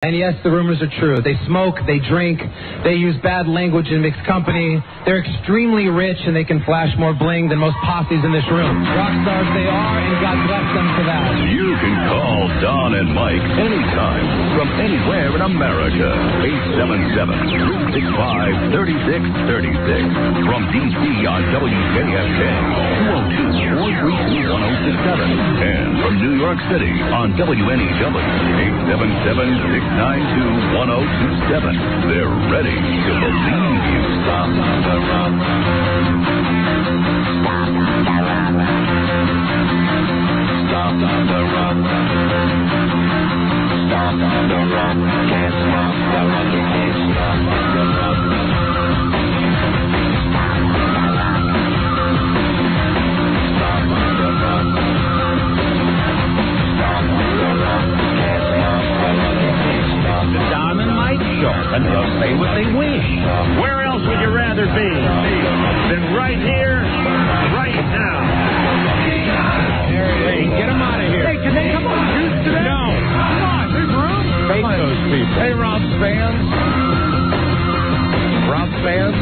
And yes, the rumors are true. They smoke, they drink, they use bad language in mixed company. They're extremely rich, and they can flash more bling than most posses in this room. Rock stars they are, and God bless them for that. You can call Don and Mike anytime from anywhere in America. 877-365-3636. From D.C. on WJFK, 202-432-1067. And from New York City on WNEW, 877-692-1027. They're ready to believe you. Stop the run. Stop the run. Stop the run. Can't stop the run. You can't stop the run. Stop the run. Stop the run. Can't stop the run. The Don and Mike Show, and they'll say what they wish. Where else would you rather be than right here, right now? Hey, get them out of here. Hey, can they come on juice today? No. Come on, there's room. Fake those people. Hey, Rob's fans. Rob's fans,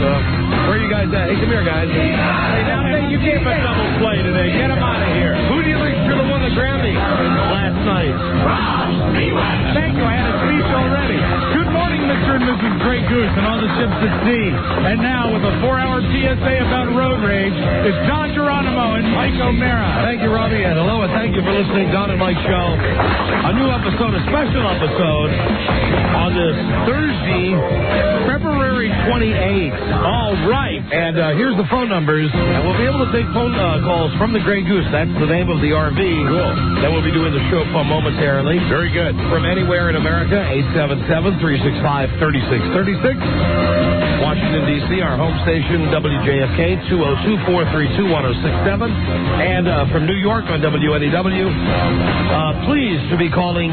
where are you guys at? Hey, come here, guys. Hey, now, you gave a double play today. Get them out of here. Who do you think should have won the Grammy last night? Thank you. I had a speech already. Good morning, Mr. and Mrs. Grey Goose and all the ships at sea. And now, with a 4-hour PSA about road rage, it's Don Geronimo and Mike O'Mara. Thank you, Robbie, and hello, and thank you for listening to Don and Mike Show. A new episode, a special episode, on this Thursday, February 28th. All right. And here's the phone numbers, and we'll be able to take phone calls from the Grey Goose. That's the name of the RV. Cool. That we'll be doing the show from momentarily. Very good. From anywhere in America, 877-365-3636. Washington, D.C., our home station, WJFK, 202-432-1067. And from New York on WNEW, please to be calling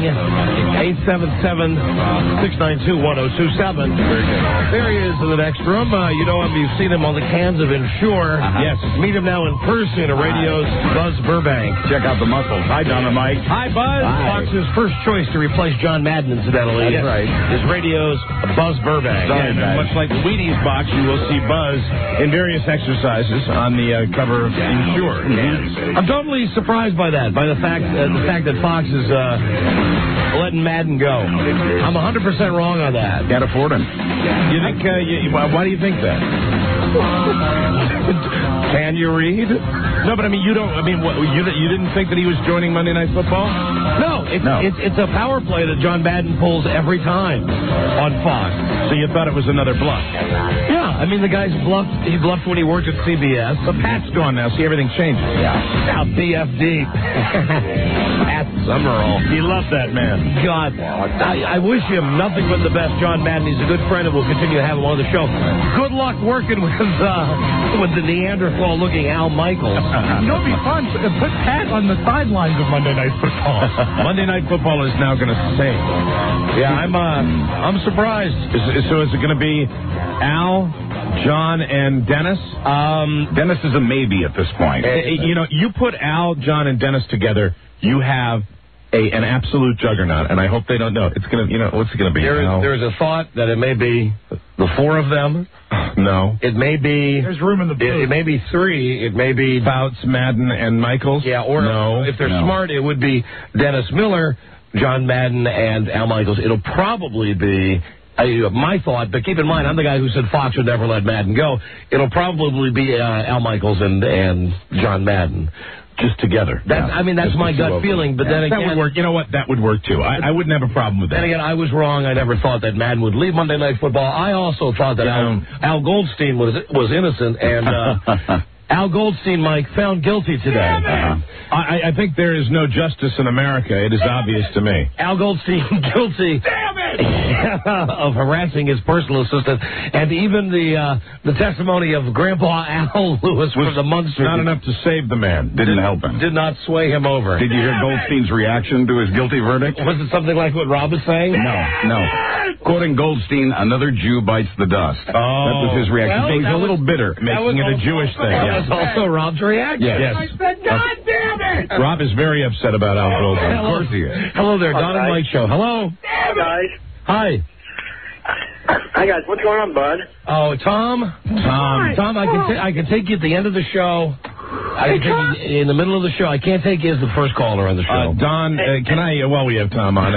877-692-1027. Very good. There he is in the next room. You know him. You've seen him on the cans of Ensure. Yes. Meet him now in person at radio's Buzz Burbank. Check out the muscles. Hi, Don and Mike. Hi, Buzz. Hi. Fox's first choice to replace John Madden, incidentally. That's right. Is radio's Buzz Burbank. Sorry, And, much like the Wheaties box, you will see Buzz in various exercises on the cover of Ensure. I'm totally surprised by that, by the fact that Fox is letting Madden go. I'm 100% wrong on that. Can't afford him. You think? Why do you think that? Can you read? No, but I mean, you don't. I mean, what, you didn't think that he was joining Monday Night Football? No, it's a power play that John Madden pulls every time on Fox. So you thought it was another bluff? Yeah, I mean, the guy's bluffed. He bluffed when he worked at CBS. The Pat's gone now. See, everything changes. Yeah. Now, BFD. Pat Summerall. He loved that man. God, I wish him nothing but the best, John Madden. He's a good friend, and we'll continue to have him on the show. Good luck working with the Neanderthal-looking Al Michaels. You know, it'd be fun. Put Pat on the sidelines of Monday Night Football. Monday Night Football is now going to sing. Yeah, I'm surprised. So is it going to be Al, John, and Dennis? Dennis is a maybe at this point. You know, you put Al, John, and Dennis together, you have an absolute juggernaut, and I hope they don't know. It's going to, you know, what's it going to be? There's a thought that it may be the four of them. No. It may be... There's room in the booth. It may be three. It may be... Bouts, Madden, and Michaels? Yeah, or no, if they're smart, it would be Dennis Miller, John Madden, and Al Michaels. It'll probably be... my thought, but keep in mind, I'm the guy who said Fox would never let Madden go. It'll probably be Al Michaels and John Madden. Just together. That's my gut feeling. But then again, that would work. You know what? That would work too. I wouldn't have a problem with that. Then again, I was wrong. I never thought that Madden would leave Monday Night Football. I also thought that Al Goldstein was innocent, and Al Goldstein, Mike, found guilty today. I think there is no justice in America. It is obvious to me. Al Goldstein guilty of harassing his personal assistant, and even the testimony of Grandpa Al Lewis was the Munster. Not enough to save the man. Didn't help him. Did not sway him over. Did you hear Goldstein's reaction to his guilty verdict? Was it something like what Rob was saying? No. Quoting Goldstein, another Jew bites the dust. Oh. That was his reaction. Well, he was a little bitter, making it a Jewish thing. That was also Rob's reaction. Yes. I said, God damn it! Rob is very upset about Al Goldstein. Of course he is. Hello there, Don and Mike Show. Hello. Hey, guys. Hi. Hi, guys. What's going on, bud? Oh, Tom, I can take you at the end of the show. I can take you in the middle of the show. I can't take you as the first caller on the show. Don, can I, while we have Tom on,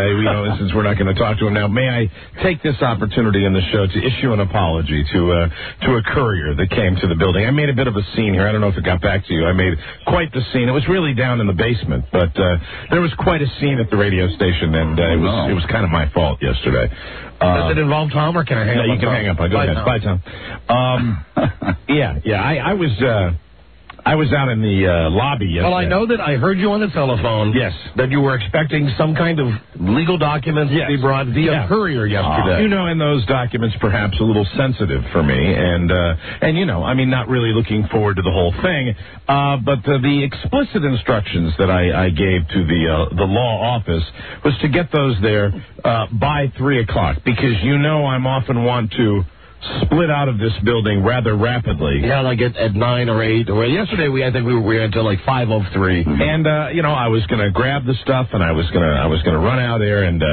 since we're not going to talk to him now, may I take this opportunity in the show to issue an apology to a courier that came to the building. I made a bit of a scene here. I don't know if it got back to you. I made quite the scene. It was really down in the basement, but there was quite a scene at the radio station, and it was kind of my fault yesterday. Does it involve Tom, or can I hang up? No, you can hang up. Go ahead. Bye, Tom. I was out in the lobby yesterday. Well, I know that I heard you on the telephone. Yes. That you were expecting some kind of legal documents to be brought via courier yesterday. And those documents perhaps a little sensitive for me, and not really looking forward to the whole thing. But the explicit instructions that I gave to the law office was to get those there by 3 o'clock, because I'm often want to split out of this building rather rapidly. Yeah, like at 9 or 8. Or yesterday, I think we were here until like 5:03. And I was going to grab the stuff, and I was going to run out there. And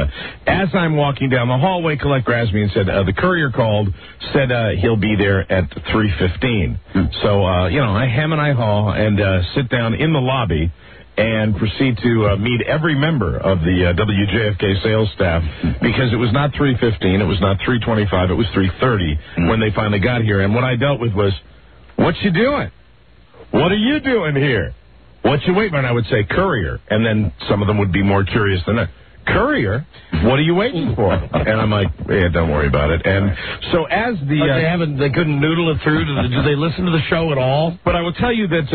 as I'm walking down the hallway, Colette grabs me and said, the courier called, said he'll be there at 3:15. So I hem and I haw and sit down in the lobby and proceed to meet every member of the WJFK sales staff, because it was not 3:15, it was not 3:25, it was 3:30 when they finally got here. And what I dealt with was, what you doing? What are you doing here? What you waiting on? I would say, courier. And then some of them would be more curious than that. Courier? What are you waiting for? And I'm like, don't worry about it. And so as they couldn't noodle it through. Did they listen to the show at all? But I will tell you that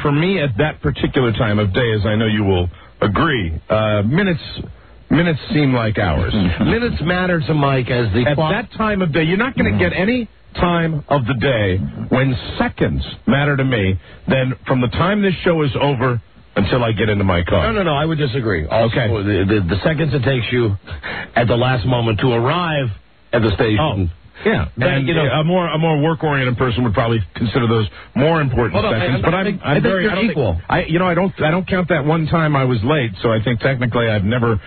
for me at that particular time of day, as I know you will agree, minutes seem like hours. Minutes matter to Mike as the at that time of day. You're not going to get any time of the day when seconds matter to me than from the time this show is over until I get into my car. No, I would disagree. Also, okay. The seconds it takes you at the last moment to arrive at the station. Oh, yeah. And a more work-oriented person would probably consider those more important seconds. But I'm very equal. I don't count that one time I was late, so I think technically I've never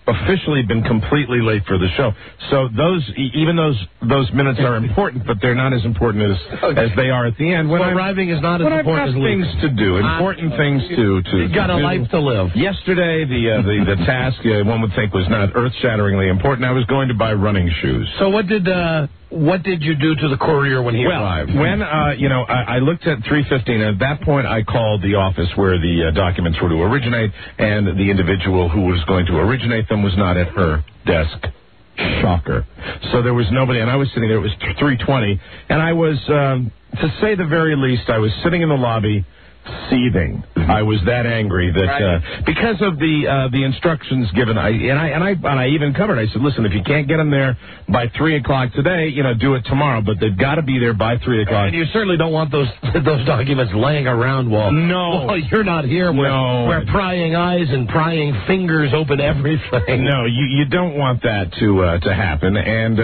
officially been completely late for the show. So those minutes are important, but they're not as important as they are at the end. When arriving is not as important as things to do, important things to you've got a life to live. Yesterday, the task one would think was not earth-shatteringly important. I was going to buy running shoes. So what did you do to the courier when he arrived? When I looked at 3:15. At that point, I called the office where the documents were to originate, and the individual who was going to originate them was not at her desk. Shocker. So there was nobody, and I was sitting there. It was 3:20, and I was, to say the very least, I was sitting in the lobby, seething. I was that angry that because of the instructions given, I even covered. I said, listen, if you can't get them there by 3 o'clock today, do it tomorrow. But they've got to be there by 3 o'clock. And you certainly don't want those documents laying around while you're not here. Where prying eyes and prying fingers open everything. No, you don't want that to happen. And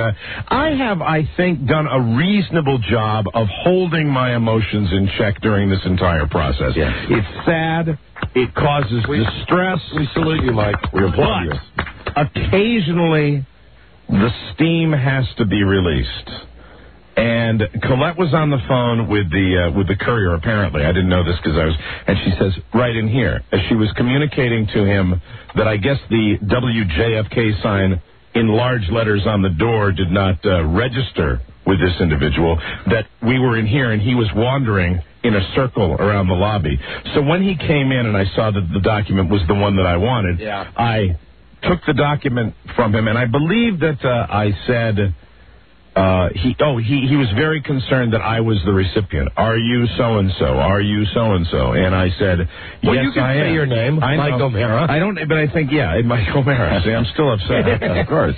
I have, I think, done a reasonable job of holding my emotions in check during this entire process. Yes. It's sad. It causes distress. We salute you, Mike. We applaud you. Occasionally, the steam has to be released. And Colette was on the phone with the courier, apparently. I didn't know this and she says, right in here, as she was communicating to him that I guess the WJFK sign in large letters on the door did not register with this individual, that we were in here and he was wandering in a circle around the lobby. So when he came in and I saw that the document was the one that I wanted, I took the document from him, and I believe that I said, he was very concerned that I was the recipient. Are you so-and-so? Are you so-and-so? And I said, yes, you can say your name, Mike O'Mara. I don't, but I think, Mike O'Mara. See, I'm still upset. Of course.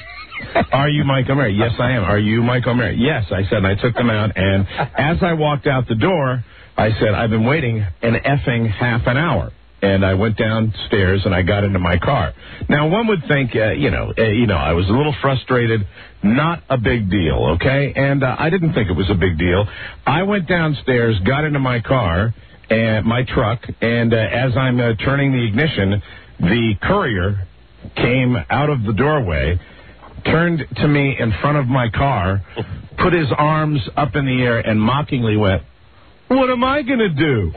Are you Mike O'Mara? Yes, I am. Are you Mike O'Mara? Yes, I said, and I took them out, and as I walked out the door, I said, I've been waiting an effing half an hour. And I went downstairs and I got into my car. Now, one would think, I was a little frustrated. Not a big deal, okay? And I didn't think it was a big deal. I went downstairs, got into my car, and my truck, and as I'm turning the ignition, the courier came out of the doorway, turned to me in front of my car, put his arms up in the air, and mockingly went, "What am I going to do?"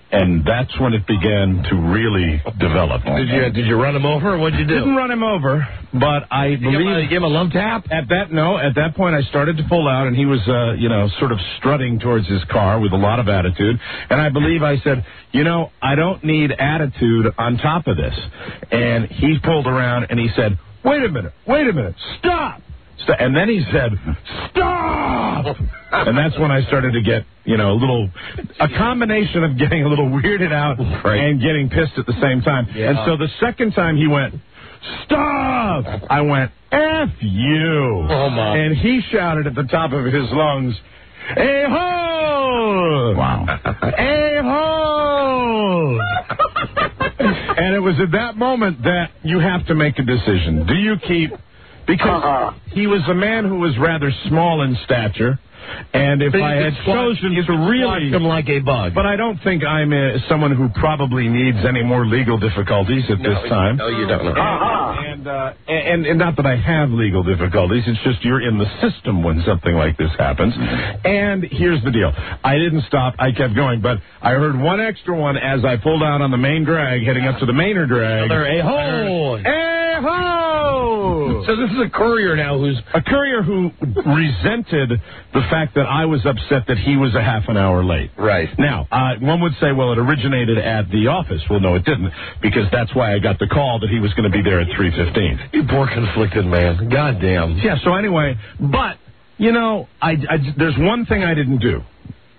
And that's when it began to really develop. Did you run him over, or what'd you do? Didn't run him over, but I believe... Did you give him a love tap? At that point, I started to pull out, and he was, sort of strutting towards his car with a lot of attitude. And I believe I said, I don't need attitude on top of this. And he pulled around, and he said, wait a minute, stop! And then he said, stop! And that's when I started to get, a combination of getting a little weirded out and getting pissed at the same time. Yeah. And so the second time he went, stop! I went, F you! Oh, my. And he shouted at the top of his lungs, a-hole! Wow. A-hole! And it was at that moment that you have to make a decision. Do you keep... Because he was a man who was rather small in stature, and if I had chosen to really him like a bug. But I don't think I'm someone who probably needs any more legal difficulties at this time. No, you don't. And not that I have legal difficulties. It's just you're in the system when something like this happens. And here's the deal. I didn't stop. I kept going, but I heard one extra one as I pulled out on the main drag, heading up to the Mainer drag. Another a-hole. A-hole! So this is a courier now who resented the fact that I was upset that he was a half an hour late. Right. Now, one would say, well, it originated at the office. Well, no, it didn't, because that's why I got the call that he was going to be there at 3:15. You poor conflicted man. God damn. Yeah, so anyway, but, there's one thing I didn't do.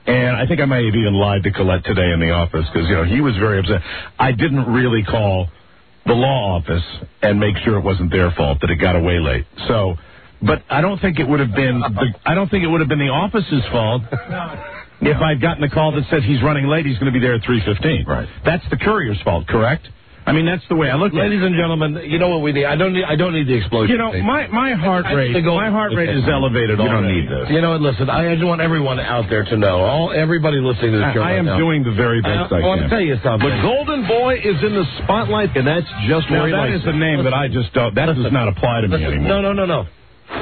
And I think I may have even lied to Colette today in the office, because, he was very upset. I didn't really call the law office and make sure it wasn't their fault that it got away late. So, but I don't think it would have been the office's fault if I'd gotten a call that said he's running late, he's going to be there at 3:15. Right. That's the courier's fault, correct? I mean, that's the way I look at it. Ladies and gentlemen, you know what we need? I don't need the explosion. My heart rate is elevated. You don't need this. Listen, I just want everyone out there to know. Everybody listening to the show. I am doing the very best I can. I want to tell you something. The Golden Boy is in the spotlight, and that's just where he likes it. That is a name that I just don't. That does not apply to me anymore. No.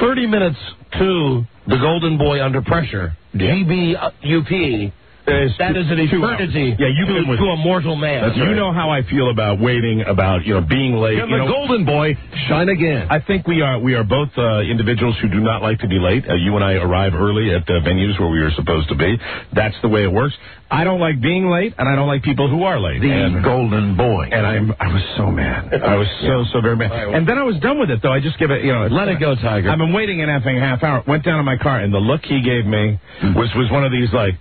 30 minutes to the Golden Boy under pressure. GBUP. That is an eternity to a mortal man. You know how I feel about waiting, about being late. Can the Golden Boy shine again? I think we are both individuals who do not like to be late. You and I arrive early at venues where we are supposed to be. That's the way it works. I don't like being late, and I don't like people who are late. The Golden Boy. And I was so mad. I was so very mad. And then I was done with it, though. I just give it, let it go, Tiger. I've been waiting an effing half hour. Went down in my car, and the look he gave me was one of these, like,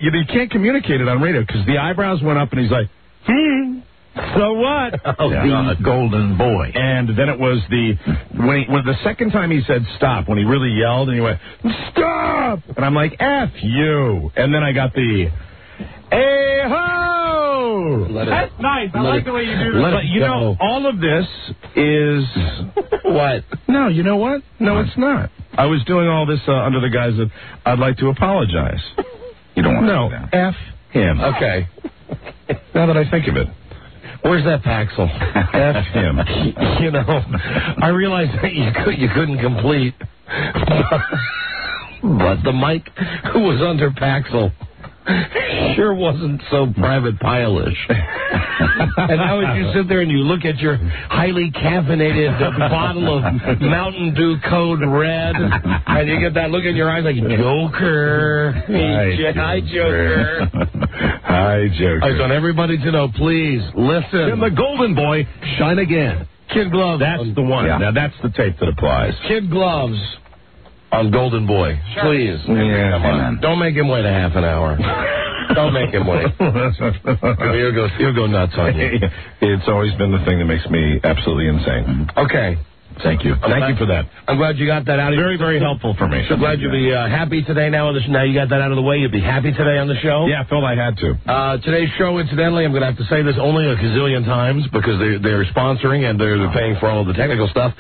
you can't communicate it on radio because the eyebrows went up and he's like, so what? The Golden Boy. And then it was when the second time he said stop, when he really yelled and he went, stop! And I'm like, F you. And then I got the, a-ho! That's nice. I like the way you do that. But all of this is... What? No, you know what? No, it's not. I was doing all this under the guise that I'd like to apologize. You don't want to do that. F him. Okay. Now that I think of it. Where's that Paxil? F him. I realized that you couldn't complete. But the Mike who was under Paxil sure wasn't so private pile-ish. And now as you sit there and you look at your highly caffeinated bottle of Mountain Dew Code Red, and you get that look in your eyes like, Joker. Hi, Joker. Hi, Joker. I just want everybody to know, please, listen. Can the Golden Boy shine again? Kid Gloves. That's the one. Yeah. Now, that's the tape that applies. Kid Gloves on Golden Boy. Sure. Please. Yeah, come on. Don't make him wait a half an hour. Don't make him wait. He'll go nuts on you. It's always been the thing that makes me absolutely insane. Okay. Thank you. Thank you for that. I'm glad you got that out. Very, very helpful for me. So glad you'll be happy today now. Now you got that out of the way. You'll be happy today on the show? Yeah, I felt I had to. Today's show, incidentally, I'm going to have to say this only a gazillion times because they're sponsoring and they're paying for all of the technical stuff.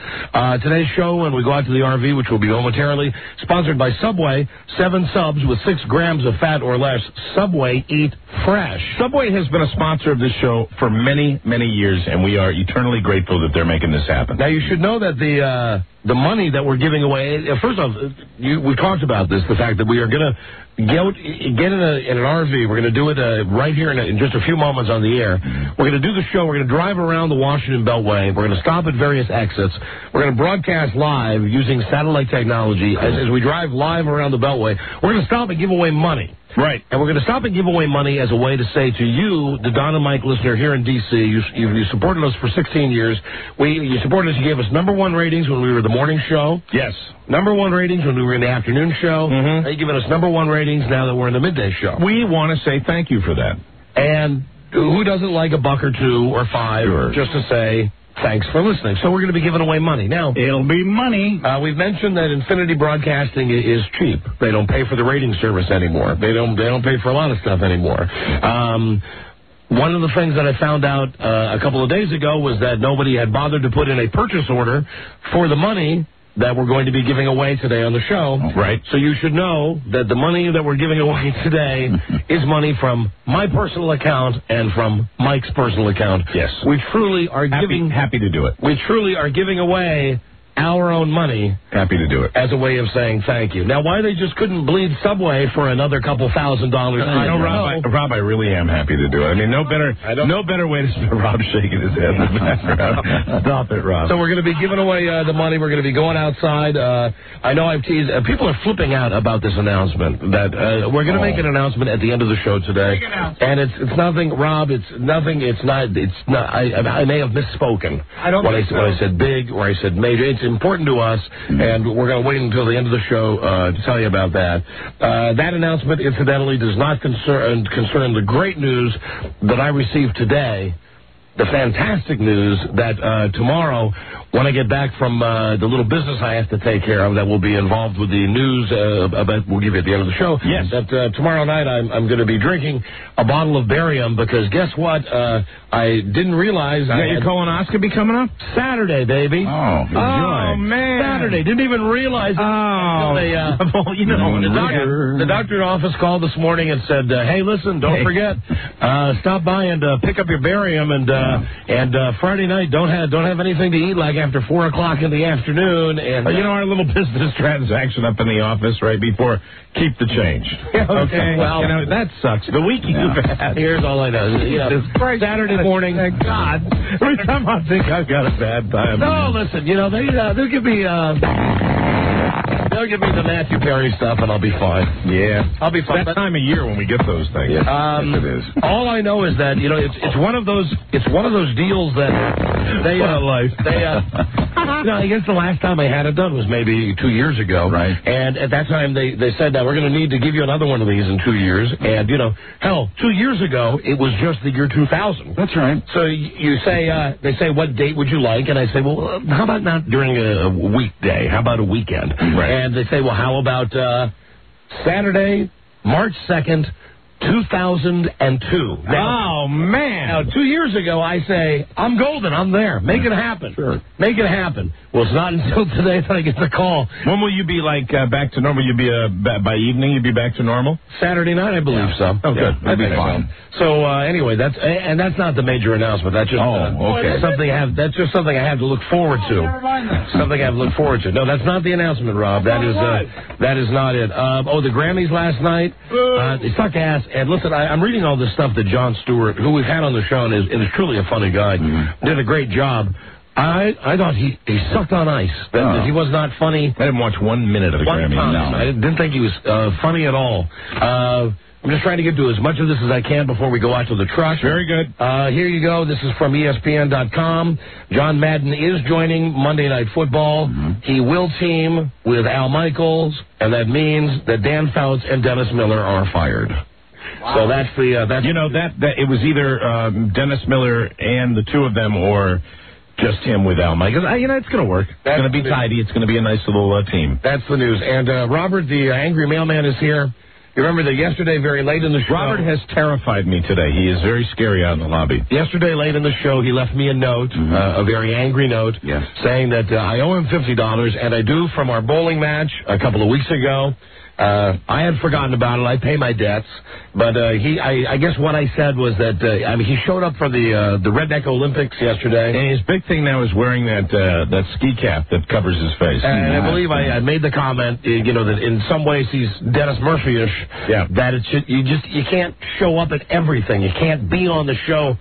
Today's show, when we go out to the RV, which will be momentarily, sponsored by Subway. 7 subs with 6 grams of fat or less. Subway, eat fresh. Subway has been a sponsor of this show for many, many years, and we are eternally grateful that they're making this happen. Now, you should know that that the money that we're giving away, first off, we talked about this, the fact that we are going to get in an RV. We're going to do it right here in just a few moments on the air. We're going to do the show. We're going to drive around the Washington Beltway. We're going to stop at various exits. We're going to broadcast live using satellite technology as we drive live around the Beltway. We're going to stop and give away money. Right. And we're going to stop and give away money as a way to say to you, the Don and Mike listener here in D.C., you supported us for 16 years. You supported us. You gave us #1 ratings when we were the morning show. Yes. #1 ratings when we were in the afternoon show. Mm-hmm. Now you've given us #1 ratings now that we're in the midday show. We want to say thank you for that. And who doesn't like $1 or $2 or $5 just to say thanks for listening? So we're going to be giving away money. Now, It'll be money. we've mentioned that Infinity Broadcasting is cheap. They don't pay for the rating service anymore. They don't pay for a lot of stuff anymore. One of the things that I found out a couple of days ago was that nobody had bothered to put in a purchase order for the money that we're going to be giving away today on the show. Right. So you should know that the money that we're giving away today is money from my personal account and from Mike's personal account. Yes. We truly are happy to do it. We truly are giving away our own money. Happy to do it. As a way of saying thank you. Now, why they just couldn't bleed Subway for another couple $1,000? I don't know. Rob, I really am happy to do it. I mean, no better way to spend. Rob shaking his head in the background. Stop it, Rob. So we're going to be giving away the money. We're going to be going outside. I know I've teased. People are flipping out about this announcement that we're going to make an announcement at the end of the show today. And it's nothing, Rob. It's nothing. It's not. I may have misspoken. When I said big or I said major. It's important to us, and we're going to wait until the end of the show to tell you about that. That announcement, incidentally, does not concern the great news that I received today. The fantastic news that tomorrow, when I get back from the little business I have to take care of that will be involved with the news, we'll give you at the end of the show. Yes. That tomorrow night I'm going to be drinking a bottle of barium because guess what? I didn't realize. Is that your colonoscopy coming up? Saturday, baby. Oh, man. Saturday. Didn't even realize it. Oh. Well, you know, the doctor's office called this morning and said, hey, listen, don't forget, stop by and pick up your barium and Friday night don't have anything to eat like after 4 o'clock in the afternoon. And you know our little business transaction up in the office right before keep the change. Okay. Well, you know that sucks. The week you've had. Here's all I know. Saturday morning. Thank God. Every time I think I've got a bad time. No, listen. You know they'll give me. They'll give me the Matthew Perry stuff, and I'll be fine. Yeah, I'll be fine. That time of year when we get those things. Yes, it is. All I know is that it's one of those deals that they life. I guess the last time I had it done was maybe 2 years ago. Right. And at that time they said that we're going to need to give you another one of these in 2 years. And hell, 2 years ago it was just the year 2000. That's right. So you say they say what date would you like? And I say, well, how about not during a weekday? How about a weekend? Right. And they say, well, how about Saturday, March 2nd, 2002. Now, man. Now, 2 years ago, I say, I'm golden. I'm there. Make it happen. Sure. Make it happen. Well, it's not until today that I get the call. When will you be, back to normal? You'll be, by evening, you'll be back to normal? Saturday night, I believe so. Oh, good. I think fine. So, anyway, that's not the major announcement. That's just okay. That's just something I have to look forward to. Something I have to look forward to. No, that's not the announcement, Rob. That is not it. The Grammys last night. They suck ass. And listen, I'm reading all this stuff that Jon Stewart, who we've had on the show and is truly a funny guy, did a great job. I thought he sucked on ice. That he was not funny. I didn't watch 1 minute of the Grammy. No. I didn't think he was funny at all. I'm just trying to get to as much of this as I can before we go out to the truck. Very good. Here you go. This is from ESPN.com. John Madden is joining Monday Night Football. He will team with Al Michaels, and that means that Dan Fouts and Dennis Miller are fired. Wow. So that's the... that it was either Dennis Miller and the two of them or just him with Al Michaels. It's going to work. It's going to be tidy. It's going to be a nice little team. That's the news. And Robert, the angry mailman, is here. You remember that yesterday, very late in the show... Robert has terrified me today. He is very scary out in the lobby. Yesterday, late in the show, he left me a note, a very angry note, saying that I owe him $50, and I do from our bowling match a couple of weeks ago. I had forgotten about it. I pay my debts. But I guess what I said was that he showed up for the Redneck Olympics yesterday. And his big thing now is wearing that ski cap that covers his face. And I believe I made the comment, that in some ways he's Dennis Murphy-ish. Yeah. That you can't show up at everything. You can't be on the show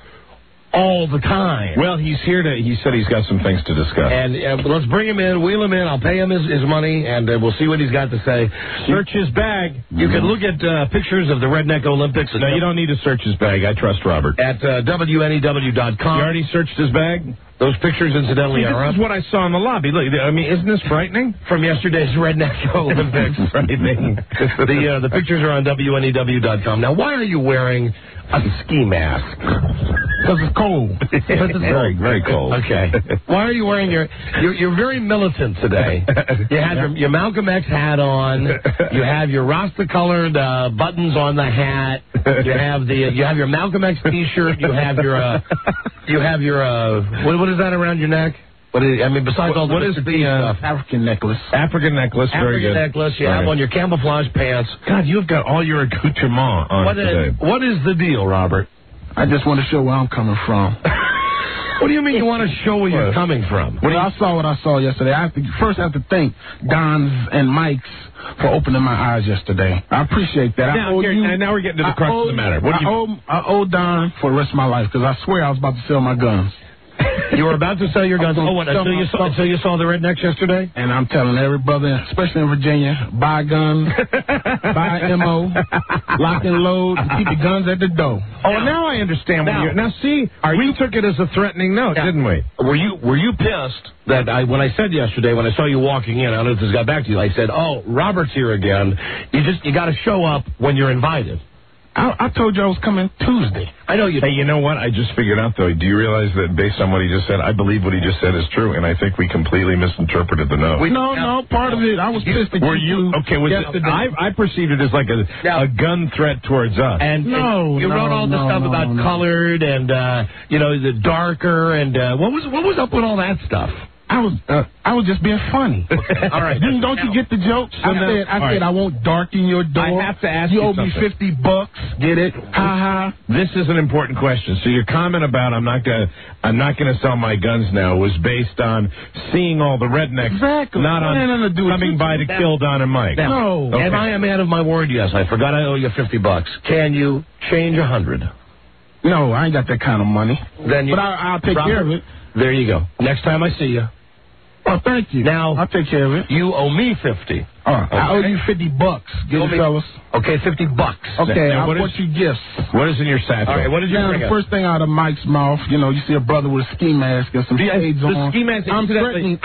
all the time. Well, he said he's got some things to discuss. And let's bring him in, wheel him in. I'll pay him his money, and we'll see what he's got to say. Search his bag. You can look at pictures of the Redneck Olympics. No, you don't need to search his bag. I trust Robert. At WNEW.com. You already searched his bag? Those pictures, incidentally, are up. This is what I saw in the lobby. Look, I mean, isn't this frightening? From yesterday's Redneck Olympics. Frightening. The pictures are on WNEW.com. Now, why are you wearing a ski mask? Because it's cold. Very, very cold. Okay. Why are you wearing you're very militant today. You have your Malcolm X hat on. You have your Rasta-colored buttons on the hat. You have your Malcolm X T-shirt. You have your what is that around your neck? Besides all the what is the African necklace? African necklace, very good. African necklace. You have on your camouflage pants. God, you've got all your accoutrement on today. What is the deal, Robert? I just want to show where I'm coming from. What do you mean you want to show where you're coming from? Well, I saw what I saw yesterday. I have to thank Don's and Mike's for opening my eyes yesterday. I appreciate that. Now we're getting to the crux of the matter. I owe Don for the rest of my life because I swear I was about to sell my guns. You were about to sell your guns. Until you saw the Rednecks yesterday? And I'm telling every brother, especially in Virginia, buy guns, buy ammo, lock and load, and keep your guns at the door. Oh, now I understand. We took it as a threatening note, didn't we? Were you pissed that when I said yesterday, when I saw you walking in, I don't know if this got back to you, I said, oh, Robert's here again. You got to show up when you're invited. I told you I was coming Tuesday. I know you. Hey, you know what? I just figured out, though. Do you realize that based on what he just said, I believe what he just said is true, and I think we completely misinterpreted the note. No, part of it. I was pissed at you. Okay, I perceived it as like a gun threat towards us. And you wrote all the stuff about colored and the darker and what was up with all that stuff? I was just being funny. All right. Don't you get the joke? I said I won't darken your door. I have to ask you. You owe me $50. Get it? Ha ha. This is an important question. So your comment about I'm not gonna sell my guns now was based on seeing all the rednecks, exactly. not on coming by to kill Don and Mike. No. Okay. Am I a man of my word? Yes. I forgot I owe you $50. Can you change 100? No, I ain't got that kind of money. But I'll take care of it. There you go. Next time I see you. Oh, thank you. Now, I'll take care of it. You owe me 50. I owe you $50. Get it, fellas. Okay, $50. Okay, I bought you gifts. What is in your satchel? All right, what did you bring the first thing out of Mike's mouth, you see a brother with a ski mask and some shades on. The ski mask. I'm certain.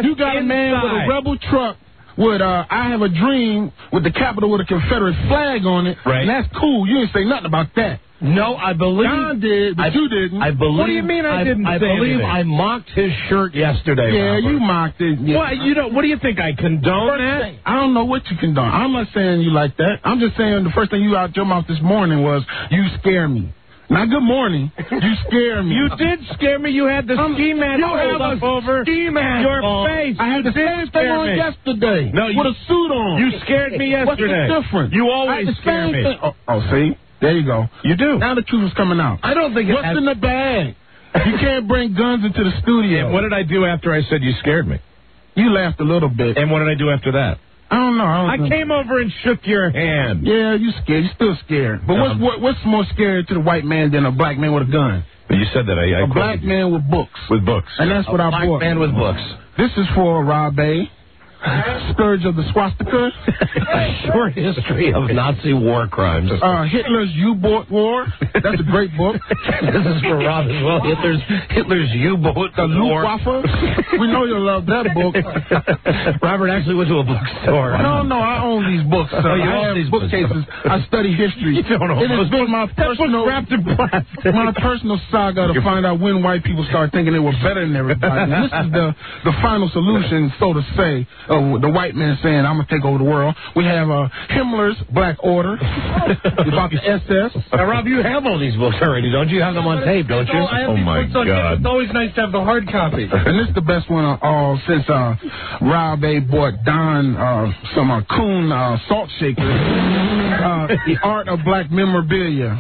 You got a man with a rebel truck. I have a dream with the Capitol with a Confederate flag on it. Right. And that's cool. You didn't say nothing about that. No, I believe Don did, but you didn't. I believe. What do you mean I didn't? I believe anything? I mocked his shirt yesterday. Yeah, Robert. you mocked it. Yeah. What do you think? I condone that? I don't know what you condone. I'm not saying you like that. I'm just saying the first thing you out your mouth this morning was you scare me. Not good morning. You scare me. You did scare me. You had the ski mask up over ski mask your face. I had the same thing on yesterday. No, with a suit on. You scared me yesterday. What's the difference? You always scare me. See? There you go. You do. Now the truth is coming out. I don't think What's in the bag? You can't bring guns into the studio. And what did I do after I said you scared me? You laughed a little bit. And what did I do after that? I don't know. I came over and shook your hand. Yeah, you scared. You're still scared. But what's more scary to the white man than a black man with a gun? But you said that a black man with books. With books. And that's what I bought. A black man with books. This is for Rob A. Scourge of the Swastika. A short history of Nazi war crimes. Hitler's U-boat war. That's a great book. This is for Rob as well. Hitler's U-boat war. We know you'll love that book. Robert actually went to a bookstore. No, I own these books. So you I own these bookcases. I study history. You don't own it has been my personal wrapped in plastic. My personal saga to find out when white people start thinking they were better than everybody. And this is the final solution, so to say, the white man saying, I'm going to take over the world. We have Himmler's Black Order about the SS. Now, Rob, you have all these books already, don't you? You have them on tape, don't you? Oh, my God. It's always nice to have the hard copy. And this is the best one of all since Rob A. bought Don some Coon salt shakers. The Art of Black Memorabilia.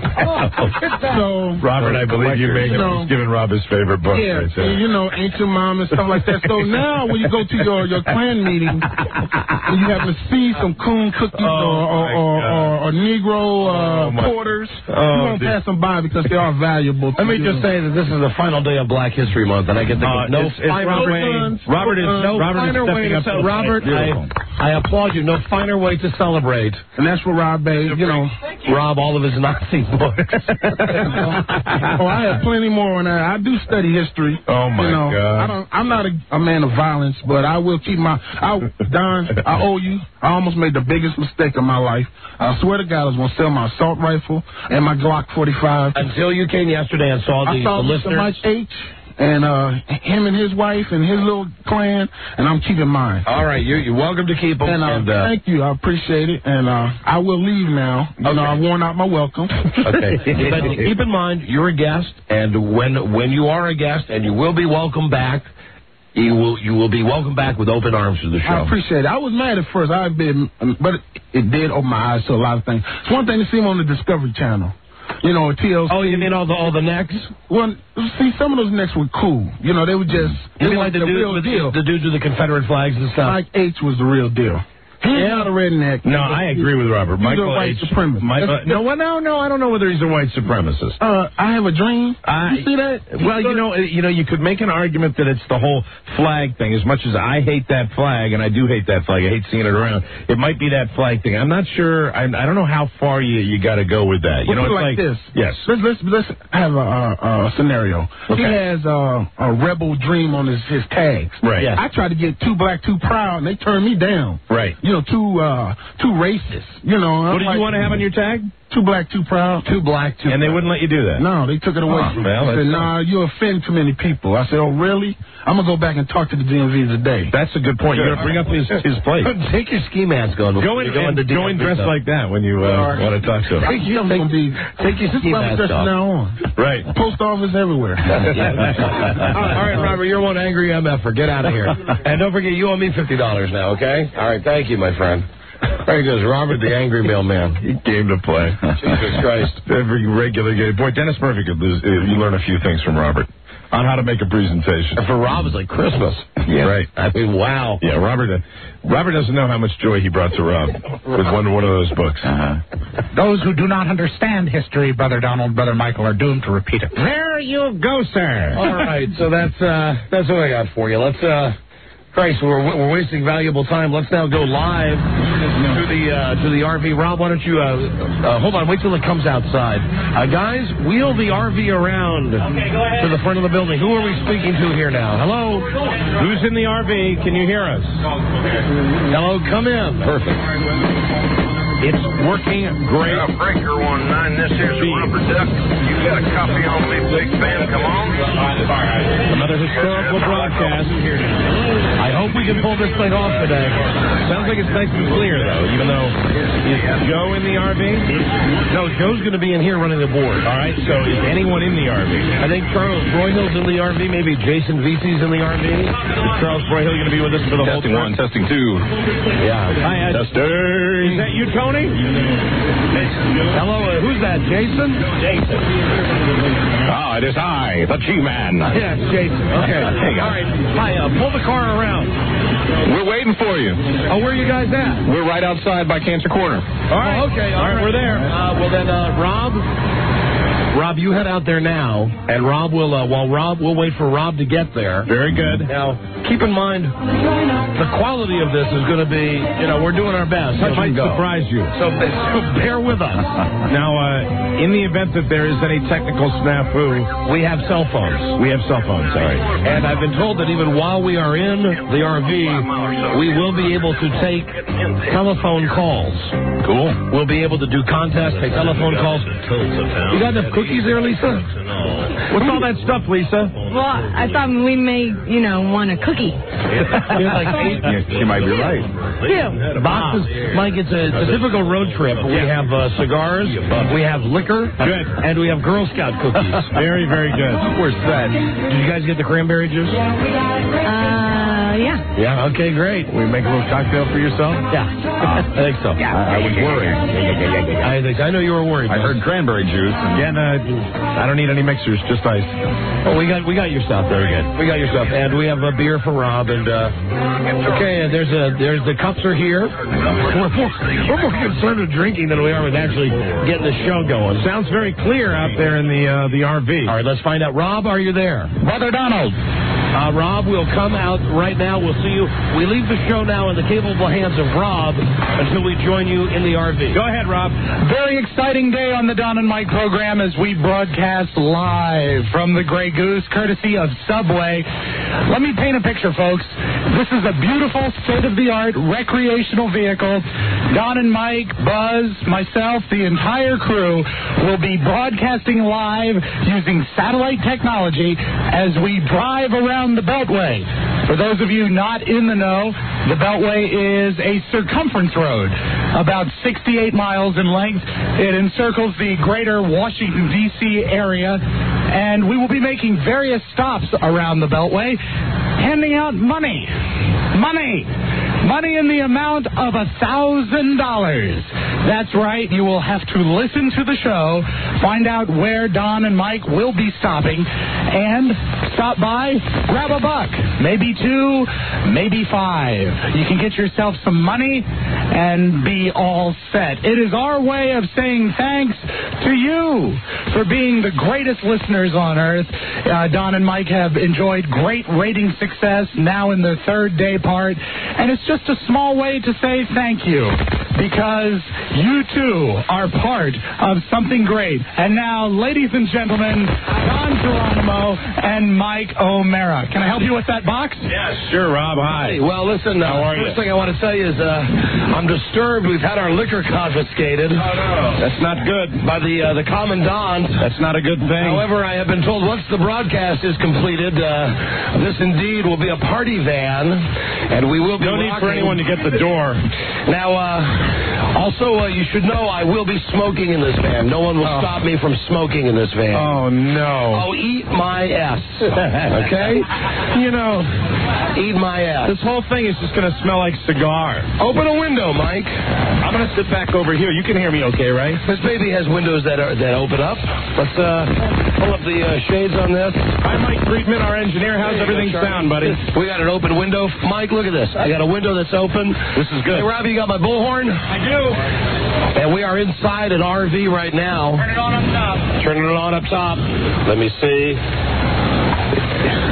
So, Robert, I believe you may have just given Rob his favorite book. Yeah, right there. you know, Ancient Mom and stuff like that. So now when you go to your clan meeting and you have to see some coon cookies or Negro quarters, you won't pass them by because they are valuable. Let me just say that this is the final day of Black History Month, and I get to no finer way. Robert is stepping up. Robert, I applaud you. No finer way to celebrate. And that's what Rob Bay, you know. Rob all of his Nazi books. I have plenty more on that. I do study history. Oh, my God. I'm not a man of violence, but I will keep my... Don, I owe you. I almost made the biggest mistake of my life. I swear to God, I was going to sell my assault rifle and my Glock 45. Until you came yesterday and saw the listeners. Mr. Mike H. And him and his wife and his little clan, and I'm keeping mine. All right, you're welcome to keep them. And thank you, I appreciate it. And I will leave now. You know, I've worn out my welcome. Okay, but keep in mind you're a guest, and when you are a guest, and you will be welcome back. You will be welcome back with open arms to the show. I appreciate it. I was mad at first, but it did open my eyes to a lot of things. It's one thing to see him on the Discovery Channel. You know, TLC. Oh, you mean all the necks? Well, see, some of those necks were cool. You know, they were just... You mean like the real deal? The dudes with the Confederate flags and stuff? Mike H. was the real deal. He's not a redneck. No, I agree with Robert. He's a white supremacist. No, I don't know whether he's a white supremacist. I have a dream. You see that? Well, you know, you could make an argument that it's the whole flag thing. As much as I hate that flag, and I do hate that flag, I hate seeing it around. It might be that flag thing. I'm not sure. I don't know how far you got to go with that. You know, it's like this. Yes. Let's have a scenario. Okay. He has a rebel dream on his tags. Right. Yes. I tried to get Too Black, Too Proud, and they turned me down. Right. You know, too racist. You know. What did you want to have on your tag? Too Black, Too Proud. Too Black, Too Proud. And they wouldn't let you do that? No, they took it away from me. They said, nah, you offend too many people. I said, oh, really? I'm going to go back and talk to the DMV today. That's a good point. You're going to bring up his plate. Take your ski mask on. Go in dressed like that when you want to talk to him. Take your ski mask off. Now on. Right. Post office everywhere. All right, Robert, you're one angry MFer. Get out of here. And don't forget, you owe me $50 now, okay? All right, thank you, my friend. There he goes, Robert, the angry mailman. He came to play. Jesus Christ. Every regular game. Boy, Dennis Murphy could lose. You learn a few things from Robert on how to make a presentation. And for Rob, it's like Christmas. Yeah. Right. I mean, wow. Yeah, Robert doesn't know how much joy he brought to Rob with one of those books. Those who do not understand history, Brother Donald, Brother Michael, are doomed to repeat it. There you go, sir. All right, so that's what I got for you. Let's Christ, we're wasting valuable time. Let's now go live to the RV. Rob, why don't you hold on? Wait till it comes outside. Guys, wheel the RV around to the front of the building. Who are we speaking to here now? Hello? Who's in the RV? Can you hear us? Hello, come in. Perfect. It's working great. Breaker 19, this here's a rubber duck. You got a copy on me, Big Ben, come on. Another historical broadcast. I hope we can pull this thing off today. Sounds like it's nice and clear, though, even though... Is Joe in the RV? No, Joe's going to be in here running the board. All right, so is anyone in the RV? I think Charles Broyhill's in the RV. Maybe Jason Vesey's in the RV. Is Charles Broyhill going to be with us for the whole time? Testing 1, testing 2. Yeah. Hi, Testing. Is that you, Tony? Hello, who's that, Jason? Jason. Ah, it is I, the G-Man. Yes, Jason. Okay. Hey, all right. Hi, pull the car around. We're waiting for you. Oh, where are you guys at? We're right outside by Cancer Corner. All right. Okay. All right, we're there. Well, then, Rob, you head out there now, and we'll wait for Rob to get there. Very good. Now, keep in mind, the quality of this is going to be, we're doing our best. It might surprise you. So bear with us. Now, in the event that there is any technical snafu, we have cell phones. We have cell phones, all right. And I've been told that even while we are in the RV, we will be able to take telephone calls. Cool. We'll be able to do contests, take telephone calls. We got enough cookies cookies there, Lisa? What's all that stuff, Lisa? Well, I thought we may, want a cookie. She might be right. Yeah. Boxes, Mike, it's a typical road trip. We have cigars, we have liquor, and we have Girl Scout cookies. Very, very good. Where's that? Did you guys get the cranberry juice? Yeah. Yeah, okay, great. We make a little cocktail for yourself? Yeah, I think so. I was worried. I know you were worried. I heard cranberry juice. Again, I don't need any mixers, just ice. Oh, we got your stuff. Very good. We got your stuff, and we have a beer for Rob. And okay, and there's the cups are here. We're more concerned with drinking than we are with actually getting the show going. Sounds very clear out there in the RV. All right, let's find out. Rob, are you there? Brother Donald. Rob, we'll come out right now. We'll see you. We leave the show now in the capable hands of Rob until we join you in the RV. Go ahead, Rob. Very exciting day on the Don and Mike program as we broadcast live from the Grey Goose, courtesy of Subway. Let me paint a picture, folks. This is a beautiful, state-of-the-art recreational vehicle. Don and Mike, Buzz, myself, the entire crew will be broadcasting live using satellite technology as we drive around the Beltway. For those of you not in the know, the Beltway is a circumference road, about 68 miles in length. It encircles the greater Washington, D.C. area, and we will be making various stops around the Beltway, handing out money in the amount of $1,000. That's right, you will have to listen to the show, find out where Don and Mike will be stopping, and stop by, grab a buck, maybe two, maybe five. You can get yourself some money and be all set. It is our way of saying thanks to you for being the greatest listeners on earth. Don and Mike have enjoyed great rating success now in the third day part, and it's just a small way to say thank you, because you too are part of something great. And now, ladies and gentlemen, Don Geronimo and Mike O'Mara. Can I help you with that box? Yes, sure, Rob. Hi. Hey, well, listen, first thing I want to tell you is I'm disturbed. We've had our liquor confiscated. Oh, no. That's not good. By the commandant. That's not a good thing. However, I have been told once the broadcast is completed, this indeed will be a party van, and we will be no need for anyone to get the door. Now, also, you should know I will be smoking in this van. No one will stop me from smoking in this van. Oh, no. Oh, eat my ass. Okay? Eat my ass. This whole thing is just going to smell like cigar. Open a window, Mike. I'm going to sit back over here. You can hear me okay, right? This baby has windows that open up. Let's pull up the shades on this. Hi, Mike Friedman, our engineer. How's everything sound, buddy? We got an open window. Mike, look at this. I got a window that's open. This is good. Hey, Robbie, you got my bullhorn? I do. And we are inside an RV right now. Turn it on up top. Turning it on up top. Let me see.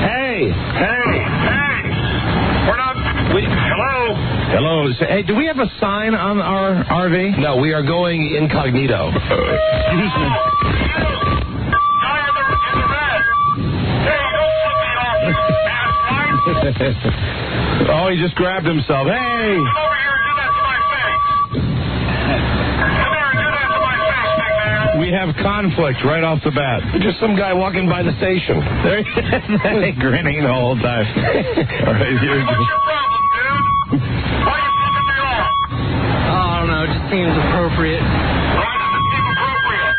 Hey. We're not. Hello. Hey, do we have a sign on our RV? No, we are going incognito. Excuse me. Oh, he just grabbed himself. Hey! Come over here and do that to my face. Come here and do that to my face, big man. We have conflict right off the bat. Just some guy walking by the station. There he is. Grinning the whole time. All right, here we go. What's your problem, dude? Why are you flipping me off? I don't know. It just seems appropriate. Why does it seem appropriate?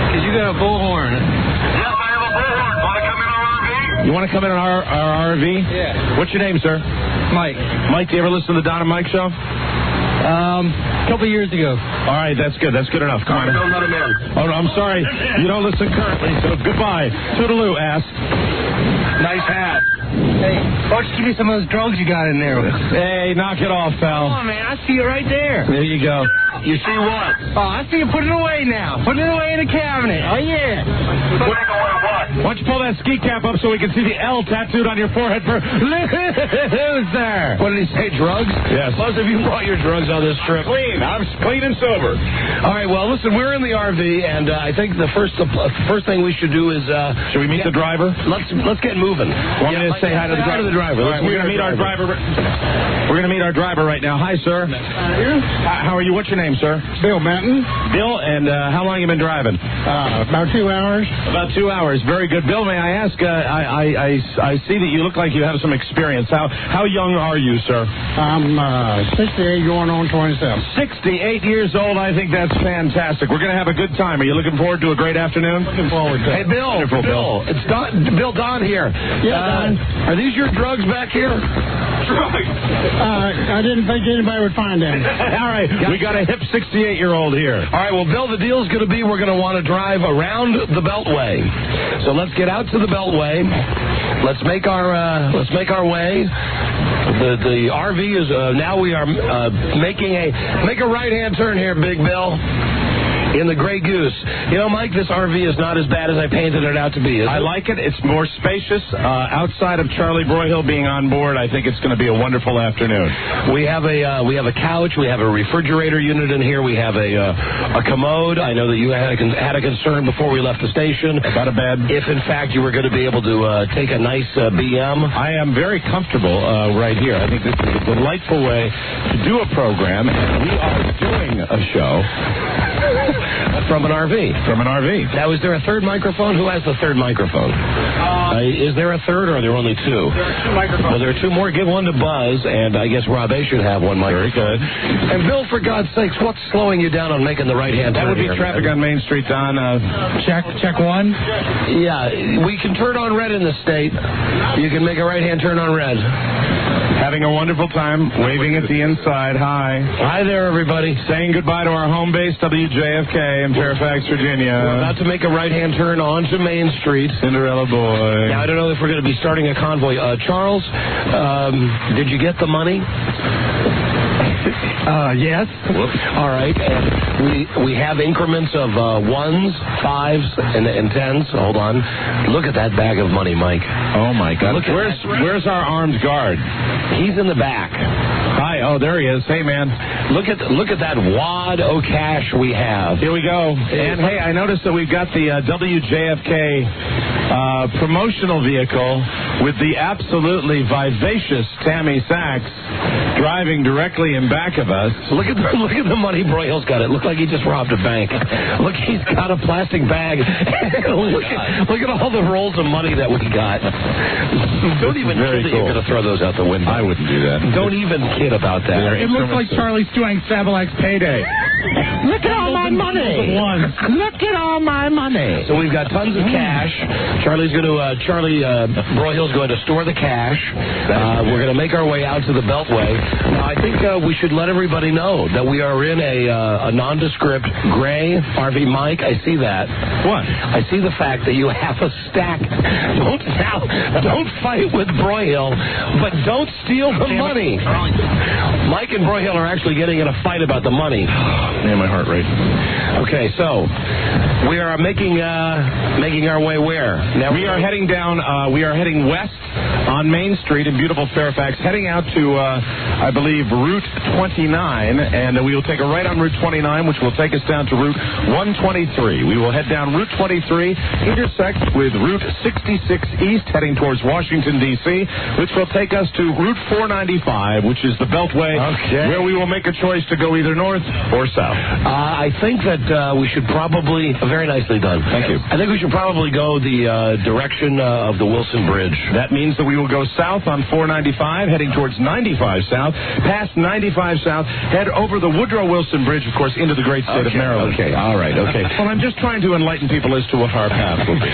Because you got a bullhorn. Yes, I have a bullhorn. Want to come in our RV? You want to come in our RV? Yeah. What's your name, sir? Mike. Mike, you ever listen to the Don and Mike show? A couple years ago. All right, that's good. That's good enough. Come on. Don't let him in. Oh, no, I'm sorry. You don't listen currently, so goodbye. Toodaloo, ass. Nice hat. Hey, why don't you give me some of those drugs you got in there? Hey, knock it off, pal. Come on, man. I see it right there. There you go. You see what? Oh, I see you putting it away now. Putting it away in the cabinet. Oh, yeah. Why don't you pull that ski cap up so we can see the L tattooed on your forehead for loser? What did he say, drugs? Yes. Most of you brought your drugs on this trip. Clean. I'm clean and sober. All right, well, listen, we're in the RV, and I think the first thing we should do is... Should we meet the driver? Let's get moving. Want me to say hi to the driver. We're going to meet our driver. We're going to meet our driver right now. Hi, sir. How are you? What's your name, sir? Bill Benton. Bill, and how long have you been driving? About 2 hours. About 2 hours. Very good. Bill, may I ask, I see that you look like you have some experience. How young are you, sir? I'm 68 going on 27. 68 years old. I think that's fantastic. We're going to have a good time. Are you looking forward to a great afternoon? Looking forward to it. Hey, Bill. Bill. It's Don here. Yeah, Don. Are these your drugs back here? I didn't think anybody would find any. All right. We got a hip 68-year-old here. All right. Well, Bill, the deal's going to be we're going to want to drive around the Beltway. So let's get out to the Beltway. Let's make our way. The RV is now we are making make a right-hand turn here, Big Bill. In the Grey Goose. You know, Mike, this RV is not as bad as I painted it out to be, is it? I like it. It's more spacious. Outside of Charlie Broyhill being on board, I think it's going to be a wonderful afternoon. We have a couch. We have a refrigerator unit in here. We have a commode. I know that you had a concern before we left the station about a bed. If in fact you were going to be able to take a nice BM. I am very comfortable right here. I think this is a delightful way to do a program, and we are doing a show. From an RV. From an RV. Now, is there a third microphone? Who has the third microphone? Is there a third, or are there only two? There are 2 microphones. Well, there are 2 more. Give one to Buzz, and I guess Rob A. should have one microphone. Very good. And Bill, for God's sakes, what's slowing you down on making the right-hand turn? That would be traffic on Main Street, Don. Check one. Yeah, we can turn on red in the state. You can make a right-hand turn on red. Having a wonderful time, waving at the inside. Hi. Hi there, everybody. Saying goodbye to our home base, WJFK in Fairfax, Virginia. We're about to make a right-hand turn onto Main Street. Cinderella boy. Now, I don't know if we're going to be starting a convoy. Charles, did you get the money? Yes. Whoops. All right. And we have increments of 1s, 5s, and 10s. Hold on. Look at that bag of money, Mike. Oh, my God. Where's our armed guard? He's in the back. Hi. Oh, there he is. Hey, man. Look at that wad o' cash we have. Here we go. And, hey, I noticed that we've got the WJFK promotional vehicle with the absolutely vivacious Tammy Sachs driving directly in back of us. Look at the money Broyhill's got. It looked like he just robbed a bank. Look, he's got a plastic bag. look at all the rolls of money that we got. Don't even kid that you're going to throw those out the window. I wouldn't do that. Don't even kid about that. It looks like Charlie's doing Sabalak's payday. Look at all my money. Look at all my money. So we've got tons of cash. Charlie Broyhill's going to store the cash. We're going to make our way out to the Beltway. Now, I think we should let everybody know that we are in a nondescript gray RV. Mike, I see that. What? I see the fact that you have a stack. Don't fight with Broyhill, but don't steal the money. Mike and Broyhill are actually getting in a fight about the money. Man, my heart rate. Okay, so we are making our way where? Now we are heading down. We are heading west on Main Street in beautiful Fairfax, heading out to, I believe, Route 29, and we will take a right on Route 29, which will take us down to Route 123. We will head down Route 23, intersect with Route 66 East, heading towards Washington, D.C., which will take us to Route 495, which is the Beltway, where we will make a choice to go either north or south. I think that we should probably, very nicely done. Thank you. I think we should probably go the direction of the Wilson Bridge. That means that we will go south on 495, heading towards 95 south, past 95 south, head over the Woodrow Wilson Bridge, of course, into the great state of Maryland. Okay, all right, okay. Well, I'm just trying to enlighten people as to what our path will be.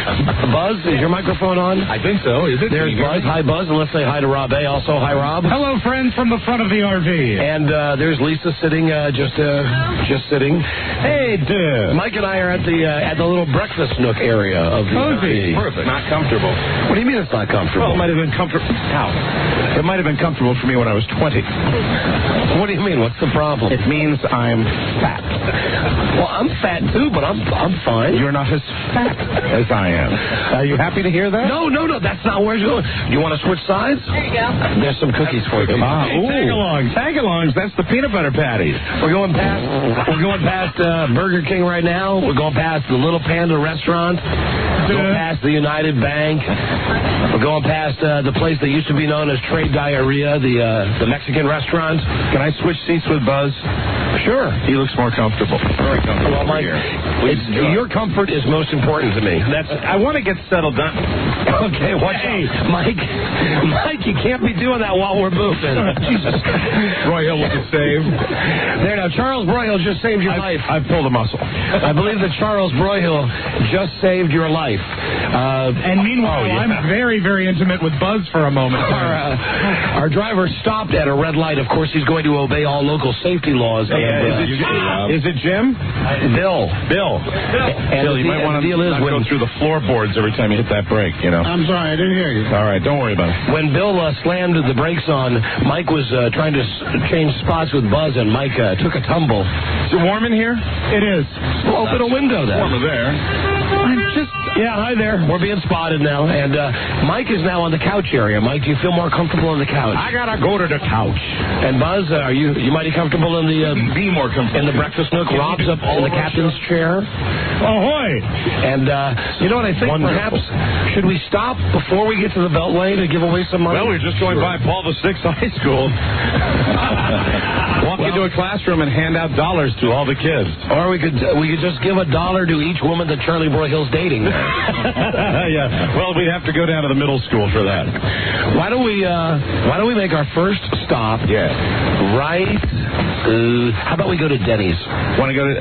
Buzz, is your microphone on? I think so. Is it? There's Buzz. Hi, Buzz, and let's say hi to Rob A. Also, hi, Rob. Hello, friends from the front of the RV. And there's Lisa sitting, just sitting. Hey, dude. Mike and I are at the little breakfast nook area of the RV. Perfect. Not comfortable. What do you mean it's not comfortable? Well, it might have been comfortable. It might have been comfortable for me when I was 20. What do you mean? What's the problem? It means I'm fat. Well, I'm fat too, but I'm fine. You're not as fat as I am. Are you happy to hear that? No. That's not where you're going. You want to switch sides? There you go. There's some cookies for you. Tag-alongs. Tag-alongs. That's the peanut butter patties. We're going past past Burger King right now. We're going past the Little Panda restaurant. Going past the United Bank. We're going past the place that used to be known as Trade Diarrhea, the Mexican restaurant. Can I switch seats with Buzz? Sure. He looks more comfortable. Very comfortable. Well, Mike, your comfort is most important to me. I want to get settled down. Okay, watch out. Mike, you can't be doing that while we're moving. Jesus. Broyhill was a save. There now, Charles Broyhill just saved your life. I've pulled a muscle. I believe that Charles Broyhill just saved your life. And meanwhile, I'm very, very intimate with Buzz for a moment. Our driver stopped at a red light. Of course, he's going to obey all local safety laws. Is it Jim? Bill. Bill, you might want to go through the floorboards every time you hit that brake, you know. I'm sorry, I didn't hear you. All right, don't worry about it. When Bill slammed the brakes on, Mike was trying to change spots with Buzz, and Mike took a tumble. Is it warm in here? It is. Well, open a window then. Warmer there. Yeah, hi there. We're being spotted now, and Mike is now on the couch area. Mike, do you feel more comfortable on the couch? I gotta go to the couch. And Buzz, are you mighty comfortable in the be more comfortable in the breakfast nook? Rob's up in the captain's chair. Ahoy! And you know what I think? Wonderful. Perhaps should we stop before we get to the Beltway to give away some money? Well, we're just going by Paul VI High School. Walk into a classroom and hand out dollars to all the kids. Or we could just give $1 to each woman that Charlie Broyhill's dating. Yeah. Well, we'd have to go down to the middle school for that. Why don't we make our first stop? Yeah. Right. How about we go to Denny's? Want to go to?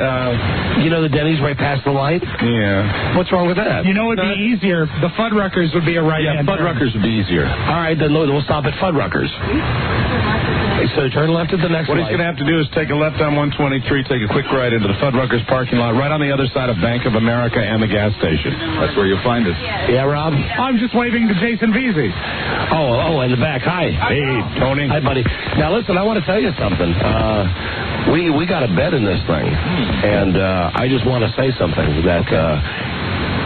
You know the Denny's right past the light? Yeah. What's wrong with that? You know it'd be easier. The Fuddruckers would be a right hand. Fuddruckers would be easier. All right, then we'll stop at Fuddruckers. So turn left at the next What he's going to have to do is take a left on 123, take a quick ride into the Fuddruckers parking lot, right on the other side of Bank of America and the gas station. That's where you'll find us. Yeah, Rob? I'm just waving to Jason Veazey. Oh, in the back. Hi. Hey, Tony. Hi, buddy. Now, listen, I want to tell you something. We got a bet in this thing, and I just want to say something that...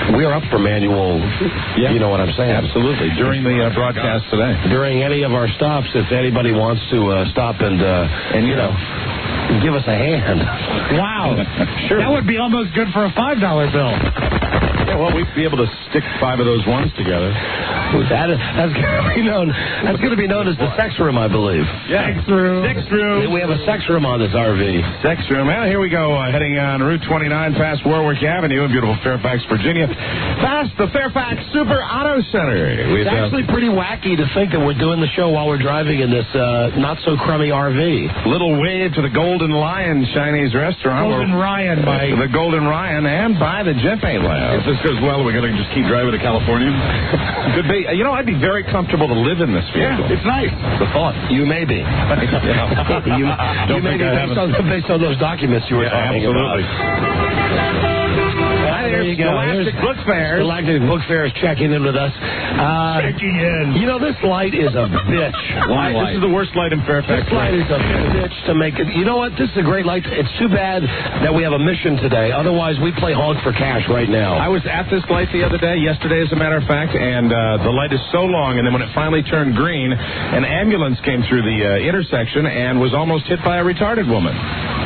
we are up for manual, you know what I'm saying? Absolutely. During the broadcast today. During any of our stops, if anybody wants to stop and you know, give us a hand. Wow. Sure. That would be almost good for a $5 bill. Yeah, well, we'd be able to stick 5 of those ones together. That's going to be known as the sex room, I believe. Yeah. Sex room. We have a sex room on this RV. Sex room. Well, here we go. Heading on Route 29 past Warwick Avenue in beautiful Fairfax, Virginia. Past the Fairfax Super Auto Center. It's actually pretty wacky to think that we're doing the show while we're driving in this not-so-crummy RV. Little wave to the Golden Lion Chinese restaurant. Golden Ryan, Mike. The Golden Ryan and by the Jet Paint Lab. If this goes well, we're going to just keep driving to California. Could be. You know, I'd be very comfortable to live in this vehicle. Yeah, it's nice. The thought. You may be. You may be based on those documents you were talking absolutely. about. There you go. Galactic Book Fairs. Galactic Book Fairs checking in with us. Checking in. You know, this light is a bitch. This is the worst light in Fairfax. This light is a bitch to make it. You know what? This is a great light. It's too bad that we have a mission today. Otherwise, we play hog for cash right now. I was at this light the other day, yesterday as a matter of fact, and the light is so long, and then when it finally turned green, an ambulance came through the intersection and was almost hit by a retarded woman.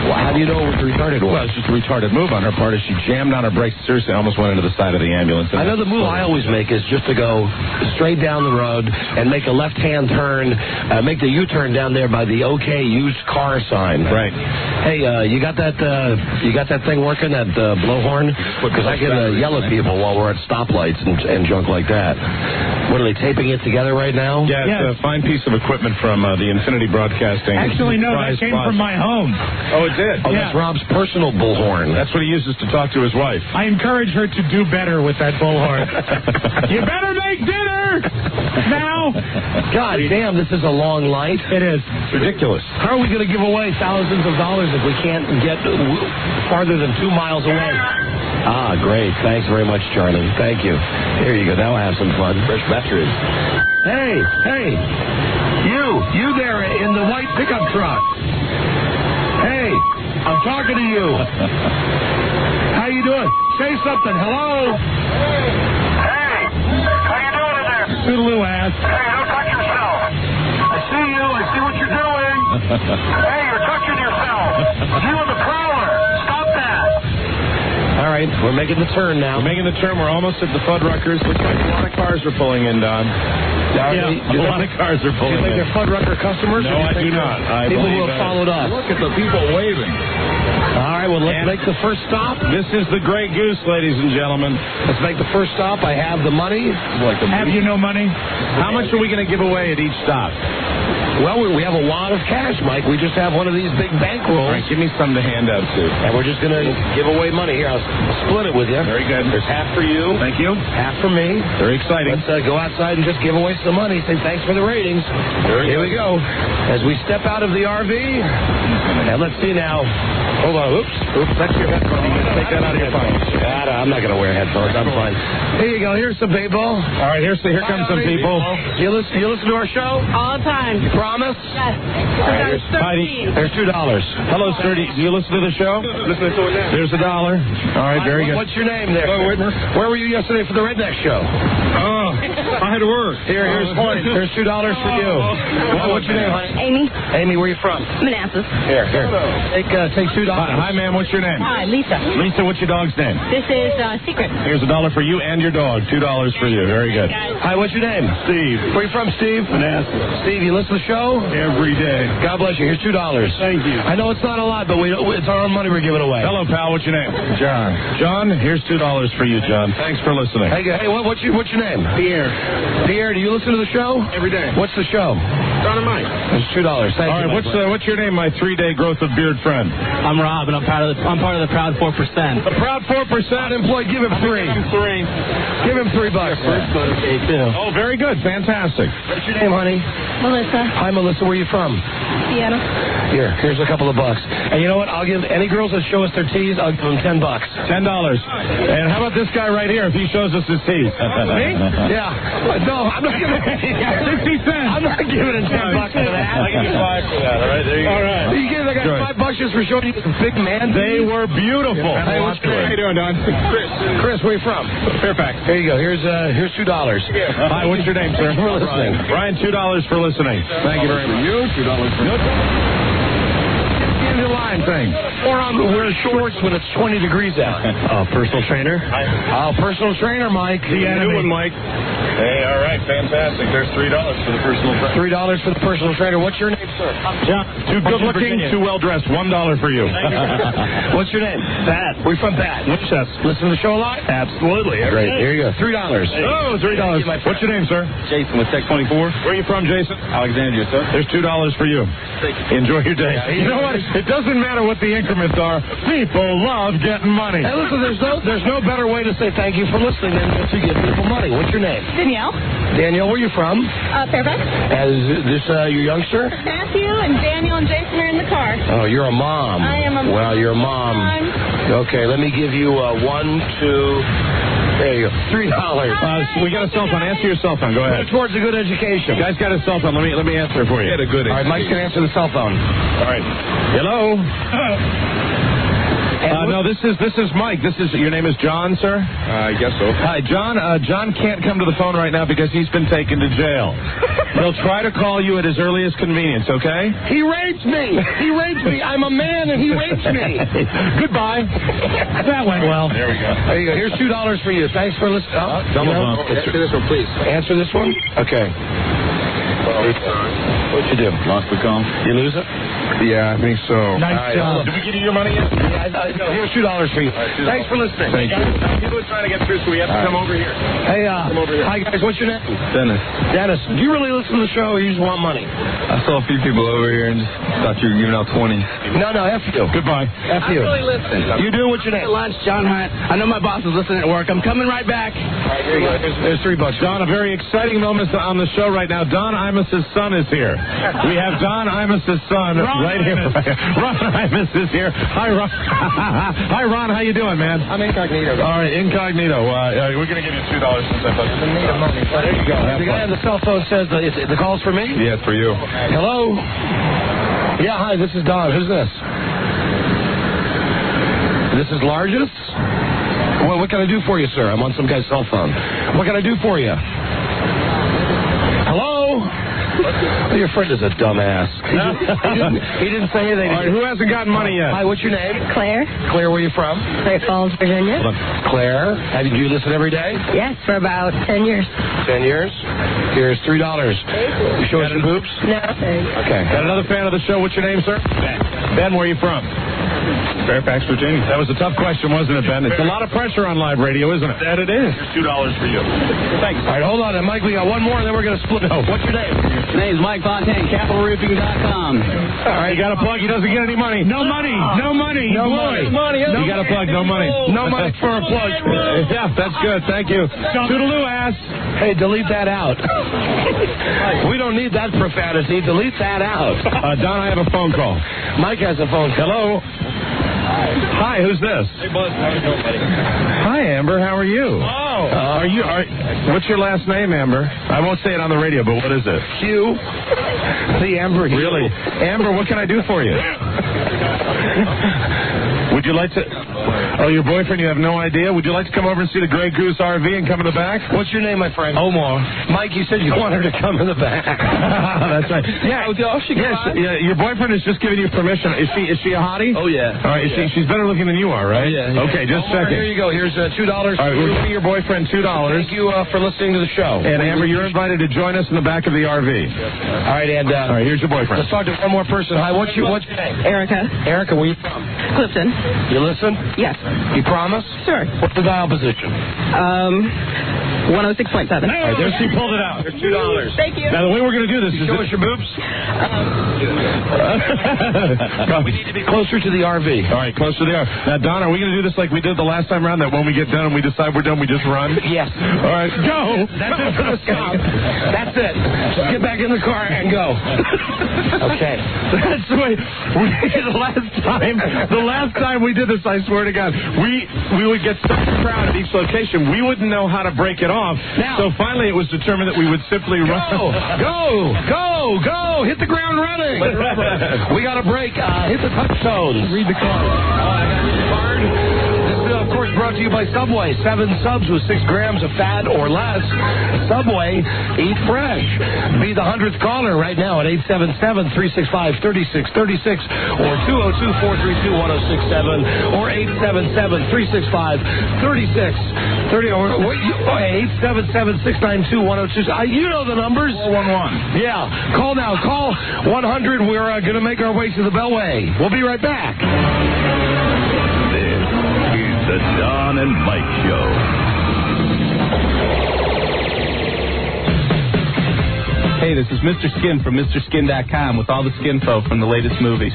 Well, how do you know it was a retarded one? Well, it's just a retarded move on her part as she jammed on her brakes. Seriously, almost went into the side of the ambulance. I know the move I always make is just to go straight down the road and make a left-hand turn, make the U-turn down there by the OK used car sign. Right. Hey, you got that thing working, that blowhorn? Because I get yell at people while we're at stoplights and junk like that. What, are they taping it together right now? Yeah, it's a fine piece of equipment from the Infinity Broadcasting. Actually, no, that came from my home. Oh, it did? Oh, that's Rob's personal bullhorn. That's what he uses to talk to his wife. I encourage her to do better with that bullhorn. You better make dinner now. God damn, this is a long light. It is. It's ridiculous. How are we going to give away thousands of dollars if we can't get farther than 2 miles away? Ah, great. Thanks very much, Charlie. Thank you. Here you go. Now I have some fun. Fresh batteries. Hey. You there in the white pickup truck. Hey, I'm talking to you. How you doing? Say something. Hello? Hey, how you doing in there? Toodaloo ass. Hey, don't touch yourself. I see you. I see what you're doing. Hey, you're touching yourself. You and the prowler. Stop that. All right, we're making the turn now. We're making the turn. We're almost at the Fuddruckers. Looks like a lot of cars are pulling in, Don. Yeah, a lot of cars are pulling in. Do you think they're Fuddrucker customers? No, I do not. People who have followed us. Look at the people waving. All right, well, let's make the first stop. This is the Grey Goose, ladies and gentlemen. Let's make the first stop. I have the money. Have you no money? How much are we going to give away at each stop? Well, we have a lot of cash, Mike. We just have one of these big bankrolls. All right, give me some to hand out, too. And we're just going to give away money here. I'll split it with you. Very good. There's half for you. Thank you. Half for me. Very exciting. Let's go outside and just give away some money. Say thanks for the ratings. Here we go. As we step out of the RV, and let's see now. Hold on. Oops. That's your headphones. You can take that out of your pocket. I'm not going to wear headphones. I'm fine. Here you go. Here's some people. All right, here comes some people. You listen to our show? All the time. You promise? Yes. Heidi, There's $2. hello, Sturdy. Do you listen to the show? Listening to it now. There's $1. All right, very good. What's your name there? Hello, Whitmer. Where were you yesterday for the Redneck Show? Oh, I had to work. Here's there's $2 for you. What's your name, honey? Amy. Amy, where are you from? Manassas. Here. Take $2. Hi, ma'am. What's your name? Hi, Lisa. Lisa, what's your dog's name? This is Secret. Here's $1 for you and your dog. $2 for you. Very good. Hi, what's your name? Steve. Where you from, Steve? Manassas. Steve, you listen to the show? Every day. God bless you. Here's $2. Thank you. I know it's not a lot, but it's our own money we're giving away. Hello, pal. What's your name? John. John, here's $2 for you, John. Thanks for listening. Hey, what's your name? Pierre. Pierre, do you listen to the show? Every day. What's the show? Don and Mike. It's $2. Thank All you. right, what's your name, my 3-day growth of beard friend? I'm Rob, and I'm part of the Proud 4%. The Proud 4%. Unemployed, give him $3. Give him $3. Oh, very good. Fantastic. What's your name, honey? Melissa. Hi, Melissa. Where are you from? Sienna. Here's a couple of bucks. And you know what? I'll give any girls that show us their tees, I'll give them $10. $10. And how about this guy right here if he shows us his teeth? Me? Yeah. No, I'm not giving 60 cents. I'm not giving him $10 for that. I'll give you 5 for that. All right, there you go. All right. You give that guy $5 just for showing you some big man. They were beautiful. Hey, what's your name? How you doing, Don? Chris, where you from? Fairfax. Here you go. Here's $2. Hi, what's your name, sir? For listening. Brian, $2 for listening. Thank you very much. You, $2 for No trouble. End your line thing. Or I'm wear shorts when it's 20 degrees out. Personal trainer? Personal trainer, Mike. The new one, Mike. Hey, all right, fantastic. There's $3 for the personal trainer. $3 for the personal trainer. What's your name, sir? John. Too good looking, too well dressed. $1 for you. What's your name? Pat. We're from Pat. Listen to the show a lot? Absolutely. Great. Here you go. $3. Oh, $3. What's your name, sir? Jason with Tech 24. Where are you from, Jason? Alexandria, sir. There's $2 for you. Enjoy your day. You know what? It doesn't matter what the increments are. People love getting money. Hey, listen, there's no better way to say thank you for listening than to give people money. What's your name? Danielle. Danielle, where are you from? Fairfax. Is this your youngster? Matthew and Daniel and Jason are in the car. Oh, you're a mom. I am a mom. Well, you're a mom. Okay, let me give you 1, 2... There you go. $3. We got a cell phone. Answer your cell phone. Go ahead. Put it towards a good education. You guys got a cell phone. Let me answer for you. Get a good All right, Mike's going to answer the cell phone. All right. Hello. No, this is Mike. Your name is John, sir? I guess so. Hi, John. John can't come to the phone right now because he's been taken to jail. He'll try to call you at his earliest convenience, okay? He raped me. I'm a man and he raped me. Goodbye. That went well. There we go. There you go. Here's $2 for you. Thanks for listening. Double bump. Answer this one, please. Answer this one? Okay. What'd you do? Lost the call. You lose it? Yeah, I think so. Nice job. Did we give you your money yet? Yeah, here's $2 for you. Thanks for listening. Thank you. People are trying to get through, so we have to come over here. Hey, hi guys. What's your name? Dennis. Do you really listen to the show or you just want money? I saw a few people over here and just thought you were giving out 20s. No, F you. Goodbye. F you. really listening. You do? What's your name? Lunch, John Hunt. I know my boss is listening at work. I'm coming right back. Here you go. There's $3. Don, a very exciting moment on the show right now. Don Imus's son is here. We have Don Imus's son right here. Ron Imus is here. Hi, Ron. Hi, Ron. How you doing, man? I'm incognito. All right, incognito. We're going to give you $2 since I thought you need money. There you go. The guy on the cell phone says the call's for me? Yeah, it's for you. Hello? Yeah, hi, this is Don. Who's this? This is Largest? What can I do for you, sir? I'm on some guy's cell phone. What can I do for you? Hello? Well, your friend is a dumbass. He didn't say anything. All right, who hasn't gotten money yet? Hi, what's your name? Claire. Claire, where are you from? Great Falls, Virginia. Hold on. Claire, do you listen every day? Yes, for about 10 years. 10 years? Here's $3. You show us your boobs? No, thanks. Okay. Got another fan of the show. What's your name, sir? Ben, where are you from? Fairfax, Virginia. That was a tough question, wasn't it, Ben? It's a lot of pressure on live radio, isn't it? That it is. Here's $2 for you. Thanks. All right, hold on. And Mike, we got one more, and then we're going to split it. What's your name? My name's Mike Fontaine, CapitalRoofing.com. All right, you got a plug. He doesn't get any money. No money. No money. No money. You got a plug. No money. No money for a plug. Yeah, that's good. Thank you. Toodaloo, ass. Hey, delete that out. We don't need that profanity. Delete that out. Don, I have a phone call. Mike has a phone call. Hello. Hi, who's this? Hey, Buzz. How you doing, buddy? Hi, Amber. How are you? Oh. What's your last name, Amber? I won't say it on the radio, but what is it? Hugh. The Amber Hugh. Really? Amber, what can I do for you? Would you like to... Oh, your boyfriend, you have no idea? Would you like to come over and see the Grey Goose RV and come in the back? What's your name, my friend? Omar. Mike, you said you wanted to come in the back. That's right. Yeah, your boyfriend is just giving you permission. Is she a hottie? Oh, yeah. All right, she's better looking than you are, right? Yeah. Okay, just Omar, checking. here you go. Here's $2. All right, we're giving your boyfriend $2. Thank you for listening to the show. And Amber, you're invited to join us in the back of the RV. All right, and all right, here's your boyfriend. Let's talk to one more person. Hi, what's your name? Erica. Erica, where you from? Clifton. You listen? Yes. You promise? Sure. What's the dial position? 106.7. All right, there she pulled it out. There's $2. Thank you. Now, the way we're going to do this is... Show us your boobs. We need to be closer to the RV. All right, close to the RV. Now, Don, are we going to do this like we did the last time around, that when we get done and we decide we're done, we just run? Yes. All right, go. That's it for the stop. That's it. Just get back in the car and go. Okay. That's the way we did the last time. The last time we did this, I swear to God, we would get such a crowd at each location, we wouldn't know how to break it off. Now, so finally it was determined that we would simply run. Go. Hit the ground running. We got a break. Hit the touchstones. Read the card. I got this card. This is, of course, brought to you by Subway. 7 subs with 6 grams of fat or less. Subway, eat fresh. Be the 100th caller right now at 877-365-3636 or 202-432-1067 or 877-365-3630 or 877-692-1026. You know the numbers. 411. Yeah. Call now. Call 100. We're going to make our way to the Beltway. We'll be right back. This is the Don and Mike Show. Hey, this is Mr. Skin from MrSkin.com with all the skinfo from the latest movies.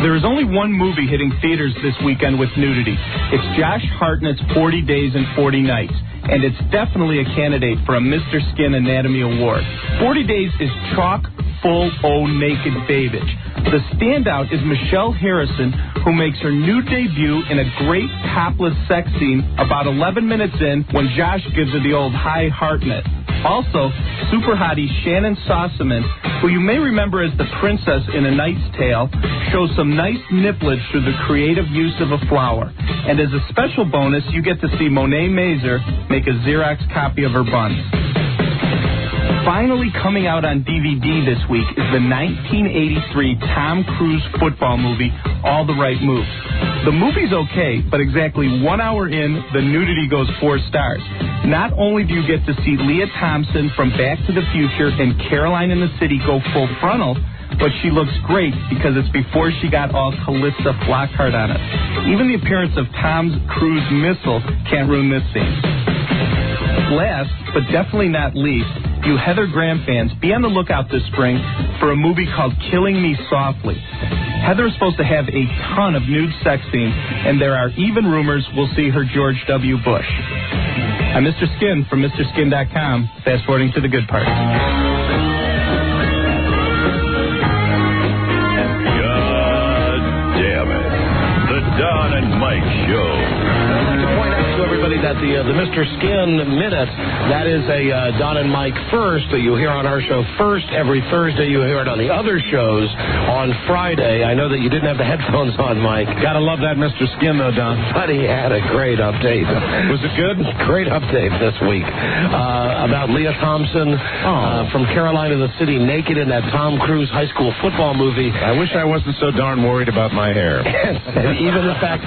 There is only one movie hitting theaters this weekend with nudity. It's Josh Hartnett's 40 Days and 40 Nights, and it's definitely a candidate for a Mr. Skin Anatomy Award. 40 Days is chock full o' naked babiage. The standout is Michelle Harrison, who makes her new debut in a great topless sex scene about 11 minutes in when Josh gives her the old hi Hartnett. Also, super hottie Shannon Sossaman, who you may remember as the princess in A Knight's Tale, shows some nice nipplage through the creative use of a flower. And as a special bonus, you get to see Monet Mazer make a Xerox copy of her buns. Finally coming out on DVD this week is the 1983 Tom Cruise football movie, All the Right Moves. The movie's okay, but exactly 1 hour in, the nudity goes 4 stars. Not only do you get to see Leah Thompson from Back to the Future and Caroline in the City go full frontal, but she looks great because it's before she got all Calista Flockhart on it. Even the appearance of Tom Cruise missile can't ruin this scene. Last, but definitely not least, you Heather Graham fans, be on the lookout this spring for a movie called Killing Me Softly. Heather is supposed to have a ton of nude sex scenes, and there are even rumors we'll see her George W. Bush. I'm Mr. Skin from MrSkin.com, fast forwarding to the good part. God damn it. The Don and Mike Show. I'd like to point out to everybody everybody that the Mr. Skin Minute, that is a Don and Mike first that you hear on our show first. Every Thursday you hear it on the other shows on Friday. I know that you didn't have the headphones on, Mike. Gotta love that Mr. Skin, though, Don. But he had a great update. Was it good? Great update this week about Leah Thompson from Carolina the City, naked in that Tom Cruise high school football movie. I wish I wasn't so darn worried about my hair. And even the fact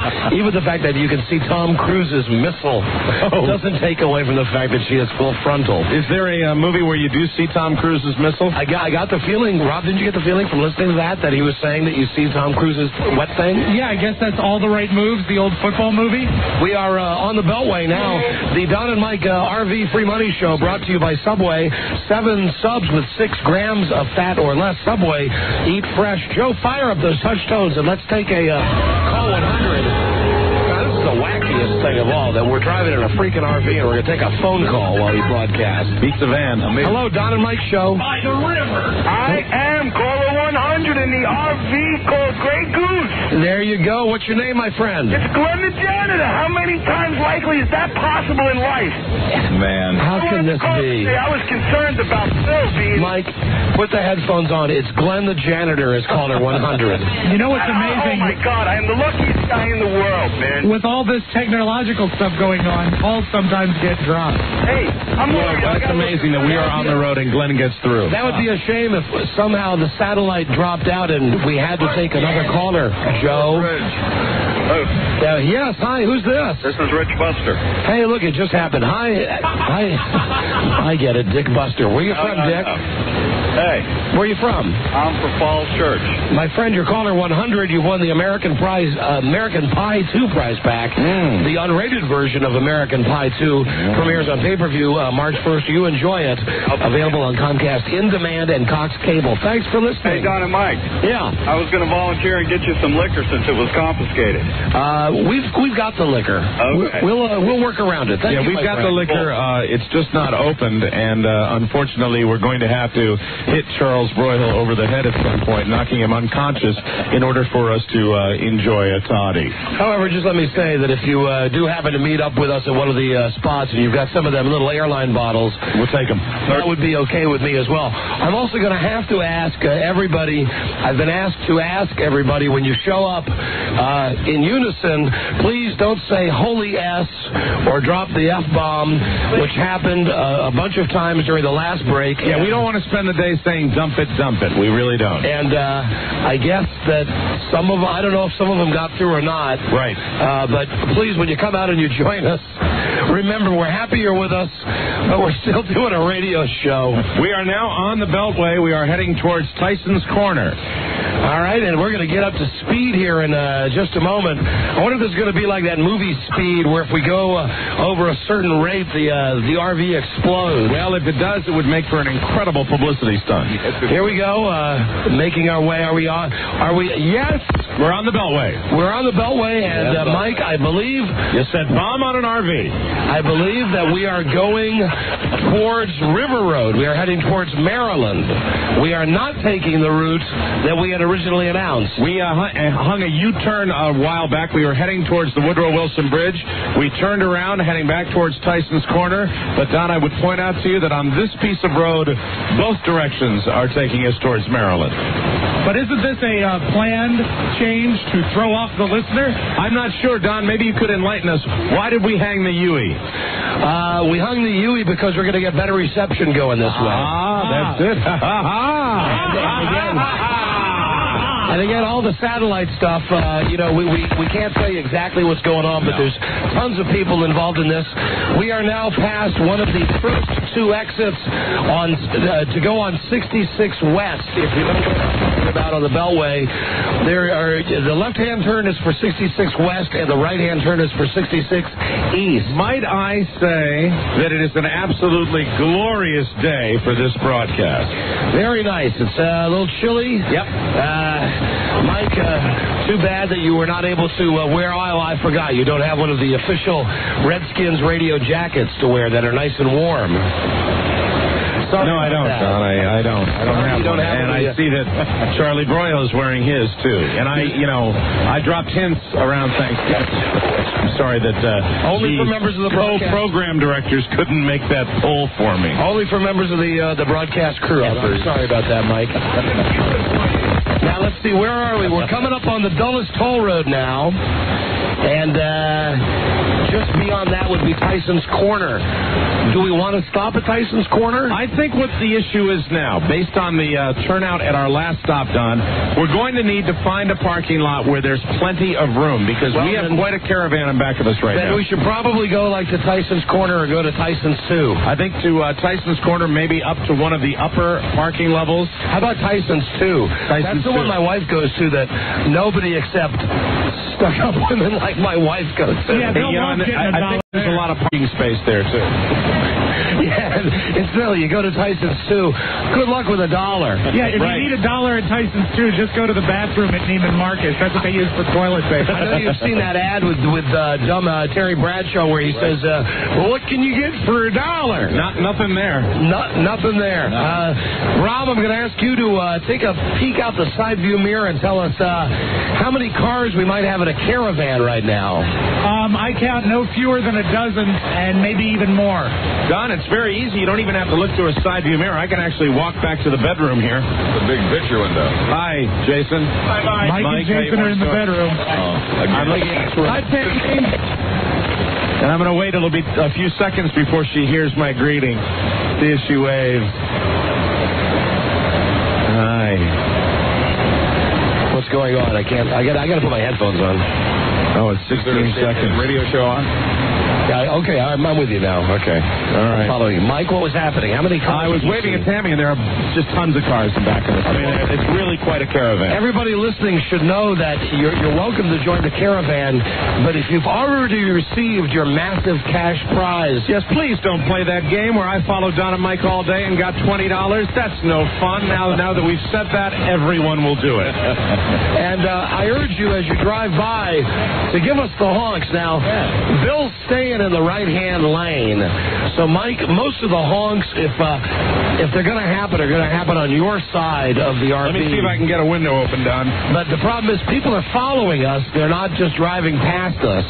that you can see Tom Cruise's missile doesn't take away from the fact that she has full frontal. Is there a movie where you do see Tom Cruise's missile? I got the feeling, Rob, didn't you get the feeling from listening to that he was saying that you see Tom Cruise's wet thing? Yeah, I guess that's All the Right Moves, the old football movie. We are on the Beltway now. The Don and Mike RV Free Money Show brought to you by Subway. 7 subs with 6 grams of fat or less. Subway, eat fresh. Joe, fire up those touch tones and let's take a call 100. The wackiest thing of all, that we're driving in a freaking RV and we're going to take a phone call while we broadcast. Beats a van. Amazing. Hello, Don and Mike Show. By the river. I am caller 100 in the RV called Grey Goose. There you go. What's your name, my friend? It's Glenn the janitor. How many times likely is that possible in life? Man. How can this be? I was concerned about Phil being... Mike, put the headphones on. It's Glenn the janitor is caller 100. You know what's amazing? Oh, my God. I am the luckiest guy in the world, man. With all this technological stuff going on, calls sometimes get dropped. Hey, I'm worried. That's amazing that we are on the road and Glenn gets through. That would be a shame if somehow the satellite dropped out and we had to take another caller. Joe? Yes, hi, who's this? This is Rich Buster. Hey, look, it just happened. Hi. I get it, Dick Buster. Where you from, Dick? Hey. Where you from? I'm from Falls Church. My friend, you're caller 100. You won the American Pie 2 prize pack. The unrated version of American Pie 2 premieres on pay-per-view March 1st. You enjoy it. Available on Comcast In Demand and Cox Cable. Thanks for listening. Hey, Don and Mike. Yeah. I was going to volunteer and get you some liquor since it was confiscated. We've got the liquor. Okay. We'll work around it. Thank you, we've got friend. the liquor. It's just not opened, and unfortunately, we're going to have to hit Charles Broyhill over the head at some point, knocking him unconscious in order for us to enjoy a toddy. However, just let me say that if you do happen to meet up with us at one of the spots and you've got some of them little airline bottles, we'll take them. That would be okay with me as well. I'm also going to have to ask everybody, I've been asked to ask everybody when you show up in unison, please don't say holy S or drop the F-bomb, which happened a bunch of times during the last break. Yeah, we don't want to spend the day saying dump it. We really don't. And I guess that some of them, I don't know if some of them got through or not. Right. But please, when you come out and you join us, remember, we're happy you're with us, but we're still doing a radio show. We are now on the Beltway. We are heading towards Tyson's Corner. All right, and we're going to get up to speed here in just a moment. I wonder if this is going to be like that movie Speed, where if we go over a certain rate, the RV explodes. Well, if it does, it would make for an incredible publicity stunt. Here we go, making our way. Are we on? Yes! We're on the Beltway. We're on the Beltway, and Mike, I believe... You said bomb on an RV. I believe that we are going towards River Road. We are heading towards Maryland. We are not taking the route that we had originally announced. We hung a U-turn a while back. We were heading towards the Woodrow Wilson Bridge. We turned around, heading back towards Tyson's Corner. But, Don, I would point out to you that on this piece of road, both directions are taking us towards Maryland. But isn't this a planned change to throw off the listener? I'm not sure, Don. Maybe you could enlighten us. Why did we hang the Yui? We hung the Yui because we're going to get better reception going this way. That's it. And again, all the satellite stuff, we can't tell you exactly what's going on, but there's tons of people involved in this. We are now past one of the first 2 exits to go on 66 West. If you know what I'm talking about on the Beltway, the left-hand turn is for 66 West, and the right-hand turn is for 66 East. Might I say that it is an absolutely glorious day for this broadcast? Very nice. It's a little chilly. Yep. Mike, too bad that you were not able to wear... Oh, I forgot. You don't have one of the official Redskins radio jackets to wear that are nice and warm. Sorry No, I don't, about that. Don. I don't. I don't have You don't one. have And one, I yeah. see that Charlie Broyle is wearing his, too. And I dropped hints around Thanksgiving. I'm sorry that Only for members of the broadcast. program directors couldn't make that poll for me. Only for members of the broadcast crew. I'm sorry about that, Mike. Now, let's see. Where are we? We're coming up on the dullest toll road now. And just beyond that would be Tyson's Corner. Do we want to stop at Tyson's Corner? I think what the issue is now, based on the turnout at our last stop, Don, we're going to need to find a parking lot where there's plenty of room, because we have quite a caravan in back of us right then now. we should probably go like to Tyson's Corner or go to Tyson's Sioux. I think to Tyson's Corner, maybe up to one of the upper parking levels. How about Tyson's Sioux? That's the one my wife goes to that nobody except stuck-up women like my wife goes to. Yeah, I think there's a lot of parking space there, too. Yeah, it's silly. You go to Tyson's Sioux. Good luck with $1. Yeah, if you need $1 at Tyson's too, just go to the bathroom at Neiman Marcus. That's what they use for toilet paper. I know you've seen that ad with dumb Terry Bradshaw where he says, well, what can you get for $1? Nothing there. Nothing there. Rob, I'm going to ask you to take a peek out the side view mirror and tell us how many cars we might have in a caravan right now. I count no fewer than a dozen and maybe even more. Don, it's very easy. You don't even have to look through a side view mirror. I can actually walk back to the bedroom here. The big picture window. Hi, Jason. Hi, Mike and Jason are in the bedroom. I'm looking at Hi, Peggy. And I'm going to wait. It'll be a few seconds before she hears my greeting. See if she waves. Hi. What's going on? I got to put my headphones on. Oh, it's 16 seconds. Radio show on? Yeah, okay, I'm with you now. Okay. All right. Following you. Mike, what was happening? How many cars? I was waving at Tammy, and there are just tons of cars in back of us. I mean, it's really quite a caravan. Everybody listening should know that you're welcome to join the caravan, but if you've already received your massive cash prize... Yes, please don't play that game where I followed Don and Mike all day and got $20. That's no fun. Now that we've said that, everyone will do it. And I urge you, as you drive by, to give us the honks. Now, Bill's staying in the right-hand lane. So, Mike, most of the honks, if they're going to happen, are going to happen on your side of the RV. Let me see if I can get a window open, Don. But the problem is people are following us. They're not just driving past us.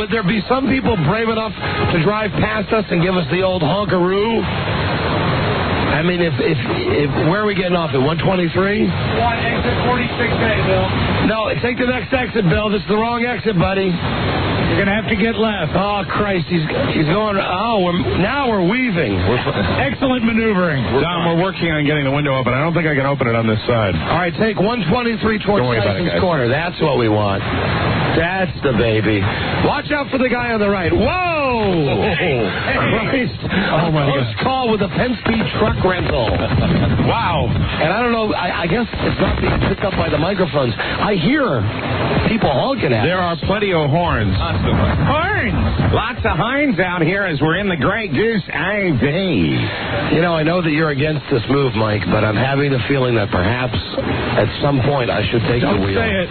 Would there be some people brave enough to drive past us and give us the old honkaroo? I mean, if where are we getting off at 123? Exit 46A, Bill. No, take the next exit, Bill. This is the wrong exit, buddy. You're going to have to get left. Oh, Christ. He's going... Oh, now we're weaving. Excellent maneuvering. Don, we're working on getting the window open. I don't think I can open it on this side. All right, take 123 towards Tyson's Corner. That's what we want. That's the baby. Watch out for the guy on the right. Whoa! Christ. Oh, my God. Close call with a Penske truck rental. Wow. And I don't know, I guess it's not being picked up by the microphones. I hear people honking at There are plenty of horns. Horns! Lots of horns out here as we're in the Grey Goose RV. You know, I know that you're against this move, Mike, but I'm having the feeling that perhaps at some point I should take the wheel. Don't say it.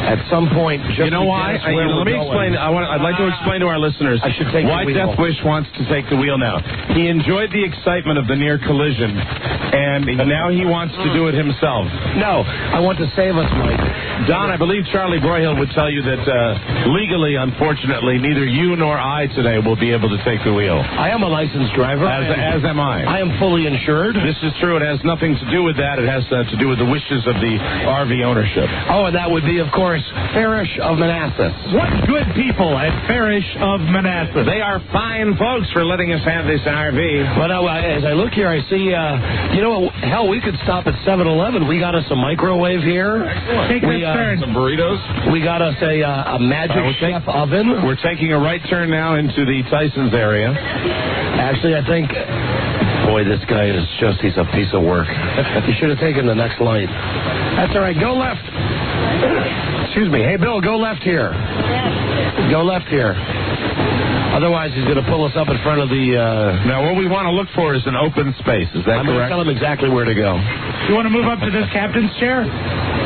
At some point, just you know why? Let me explain. I'd like to explain to our listeners I should take why the wheel. Death Wish wants to take the wheel now. He enjoyed the excitement of the near collision, and now he wants to do it himself. No, I want to save us, Mike. Don, I believe Charlie Broyhill would tell you that legally, unfortunately, neither you nor I today will be able to take the wheel. I am a licensed driver. As am I. I am fully insured. This is true. It has nothing to do with that. It has to do with the wishes of the RV ownership. Oh, and that would be, of course, Farish of Manassas. What good people at Farish of Manassas. They are fine folks for letting us have this RV. Well, now, as I look here, I see, hell, we could stop at 7-Eleven. We got us a microwave here. Take that turn. Some burritos. We got us a Magic Chef oven. We're taking a right turn now into the Tyson's area. Actually, I think... Boy, this guy is he's a piece of work. He should have taken the next light. That's all right. Go left. Excuse me. Hey, Bill, go left here. Go left here. Otherwise, he's going to pull us up in front of the... Now, what we want to look for is an open space. Is that I'm going to correct? tell him exactly where to go. You want to move up to this captain's chair?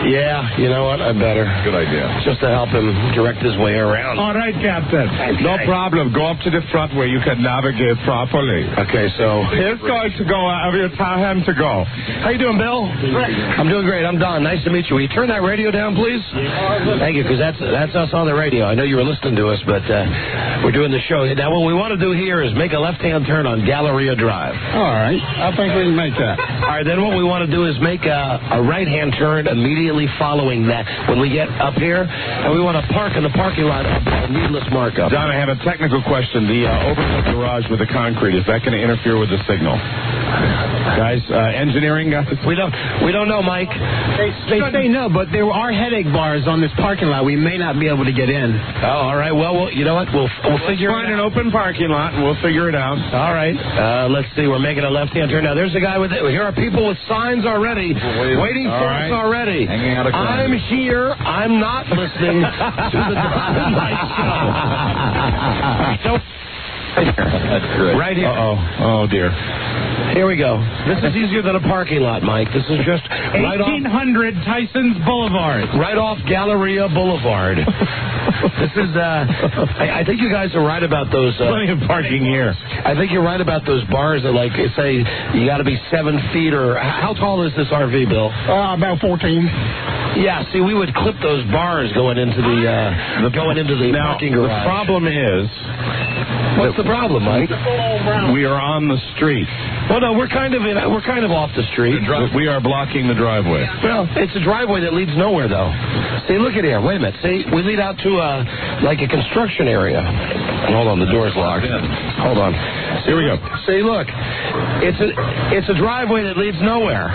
Yeah, you know what? I better. Good idea. Just to help him direct his way around. All right, Captain. No problem. Go up to the front where you can navigate properly. Okay, so He's going to go. You tell him to go. how you doing, Bill? I'm doing great. I'm Don. Nice to meet you. Will you turn that radio down, please? Thank you, because that's us on the radio. I know you were listening to us, but we're doing the show. Now, what we want to do here is make a left-hand turn on Galleria Drive. All right. I think we can make that. All right, then what we want to do is make a right-hand turn immediately following that when we get up here, and we want to park in the parking lot of Needless Markup. Don, I have a technical question. The overhead garage with the concrete, is that going to interfere with the signal? Guys, engineering guys? We don't know, Mike. They say no, but there are headache bars on this parking lot. We may not be able to get in. Oh, all right. Well, you know what? We'll figure Find it an out. open parking lot, and we'll figure it out. All right. Let's see. We're making a left-hand turn. Now, there's a guy with it. Here are people with signs already, waiting for us already. Hanging out of I'm here. I'm not listening to the Don and Mike show. Right here. Oh, dear. Here we go. This is easier than a parking lot, Mike. This is just right off 1800 Tyson's Boulevard. right off Galleria Boulevard. This is, I think you guys are right about those. Plenty of parking here. I think you're right about those bars that, like, say you got to be 7 feet or. How tall is this RV, Bill? About 14. Yeah, see, we would clip those bars going into the Now, parking the garage. problem is, What's the problem, Mike? we are on the street. Well, no, we're kind of off the street. We are blocking the driveway. Well, it's a driveway that leads nowhere, though. See, look at here. Wait a minute. See, we lead out to like a construction area. Hold on, the door's locked. Hold on. Here we go. See, look, it's a driveway that leads nowhere.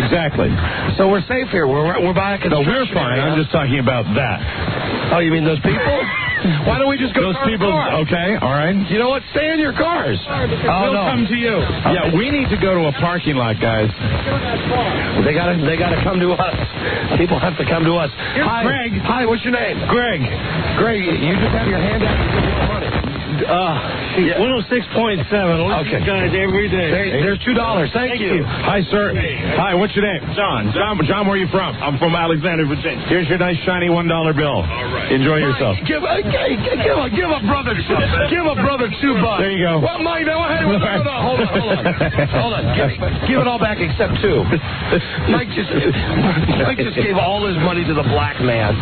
Exactly. So we're safe here. We're by a No, construction we're fine. area. I'm just talking about that. Oh, you mean those people? Why don't we just go Those to our people. car? Okay, all right. You know what? Stay in your cars. We'll come to you. Yeah, we need to go to a parking lot, guys. They gotta come to us. People have to come to us. Here's Hi, Greg. Hi, what's your name? Greg. Greg, you just have your hand out and give me money. 106.7. Okay. Guys, every day. There's $2. Thank you. Hi, sir. Hi, what's your name? John. John, where are you from? I'm from Alexander, Virginia. Here's your nice shiny $1 bill. All right. Enjoy yourself. Give a brother $2. There you go. Well, Mike, no, hold on. Give it all back except 2. Mike just gave all his money to the black man.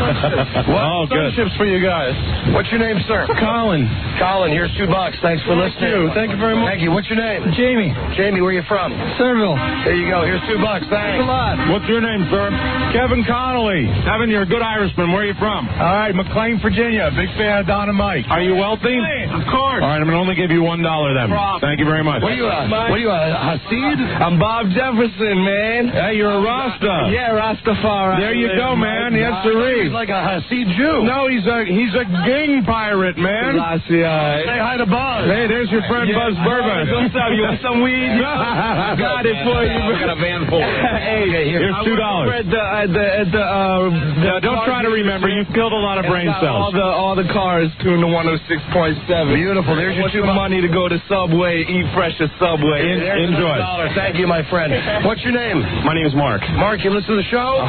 Oh, good. Chips for you guys. What's your name, sir? Colin. Colin, here's $2. Thanks for listening. Thank you very much. Thank you. What's your name? Jamie, Jamie, where you from? Centerville. There you go. Here's $2. Thanks. a lot. What's your name, sir? Kevin Connolly. Kevin, you're a good Irishman. Where are you from? All right, McLean, Virginia. Big fan of Don and Mike. Are you wealthy? Of course. All right, I'm going to only give you $1 then. Thank you very much. What are you, a Hasid? I'm Bob Jefferson, man. Hey, you're a Rasta. Yeah, Rastafari. There you go, man. Yes, sirree. He's like a Hasid Jew. No, he's a gang pirate, man. Say hi to Buzz. Hey, there's your friend Buzz Burbank. What's up? You want some weed? Got it for you. I got a van full. Hey, Here's $2. Don't try to remember. You've killed a lot of brain cells. All the cars tuned to 106.7. Beautiful. There's your What's your money to go to Subway, eat fresh at Subway. Enjoy. $1. Thank you, my friend. What's your name? My name is Mark. Mark, you listen to the show?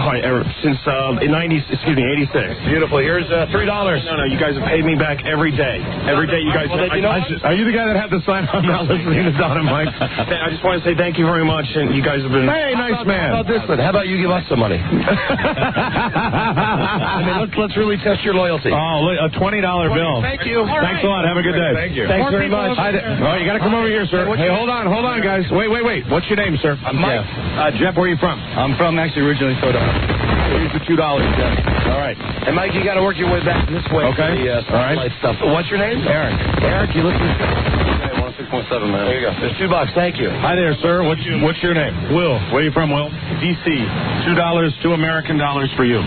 Since 86. Beautiful. Here's $3. No, you guys have paid me back every day. Every day you guys. Well, then, you know what? Are you the guy that had the sign? I'm not listening to Don and Mike. I just want to say thank you very much, and you guys have been. Hey, nice man. How about this then? How about you give us some money? let's really test your loyalty. Oh, a $20 bill. Thank you. Thanks a lot. Have a good day. Thank you. Thanks very much. Oh, you got to come over here, sir. Hey, hold on, guys. Wait. What's your name, sir? I'm Mike. Jeff, where are you from? I'm from actually originally Philadelphia. Here's the $2, Jeff. All right. And Mike, you got to work your way back this way. Okay. For the, all right. stuff. What's your name? Eric. Eric, you listen to the show? 106.7, man. There you go. There's $2. Thank you. Hi there, sir. What's your name? Will. Where are you from, Will? DC. $2, $2 American for you.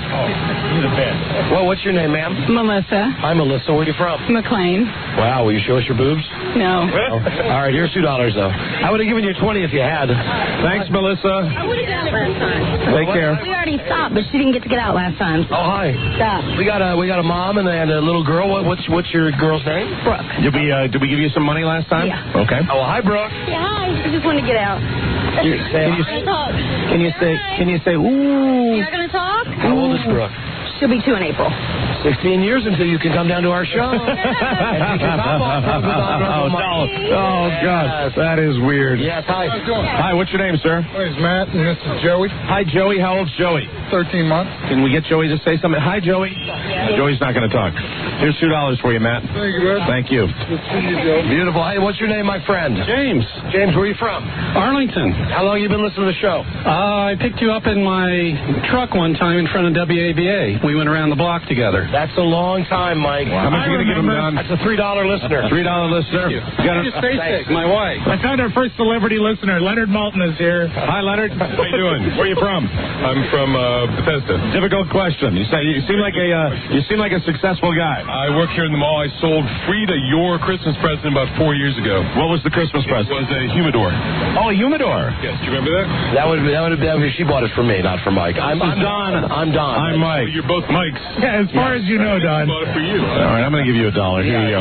Well, what's your name, ma'am? Melissa Hi, Melissa. Where are you from? McLean. Wow, will you show us your boobs? No. All right, here's $2, though. I would have given you 20 if you had. Thanks, Melissa. I would have done it last time. Take care. We already stopped, but she didn't get to get out last time. Oh, hi. Stop. We got a mom and a little girl. What's your girl's name? Brooke. Did we give you some money last time? Yeah. Okay. Oh, hi, Brooke. Yeah, hi. I just wanted to get out. Can you say ooh? You're going to talk? How old is Brooke? She'll be 2 in April. 16 years until you can come down to our show. Oh, God. That is weird. Yes, hi. Hi, what's your name, sir? My name's Matt, and this is Joey. Hi, Joey. How old's Joey? 13 months. Can we get Joey to say something? Hi, Joey. Joey's not going to talk. Here's $2 for you, Matt. Thank you, bud. Thank you. Good to see you, Joe. Beautiful. Hey, what's your name, my friend? James. James, where are you from? Arlington. How long you been listening to the show? I picked you up in my truck one time in front of WABA. We went around the block together. That's a long time, Mike. How much are you going to give him, Don? That's a $3 listener. $3 listener. My wife. I found our first celebrity listener. Leonard Malton is here. Hi, Leonard. How you doing? Where are you from? I'm from Bethesda. Difficult question. You seem like a successful guy. I work here in the mall. I sold Frida your Christmas present about 4 years ago. What was the Christmas present? It was a humidor. Oh, a humidor. Yes, do you remember that? That would have been she bought it for me, not for Mike. I'm Don. I'm Don. I'm Mike. You're both Mikes. Yeah, as far as you know, Don. I bought it for you. All right, I'm going to give you $1. Here you go.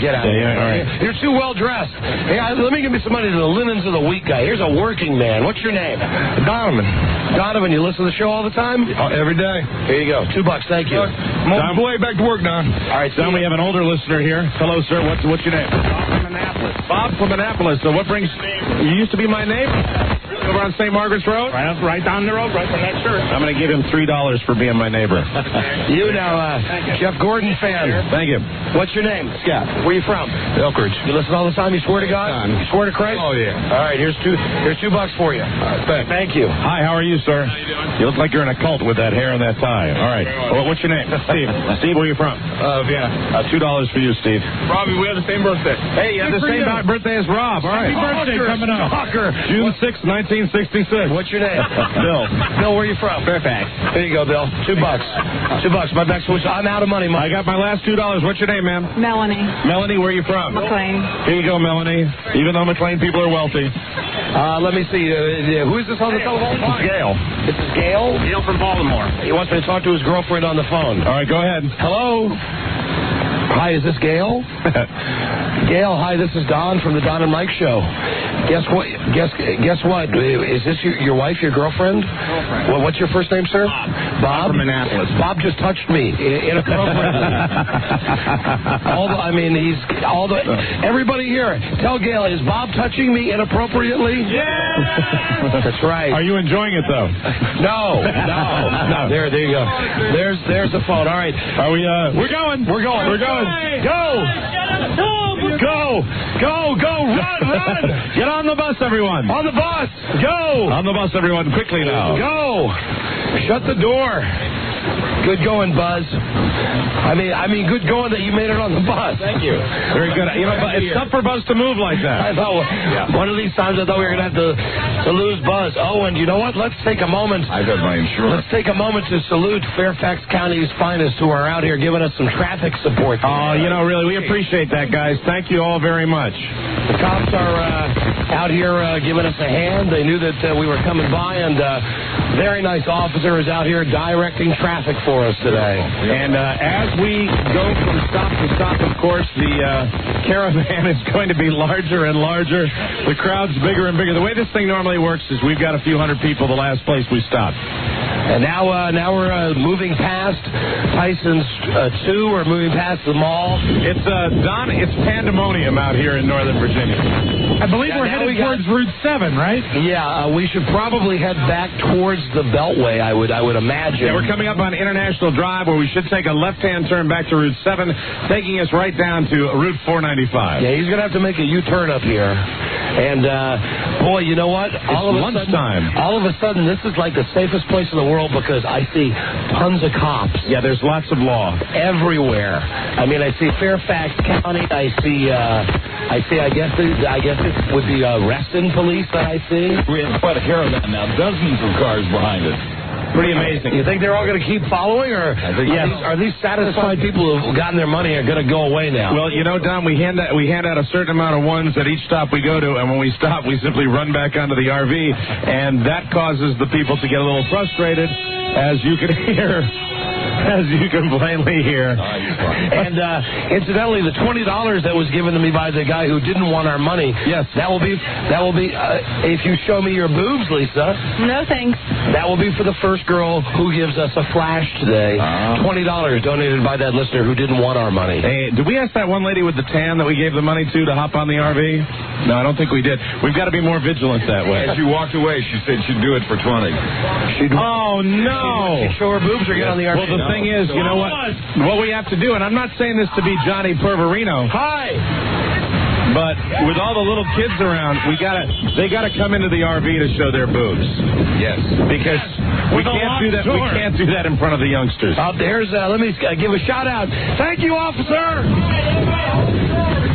Get out. Yeah, all right. You're too well dressed. Hey, let me give me some money to the linens of the week guy. Here's a working man. What's your name? Donovan. Donovan. You listen to the show all the time? Every day. Here you go. $2. Thank you. On the way back to work, Don. All right, Don, we have an older listener here. Hello, sir. What's your name? Bob from Annapolis. Bob from Annapolis. So what brings you used to be my neighbor over on St. Margaret's Road? Right down the road, right from that church. I'm going to give him $3 for being my neighbor. You now, Jeff Gordon fan. Thank you. What's your name? Scott. Where are you from? Elkridge. You listen all the time? You swear to God? You swear to Christ? Oh, yeah. All right, here's $2 for you. Thanks. Thank you. Hi, how are you, sir? You look like you're in a cult with that hair and that tie. All right. Well, what's your name? Steve. Steve, where are you from? Vienna. $2 for you, Steve. Robbie, we have the same birthday. Hey, you have the same birthday as Rob. All right. Happy birthday coming up. Stalker. June 6, 1966. What's your name? Bill. Bill, where are you from? Fairfax. There you go, Bill. $2. $2. My next wish. I'm out of money, Mike. I got my last $2. What's your name, ma'am? Melanie. Melanie, where are you from? McLean. Here you go, Melanie. Even though McLean people are wealthy. Let me see. Who is this on the telephone? It's Gail. This is Gail? Gail from Baltimore. He wants me to talk to his girlfriend on the phone. All right, go ahead. Hello? Hi, is this Gail? Gail, hi, this is Don from the Don and Mike Show. Guess what? Guess what? Is this your wife, your girlfriend? Girlfriend. Well, what's your first name, sir? Bob? From Annapolis. Bob just touched me inappropriately. Everybody here, tell Gail, is Bob touching me inappropriately? Yeah. That's right. Are you enjoying it though? No. There you go. There's the phone. All right. Are we? We're going. We're going. Go. Run. Get on the bus, everyone. On the bus. Go. On the bus, everyone. Quickly now. Go. Shut the door. Good going, Buzz. I mean, good going that you made it on the bus. Thank you. Very good. You know, it's tough for Buzz to move like that. I know. Yeah. One of these times I thought we were going to have to lose Buzz. Oh, and you know what? Let's take a moment. I got my insurance. Let's take a moment to salute Fairfax County's finest who are out here giving us some traffic support. Oh, you know, really, we appreciate that, guys. Thank you all very much. The cops are out here giving us a hand. They knew that we were coming by, and very nice officer is out here directing traffic for us today. And as we go from stop to stop, of course, the caravan is going to be larger and larger. The crowd's bigger and bigger. The way this thing normally works is we've got a few hundred people the last place we stopped. And now we're moving past Tyson's 2. We're moving past the mall. It's Don. It's pandemonium out here in Northern Virginia. I believe we're headed towards Route 7, right? Yeah, we should probably head back towards the Beltway. I would imagine. Yeah, we're coming up on International Drive, where we should take a left-hand turn back to Route 7, taking us right down to Route 495. Yeah, he's gonna have to make a U-turn up here. And boy, you know what? All of a sudden, this is like the safest place in the world because I see tons of cops. Yeah, there's lots of law everywhere. I mean, I see Fairfax County. I guess it would be Reston police that I see. We have quite a caravan now, dozens of cars behind it. Pretty amazing. You think they're all going to keep following, or are these satisfied people who've gotten their money are going to go away now? Well, Don, we hand out a certain amount of ones at each stop we go to, and when we stop, we simply run back onto the RV, and that causes the people to get a little frustrated, as you can hear. As you can plainly hear. And incidentally, the $20 that was given to me by the guy who didn't want our money. Yes. That will be. If you show me your boobs, Lisa. No thanks. That will be for the first girl who gives us a flash today. $20 donated by that listener who didn't want our money. Hey, did we ask that one lady with the tan that we gave the money to hop on the RV? No, I don't think we did. We've got to be more vigilant that way. As you walked away, she said she'd do it for 20. Oh no! She'd show her boobs or get on the RV. Well, the thing is, you know what? What we have to do, and I'm not saying this to be Johnny Perverino. Hi. But with all the little kids around, they gotta come into the RV to show their boobs. Yes. Because we can't do that. We can't do that in front of the youngsters. Let me give a shout out. Thank you, officer.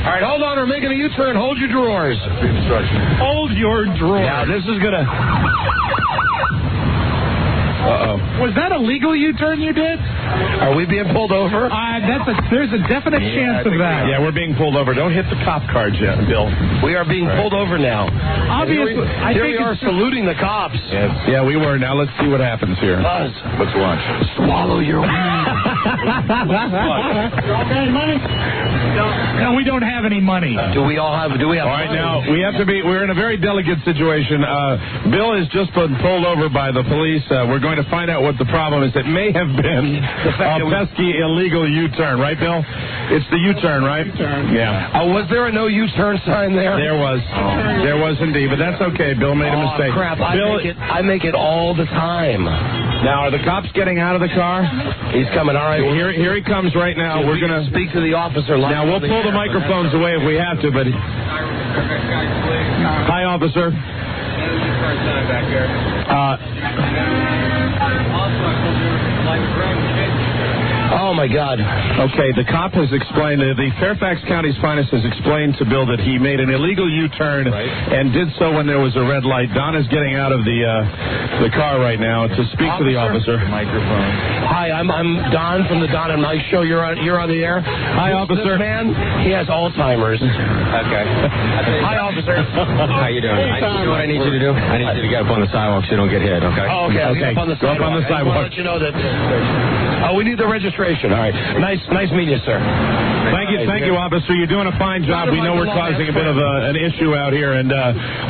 All right, hold on. We're making a U-turn. Hold your drawers. Hold your drawers. Yeah, this is gonna. Was that a legal U-turn you did? Are we being pulled over? There's a definite chance of that. Yeah, we're being pulled over. Don't hit the cop card yet, Bill. We are being pulled over now. Obviously, here we are saluting the cops. Yes. Yeah, we were. Now let's see what happens here. Buzz. Let's watch. Swallow your weed. No, we don't have any money. Do we have All right, money? now, we're in a very delicate situation. Bill has just been pulled over by the police. We're going to find out what the problem is. It may have been a pesky illegal U-turn, right, Bill? It's the U-turn, right? U-turn. Yeah. Was there a no U-turn sign there? There was. There was indeed, but that's okay. Bill made a mistake. Crap. Bill, I make it all the time. Now, are the cops getting out of the car? He's coming. All right. Here he comes right now. We're going to speak to the officer. Now, we'll pull the microphones away if we have to, but... Hi, officer. Oh, my God. Okay, the cop has explained, the Fairfax County's finest has explained to Bill that he made an illegal U-turn and did so when there was a red light. Don is getting out of the car right now to speak to the officer. Microphone. Hi, I'm Don from the Don and Mike Show. You're on the air. Hi, officer. This man, he has Alzheimer's. Okay. Hi, officer. How you doing? You know what I need you to do? I need you to get up on the sidewalk so you don't get hit, okay? Oh, okay. Okay. Go up on the Go sidewalk. up on the sidewalk. I just want to let you know that... we need the registration. All right. Nice meeting you, sir. Thank you, officer. You're doing a fine job. We know we're causing a bit of an issue out here, and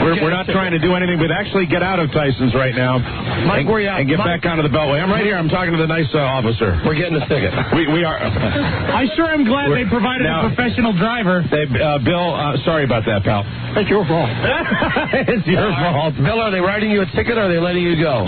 we're not trying to do anything but actually get out of Tyson's right now. Mike, where you at? And get back onto the Beltway. I'm right here. I'm talking to the nice officer. We're getting a ticket. We are. I sure am glad they provided a professional driver. Bill, sorry about that, pal. It's your fault. It's your fault. Bill, are they writing you a ticket or are they letting you go?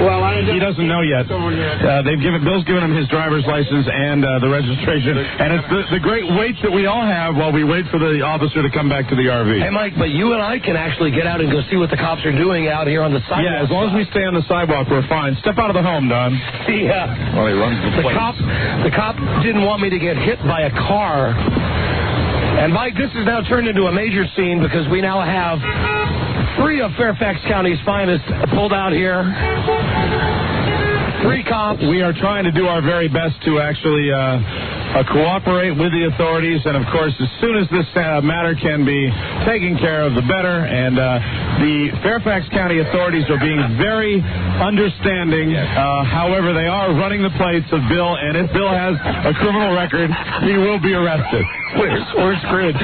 Well, he doesn't know yet. Bill's given him his driver's license and the registration, and it's the great wait that we all have while we wait for the officer to come back to the RV. Hey, Mike, but you and I can actually get out and go see what the cops are doing out here on the sidewalk. Yeah, as long as we stay on the sidewalk, we're fine. Step out of the home, Don. Yeah. Well, he runs the place. The cop didn't want me to get hit by a car. And, Mike, this has now turned into a major scene because we now have 3 of Fairfax County's finest pulled out here. 3 cops. We are trying to do our very best to actually cooperate with the authorities, and of course, as soon as this matter can be taken care of, the better. And the Fairfax County authorities are being very understanding. However, they are running the plates of Bill, and if Bill has a criminal record, he will be arrested. We're screwed.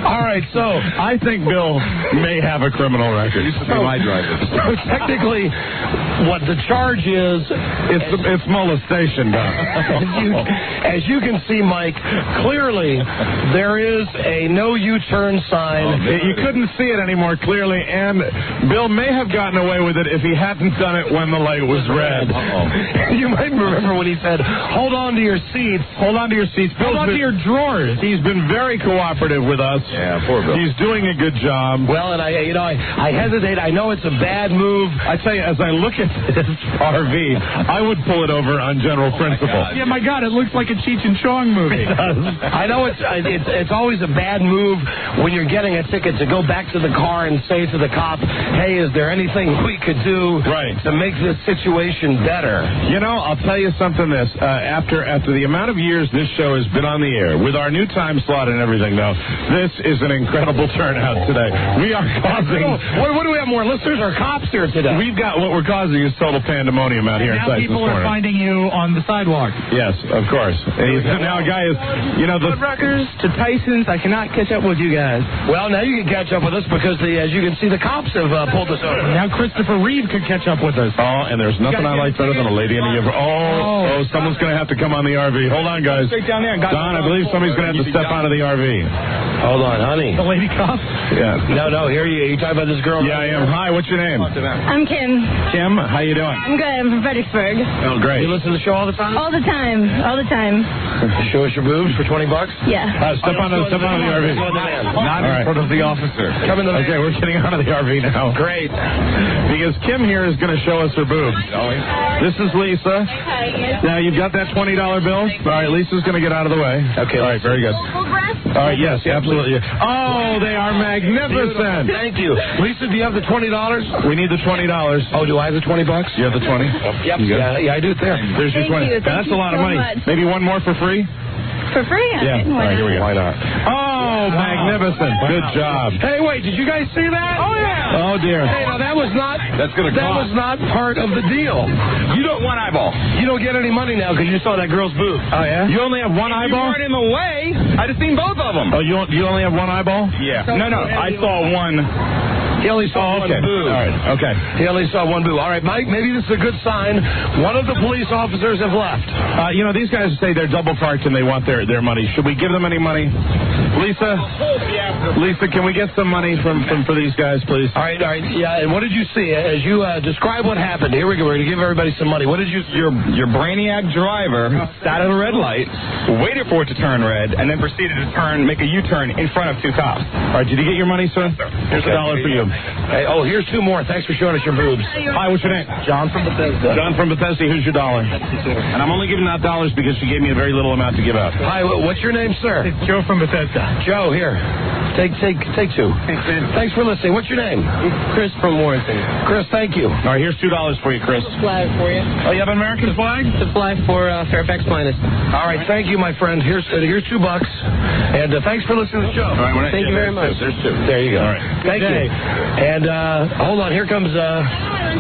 All right, so I think Bill may have a criminal record. Used to be my driver. So technically, what the charge is, it's molestation, Don. As you can see, Mike, clearly there is a no U-turn sign. You couldn't see it any more clearly, and Bill may have gotten away with it if he hadn't done it when the light was red. You might remember when he said, "Hold on to your seats." Hold on to your seats. Hold on to your drawers. He's been very cooperative with us. Yeah, poor Bill. He's doing a good job. Well, and I hesitate. I know it's a bad move. I tell you, as I look at this RV, I would pull it over on general principle. Yeah, my God, it looks like a Cheech and Chong movie. I know it's always a bad move when you're getting a ticket to go back to the car and say to the cop, hey, is there anything we could do to make this situation better? You know, I'll tell you something after the amount of years this show has been on the air, with our new time slot and everything, though, this is an incredible turnout today. We are causing... What do we have, more listeners or cops here today? We've got what we're causing is total pandemonium out here. Now people are finding you on the sidewalk. Yes, of course. Now a guy is, the Rutgers to Tyson's, I cannot catch up with you guys. Well, now you can catch up with us because, as you can see, the cops have pulled us over. Now Christopher Reeve could catch up with us. Oh, and there's nothing I like better than a lady in the RV. Oh, someone's going to have to come on the RV. Hold on, guys. Straight down there. Don, I believe somebody's going to have to step out of the RV. Hold on, honey. The lady cop? Yeah. No, here you talking about this girl? Yeah, I am. Hi, what's your name? I'm Kim. Kim, how you doing? I'm good. I'm from Fredericksburg. Oh, great. You listen to the show all the time? All the time. All the time. Show us your boobs for $20? Yeah. Step on the RV. Not in front of the officer. Come in the Okay, we're getting out of the RV now. Great. Because Kim here is going to show us her boobs. This is Lisa. Now, you've got that $20 bill? All right, Lisa's going to get out of the way. Okay. All right, very good. All right, yes, absolutely. Oh, they are magnificent. Thank you. Lisa, do you have the $20? We need the $20. Oh, do I have the $20? You have the 20? Yep. Yeah, I do. There. There's your 20. That's a lot of money. Maybe one more for free? For free? Yeah. All right, here we go. Why not? Oh, magnificent. Good job. Hey, wait, did you guys see that? Oh, yeah. Oh, dear. Hey, now that was not... That's going to cost. That was not part of the deal. You don't... One eyeball. You don't get any money now because you saw that girl's boob. Oh, yeah? You only have one eyeball? You weren't in the way. I'd have seen both of them. Oh, you only have one eyeball? Yeah. No, I saw one. He only saw one boob. All right, okay. He only saw one boob. All right, Mike, maybe this is a good sign. One of the police officers have left. These guys say they're double parked and they want their money. Should we give them any money? Lisa, can we get some money for these guys, please? All right. Yeah, and what did you see? As you describe what happened, here we go. We're going to give everybody some money. What did you... Your brainiac driver sat at a red light, waited for it to turn red, and then proceeded to make a U-turn in front of two cops. All right, did you get your money, sir? Yes, sir. Here's $1 for you. Hey, here's two more. Thanks for showing us your boobs. Hi, what's your name? John from Bethesda. John from Bethesda. Here's your $1. And I'm only giving out dollars because she gave me a very little amount to give out. Hi, what's your name, sir? It's Joe from Bethesda. Joe, here. Take two. Thanks for listening. What's your name? Chris from Warrington. Chris, thank you. All right, here's $2 for you, Chris. Flag for you. Oh, you have an American flag? It's a flag for Fairfax Minus. All right, thank you, my friend. Here's $2. And thanks for listening to the show. All right, thank you very much. There's two. There you go. All right. Thank you. And hold on, here comes...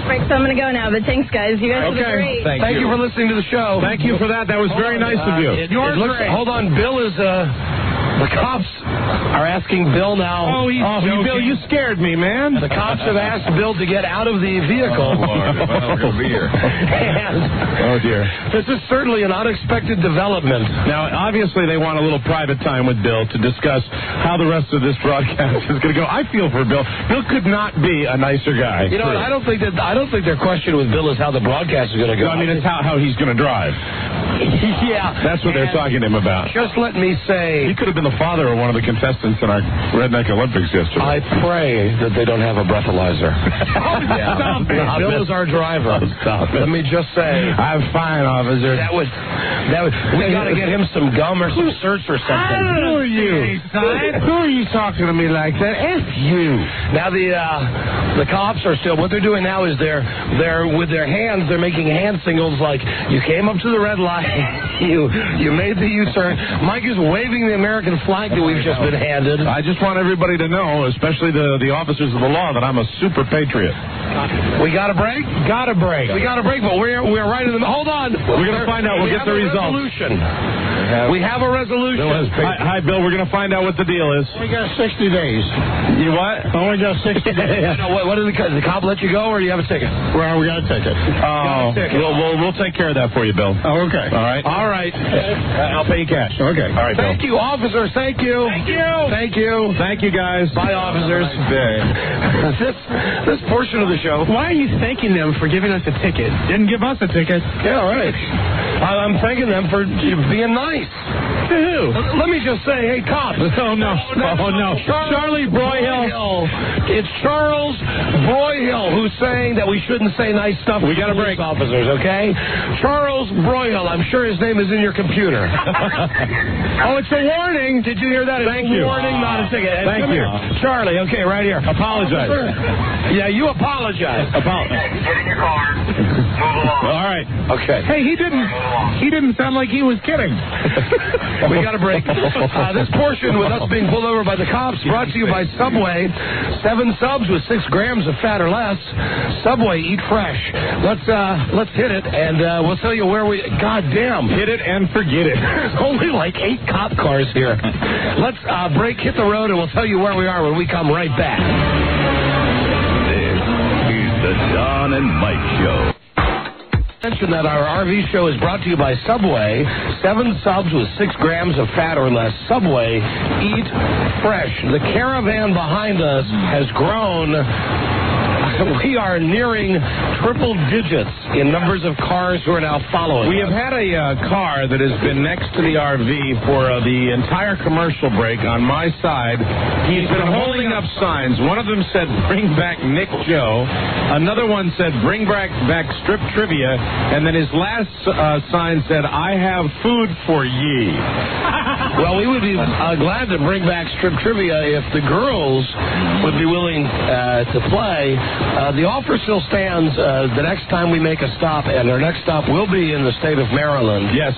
Break, so I'm going to go now, but thanks, guys. You guys have been great. Thank you for listening to the show. Thank you for that. That was very nice of you. Hold on, Bill is... The cops are asking Bill now. Bill, you scared me, man. The cops have asked Bill to get out of the vehicle. Oh, Lord, we're going to be here. Oh, dear. This is certainly an unexpected development. Now, obviously, they want a little private time with Bill to discuss how the rest of this broadcast is going to go. I feel for Bill. Bill could not be a nicer guy. You know, I don't think their question with Bill is how the broadcast is going to go. No, I mean, it's how he's going to drive. Yeah. That's what they're talking to him about. Just let me say... He could have been the father of one of the contestants in our Redneck Olympics yesterday. I pray that they don't have a breathalyzer. Stop it. Bill is our driver. Stop it. Let me just say... I'm fine, officer. That would... We got to get him some gum or some certs or something. Who are you? Who are you talking to me like that? F you. Now, the cops are still... What they're doing now is they're with their hands, they're making hand signals like, you came up to the red light, you made the U-turn. Mike is waving the American flag that we've just been handed. I just want everybody to know, especially the officers of the law, that I'm a super patriot. We got a break? Got a break. We got a break, but we're right in the... Hold on. We're going to find out. We'll get the results. We have a resolution. Hi, Bill. We're going to find out what the deal is. We got 60 days. You what? Only got 60 days. What did the cop let you go, or do you have a ticket? Well, we got a ticket. Oh, we'll take care of that for you, Bill. Oh, okay. All right. I'll pay you cash. Okay. All right, Bill. Thank you, officers. Thank you. Thank you, guys. Bye, officers. This portion of the show. Why are you thanking them for giving us a ticket? Didn't give us a ticket. Yeah, all right. I'm thanking them for being nice. To who? Let me just say, hey, cops. Oh, no. Oh, no. Charlie Broyhill. It's Charles Broyhill who's saying that we shouldn't say nice stuff to police officers, okay? Charles Broyhill. I'm sure his name is in your computer. Oh, it's a warning. Did you hear that? Thank you. Warning, not a ticket. Thank you. Charlie, okay, right here. Apologize. Yeah, you apologize. Get in your car. Move along. All right. Okay. Hey, he didn't sound like he was kidding. We got a break. This portion with us being pulled over by the cops brought to you by Subway. 7 subs with 6 grams of fat or less. Subway, eat fresh. Let's hit it, and we'll tell you where we... God damn. Hit it and forget it. There's only like 8 cop cars here. Let's break, hit the road, and we'll tell you where we are when we come right back. This is the Don and Mike Show. Mention that our RV show is brought to you by Subway. 7 subs with 6 grams of fat or less. Subway, eat fresh. The caravan behind us has grown. We are nearing triple digits in numbers of cars who are now following. We have had a car that has been next to the RV for the entire commercial break on my side. He's been holding up signs. One of them said, "Bring back Nick Joe." Another one said, "Bring back strip trivia." And then his last sign said, "I have food for ye." Well, we would be glad to bring back strip trivia if the girls would be willing to play. The offer still stands the next time we make a stop, and our next stop will be in the state of Maryland. Yes.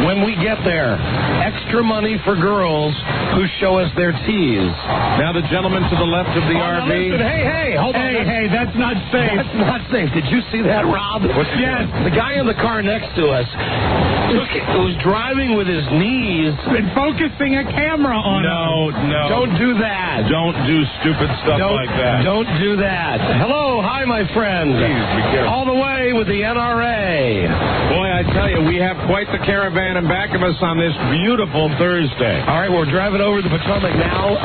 When we get there, extra money for girls who show us their tees. Now the gentleman to the left of the RV. Listen, hey, hold on. Hey, that's not safe. That's not safe. Did you see that, Rob? Yes. The guy in the car next to us was driving with his knees. And focusing a camera on No. Don't do that. Don't do stupid stuff like that. Don't do that. Hello, hi, my friend. Please be careful. All the way with the NRA. Boy, I tell you, we have quite the caravan in back of us on this beautiful Thursday. All right, we're driving over to the Potomac now.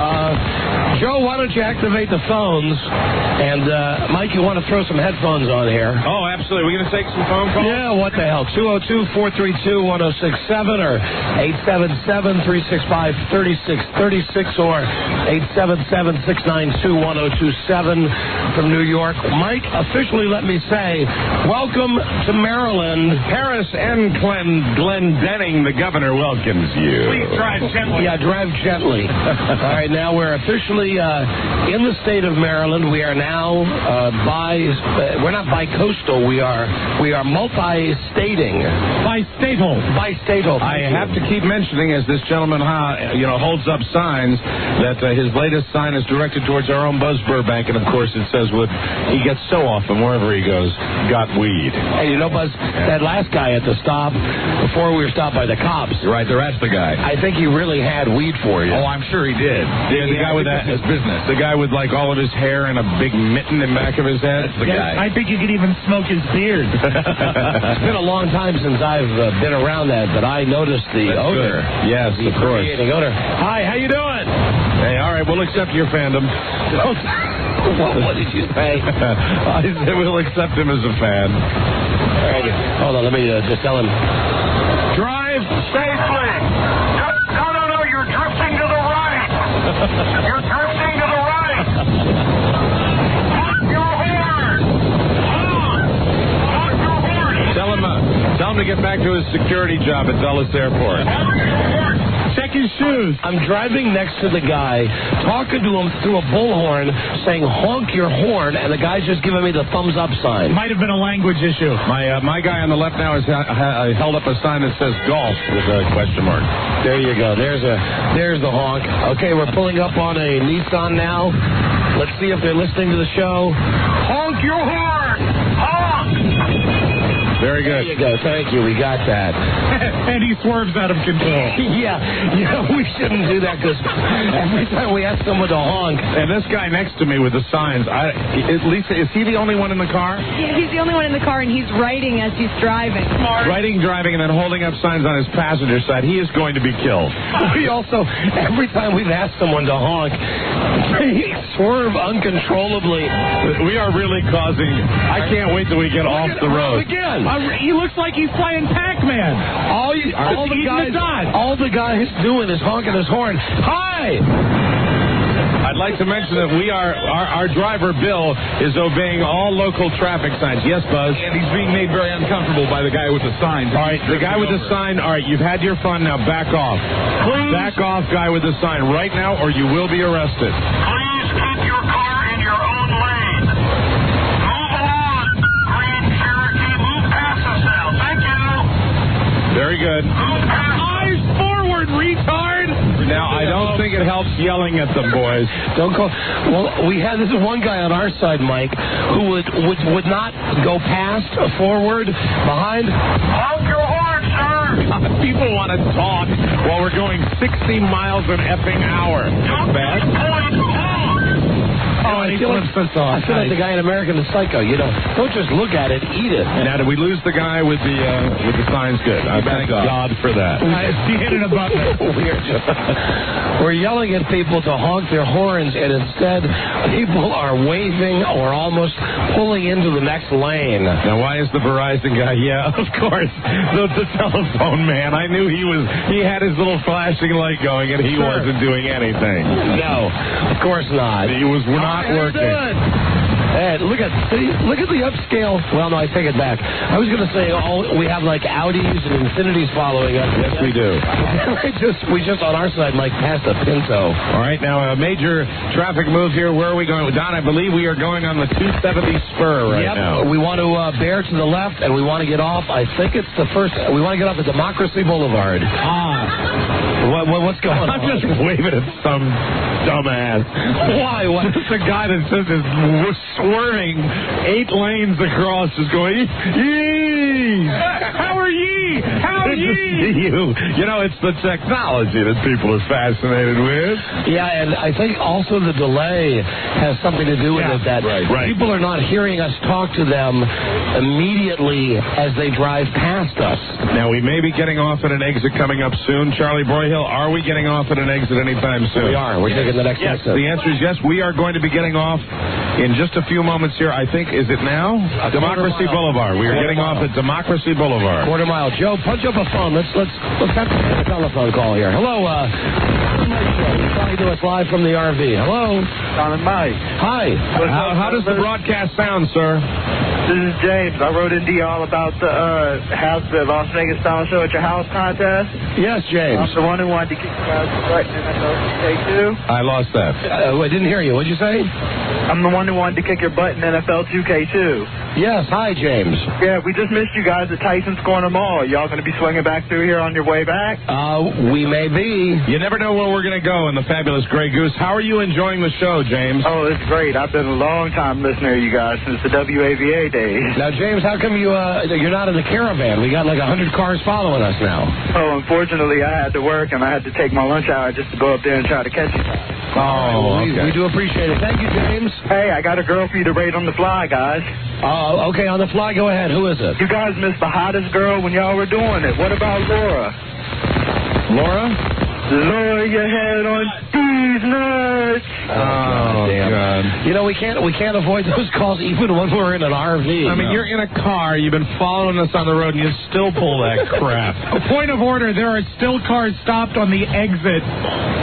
Joe, why don't you activate the phones? And, Mike, you want to throw some headphones on here? Oh, absolutely. We're going to take some phone calls? Yeah, what the hell? 202-432-1067 or 877-365-3636 or 877-692-1027 from New York. Mike, officially let me say, welcome to Maryland. Harris N. Glendenning, the governor, welcomes you. Please drive gently. Yeah, drive gently. All right, now we're officially in the state of Maryland. We are now we're not bi-coastal. We are multi-stating. Bi-statal. Bi-statal. I have to keep mentioning, as this gentleman holds up signs, that his latest sign is directed towards our own Buzz Burbank, and of course it says what he gets so often wherever he goes, got weed. Hey, you know, Buzz, that last guy at the stop, before we were stopped by the cops. Right, that's the guy. I think he really had weed for you. Oh, I'm sure he did. The guy with that business. The guy with like all of his hair and a big mitten in the back of his head. That's the guy. I think you could even smoke his beard. It's been a long time since I've been around that, but I noticed the odor. Good. Yes, the of course. Odor. Hi, how you doing? Hey, all right, we'll accept your fandom. What did you say? I said we'll accept him as a fan. All right, hold on, let me just tell him. Drive safely. No, you're drifting to the right. You're drifting to the right. Honk your horn. Honk your horn. Tell him to get back to his security job at Dulles Airport. Check his shoes. I'm driving next to the guy, talking to him through a bullhorn, saying, honk your horn, and the guy's just giving me the thumbs up sign. Might have been a language issue. My guy on the left now has held up a sign that says golf with a question mark. There you go. There's the honk. Okay, we're pulling up on a Nissan now. Let's see if they're listening to the show. Honk your horn! Honk! Very good. There you go. Thank you. We got that. And he swerves out of control. Yeah, we shouldn't do that because every time we ask someone to honk. And this guy next to me with the signs, Lisa, is he the only one in the car? Yeah, he's the only one in the car, and he's writing as he's driving. Writing, driving, and then holding up signs on his passenger side. He is going to be killed. We also, every time we've asked someone to honk, they swerve uncontrollably. We are really causing... I can't wait till we get off the road. Again. He looks like he's playing Pac-Man. All the guy's doing is honking his horn. Hi! I'd like to mention that our driver, Bill, is obeying all local traffic signs. Yes, Buzz? And he's being made very uncomfortable by the guy with the sign. All right, the guy with the sign, all right, you've had your fun, now back off. Please. Back off, guy with the sign, right now, or you will be arrested. Please keep your car in your own lane. Move along, Green Cherokee. Move past us now. Thank you. Very good. Move past us. Eyes forward, retard! Now, I don't think it helps yelling at them, boys. Don't call. Well, this is one guy on our side, Mike, who would not go past, forward, behind. Honk your horn, sir. People want to talk while we're going 60 miles an effing hour. Don't Bad. point. Honk. I feel like the guy in American Psycho. Don't just look at it, eat it. Now, did we lose the guy with the signs? Good. Thank God for that. He hit it a button. We're yelling at people to honk their horns, and instead, people are waving or almost pulling into the next lane. Now, why is the Verizon guy? Yeah, of course. The telephone man. I knew he had his little flashing light going, and he wasn't doing anything. No, of course not. We're not working. Hey, look at the upscale. Well, no, I take it back. I was going to say we have like Audis and Infinities following us. Yes, we do. we just on our side, Mike, passed a Pinto. All right, now a major traffic move here. Where are we going? Don, I believe we are going on the 270 spur right now. We want to bear to the left, and we want to get off. I think it's the first. We want to get off at Democracy Boulevard. What's going on? I'm just waving at some dumbass. Why? What? It's a guy that says is swerving 8 lanes across, just going, yee! How are ye? How are ye? It's the technology that people are fascinated with. Yeah, and I think also the delay has something to do with it, that people are not hearing us talk to them immediately as they drive past us. Now, we may be getting off at an exit coming up soon. Charlie Broyhill, are we getting off at an exit anytime soon? We are. We're taking the next exit. The answer is yes. We are going to be getting off in just a few moments here. I think, is it now? Democracy Boulevard. We are getting off at Democracy Boulevard. Quarter mile. Joe, punch up a phone. Let's have a telephone call here. Hello, you're trying to do us live from the RV. Hello. Don and Mike. Hi. How does the broadcast sound, sir? This is James. I wrote into y'all about the Las Vegas style show at your house contest. Yes, James. I'm the one who wanted to kick you guys right in NFL 2K2. I lost that. I didn't hear you. What'd you say? I'm the one who wanted to kick your butt in NFL 2K2. Yes. Hi, James. Yeah, we just missed you guys at Tyson's Corner Mall. Y'all going to be swinging back through here on your way back? We may be. You never know where we're going to go in the fabulous Grey Goose. How are you enjoying the show, James? Oh, it's great. I've been a long-time listener to you guys since the WAVA days. Now, James, how come you're not in the caravan? We got like 100 cars following us now. Oh, unfortunately, I had to work, and I had to take my lunch hour just to go up there and try to catch you. Oh, okay. We do appreciate it. Thank you, James. Hey, I got a girl for you to rate on the fly, guys. Okay, on the fly, go ahead. Who is it? You guys missed the hottest girl when y'all were doing it. What about Laura? Laura? Lower your head on these nuts. Oh, God. We can't avoid those calls even when we're in an RV. I mean, you're in a car, you've been following us on the road, and you still pull that crap. A point of order, there are still cars stopped on the exit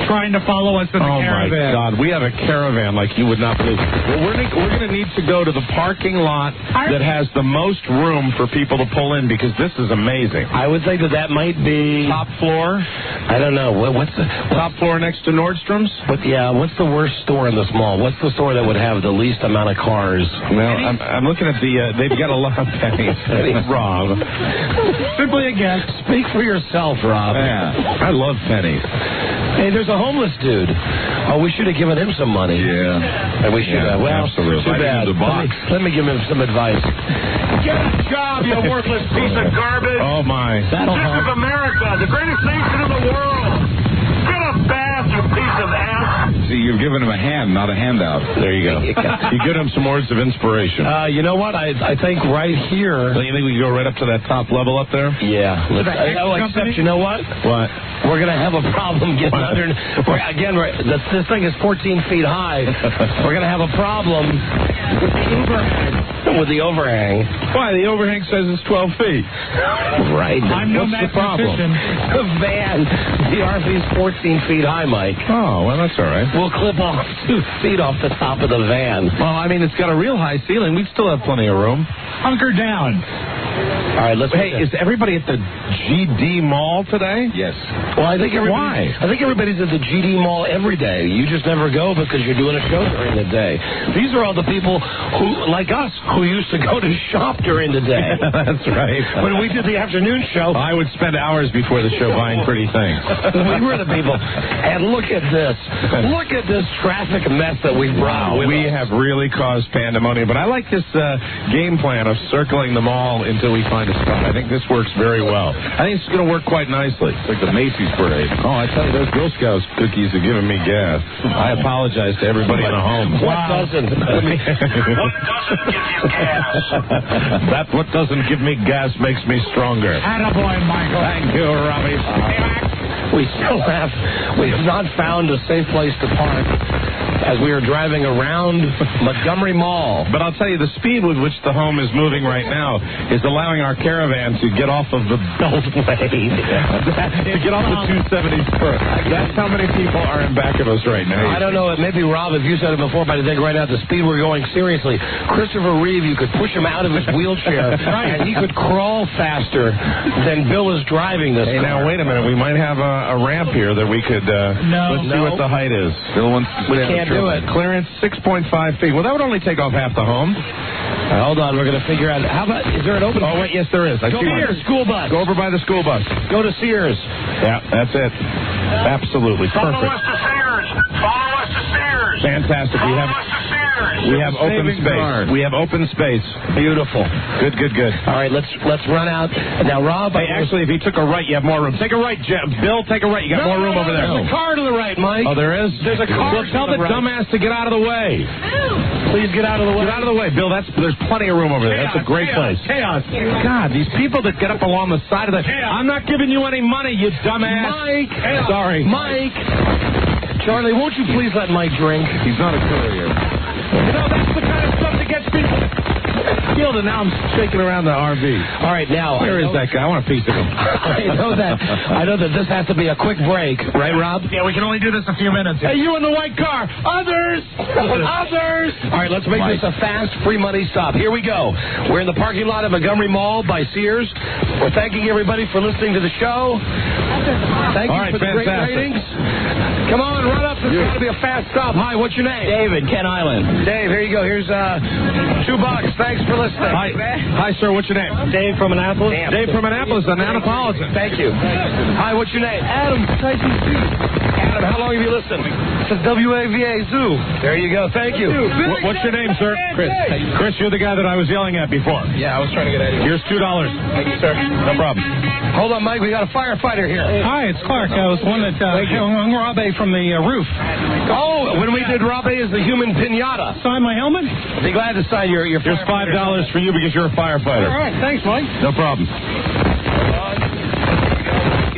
trying to follow us in the caravan. Oh, my God. We have a caravan like you would not believe. Well, we're going to need to go to the parking lot that has the most room for people to pull in, because this is amazing. I would think that might be... Top floor? I don't know. What's the... Top floor next to Nordstrom's? What's the worst store in this mall? What's the store that would have the least amount of cars? Well, I'm looking at they've got a lot of pennies. Rob. Simply a guess. Speak for yourself, Rob. Yeah, I love pennies. Hey, there's a homeless dude. Oh, we should have given him some money. Yeah. And we should have. Well, absolutely. Too bad. Let me give him some advice. Get a job, you worthless piece of garbage. Oh, my. This is America, the greatest nation in the world. Get a bath, you piece of ass. See, you've given him a hand, not a handout. There you go. You give him some words of inspiration. You know what? I think right here... So you think we can go right up to that top level up there? Yeah. Except, you know what? What? we're going to have a problem getting under. This thing is 14 feet high. We're going to have a problem with the overhang. Why? The overhang says it's 12 feet. Right. I'm no What's the problem? mathematician. The van, the RV's 14 feet high, Mike. Oh, well, that's all right. We'll clip off 2 feet off the top of the van. Well, I mean, it's got a real high ceiling. We'd still have plenty of room. Hunker down. All right, let's. Hey, is everybody at the GD Mall today? Yes. Well, I think Why? I think everybody's at the GD Mall every day. You just never go because you're doing a show during the day. These are all the people who, like us, who used to go to shop during the day. That's right. When we did the afternoon show, I would spend hours before the show buying pretty things. we were the people. And look at this. Look at this traffic mess that we brought. We have really caused pandemonium. But I like this game plan of circling the mall until we find a spot. I think this works very well. I think it's going to work quite nicely. It's like the Macy's parade. Oh, I tell you, those Girl Scouts cookies are giving me gas. I apologize to everybody in the home. What doesn't? What doesn't give me gas makes me stronger. Attaboy, Michael. Thank you, Robbie. We have not found a safe place to park as we are driving around Montgomery Mall. But I'll tell you, the speed with which the home is moving right now is allowing our caravan to get off of the Beltway. To get off the 270 spur. That's how many people are in back of us right now. I don't know. Maybe, Rob, if you said it before, but I think right now at the speed we're going, seriously, Christopher Reeve, you could push him out of his wheelchair, and he could crawl faster than Bill is driving this car. Now, wait a minute. We might have a ramp here that we could... let's see what the height is. Bill wants to we can't do it. Clearance 6.5 feet. Well, that would only take off half the home. Hold on. We're going to figure out... How about... Is there an open... Oh, wait. Yes, there is. Go to school bus. Go over by the school bus. Go to Sears. Yeah, that's it. Absolutely. Follow Perfect. us to Sears. Follow us to Sears. Fantastic. Follow us to Sears. We have open space. We have open space. Beautiful. Good. All right, let's run out. Now, Rob... Hey, actually, if you took a right, you have more room. Take a right, Bill. Take a right. You got more room over there. There's a car to the right, Mike. Oh, there is? There's a car Well, tell the dumbass to get out of the way. Please get out of the way. Get out of the way, Bill. There's plenty of room over there. That's a great place. Chaos. God, these people that get up along the side of the... I'm not giving you any money, you dumbass. Mike. Sorry. Mike. Charlie, won't you please let Mike drink? He's not a courier. You know, that's the kind of stuff that gets people killed, and now I'm shaking around the RV. All right, now... Where is that guy? I want a piece of him. I know that this has to be a quick break. Right, Rob? Yeah, we can only do this a few minutes. Hey, you in the white car. Others! Others! All right, let's make this a fast, free money stop. Here we go. We're in the parking lot of Montgomery Mall by Sears. We're thanking everybody for listening to the show. Thank you for the great ratings. Come on, run up. It's got to be a fast stop. Hi, what's your name? David, Kent Island. Dave, here you go. Here's $2. Thanks for listening. Hi, sir. What's your name? Dave from Annapolis. Dave from Annapolis, a Nanopolitan. Thank you. Hi, what's your name? Adam, Adam, how long have you listened? to WAVA Zoo. There you go. Thank you. What's your name, sir? Chris. Chris, you're the guy that I was yelling at before. Yeah, I was trying to get at you. Here's $2. Thank you, sir. No problem. Hold on, Mike. We got a firefighter here. Hi, it's Clark. I was the one that hung Robbie from the roof. Oh, when we did Robbie as the human pinata. Sign my helmet? Be glad to sign your Here's $5 for you because you're a firefighter. All right, thanks, Mike. No problem.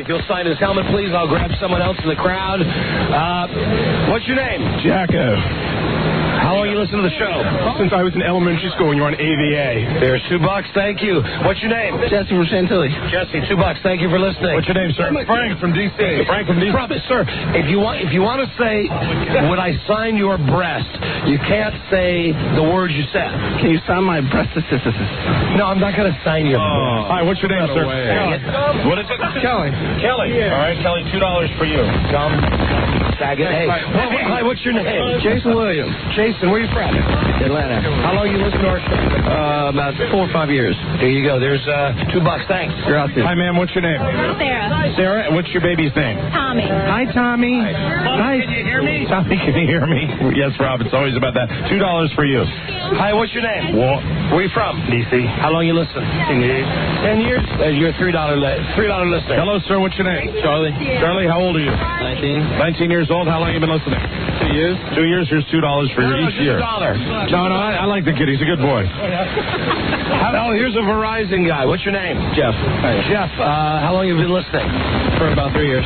If you'll sign his helmet, please, I'll grab someone else in the crowd. What's your name? Jacko. How long you listen to the show? Since I was in elementary school and you're on AVA. There's $2. Thank you. What's your name? Jesse from Chantilly. Jesse, $2. Thank you for listening. What's your name, sir? Frank from D.C. Frank from D.C. Sir, if you want to say, would I sign your breast? You can't say the words you said. Can you sign my breast? No, I'm not going to sign your breast. Hi, what's your name, sir? What is it? Kelly. Kelly. Yeah. All right, Kelly, $2 for you. Dumb faggot. Hey, hi, what's your name? Jason Williams. Jason, where are you from? Atlanta. How long you listen to our show? About 4 or 5 years. There you go. There's $2. Thanks. Gracias. Hi, ma'am. What's your name? Sarah. Sarah. What's your baby's name? Tommy. Hi, Tommy. Hi. Can you hear me? Tommy, can you hear me? Yes, Rob. It's always about that. $2 for you. Hi, what's your name? Walt. Where are you from? D.C. How long you listen? 10 years. 10 years? You're a $3 listener. Hello, sir. What's your name? Charlie. Charlie, how old are you? 19. 19 years old. How long have you been listening? 2 years. 2 years, here's $2 for each year. $1. No, I like the kid. He's a good boy. Oh, here's a Verizon guy. What's your name? Jeff. Jeff, how long have you been listening? For about 3 years.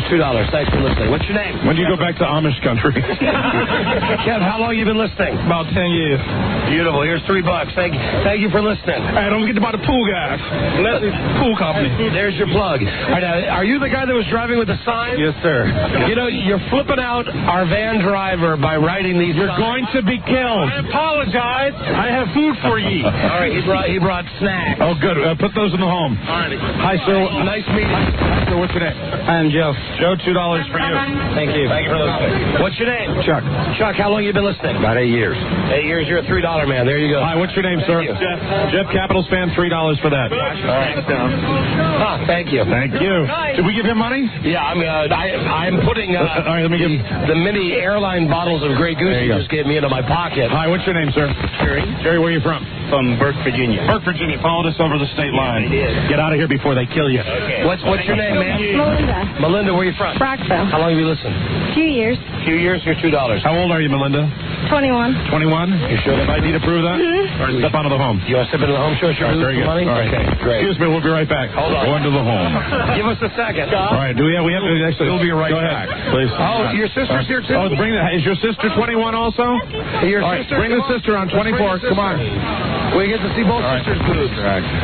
$2. Thanks for listening. What's your name? When do you go back to Amish country? Kev, how long have you been listening? About 10 years. Beautiful. Here's $3. Thank you for listening. Hey, don't forget about the pool guys. Pool company. There's your plug. All right, are you the guy that was driving with the sign? Yes, sir. You know, you're flipping out our van driver by writing these. You're going to be killed. I apologize. I have food for ye. All right, he brought snacks. Oh, good. Put those in the home. All right. Hi, sir. Nice meeting. Hi, sir. What's your name? I'm Joe. Joe, $2 for you. Thank you. Thank you for listening. What's your name? Chuck. Chuck, how long you been listening? About 8 years. 8 years. You're a $3 man. There you go. Hi, what's your name, sir? Jeff, Capitals fan, $3 for that. All right. Thank you. Thank you. Did we give him money? Yeah, I'm putting all right, let me give the mini airline bottles of Grey Goose you just gave me into my pocket. Hi, what's your name, sir? Jerry. Jerry, where are you from? From Burke, Virginia. Burke, Virginia. Followed us over the state line. Get out of here before they kill you. Okay. What's your name, man? Melinda. Melinda, where are you from? Brockville. How long have you listened? Few years. Few years. You're $2. How old are you, Melinda? 21. 21? You sure that I need to prove that? Mm-hmm. Or step onto the home? You want to step into the home show? Sure. Very good. Money? All right. Okay, great. Excuse me, we'll be right back. Hold on. Going to the home. Give us a second. All right. Do we have actually? We'll be right back. Please. Oh, your sister's here too? Oh, is your sister 21 also? Your all right, sister? bring the sister on 24. Come on. We get to see both sisters' boobs.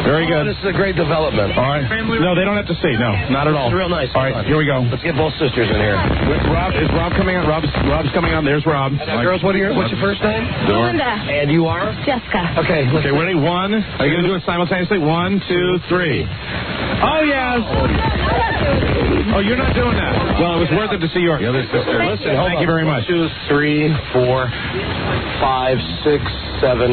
Very good. This is a great development. All right. No, they don't have to see. No, not at all. It's real nice. All right, here we go. Let's get both sisters in here. Is Rob coming on? Rob's coming on. There's Rob. Girls, what's your first name? Melinda. And you are? Jessica. Okay, ready? One. Are you going to do it simultaneously? 1, 2, 3. Oh, yes. Oh, you're not doing that. Well, it was worth it to see your other sister. Listen, thank you very much. 1, 2, 3, 4, 5, 6, 7,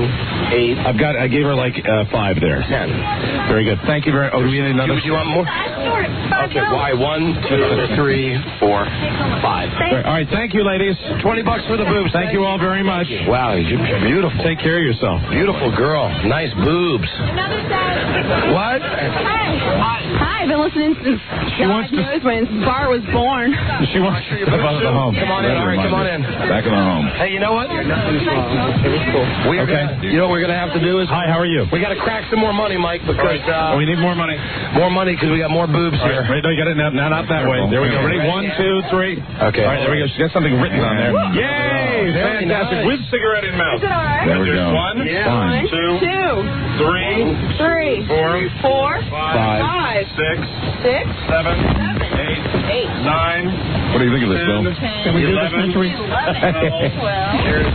8. I gave her like 5 there. 10. Very good. Thank you very much. Oh, do we need another? Do you want more? Okay, why? 1, 2, 3, 4, 5. All right, thank you, ladies. $20 for the boobs. Thank you all very much. Wow, you're beautiful. Take care of yourself. Beautiful girl. Nice boobs. What? Hi, I've been listening since God knows when Bar was born. She wants to go back to the home. Come on in. All right, come on in. Back in the home. Hey, you know what? You know what we're going to have to do is... Hi, how are you? We got to crack some more money, Mike, because... we need more money. More money because we got more boobs here. Right, no, you got it now, not that way. There we go. Ready? 1, 2, 3. Okay. All right, there we go. She's got something written on there. Yay! Very Fantastic. nice. With cigarette in mouth. Is it all right? There we go. 1, Yeah. 1, 2, 3, 4, 5, 6, 7, 8, 9. What do you think of this, Bill? 10, 11, 12. Here's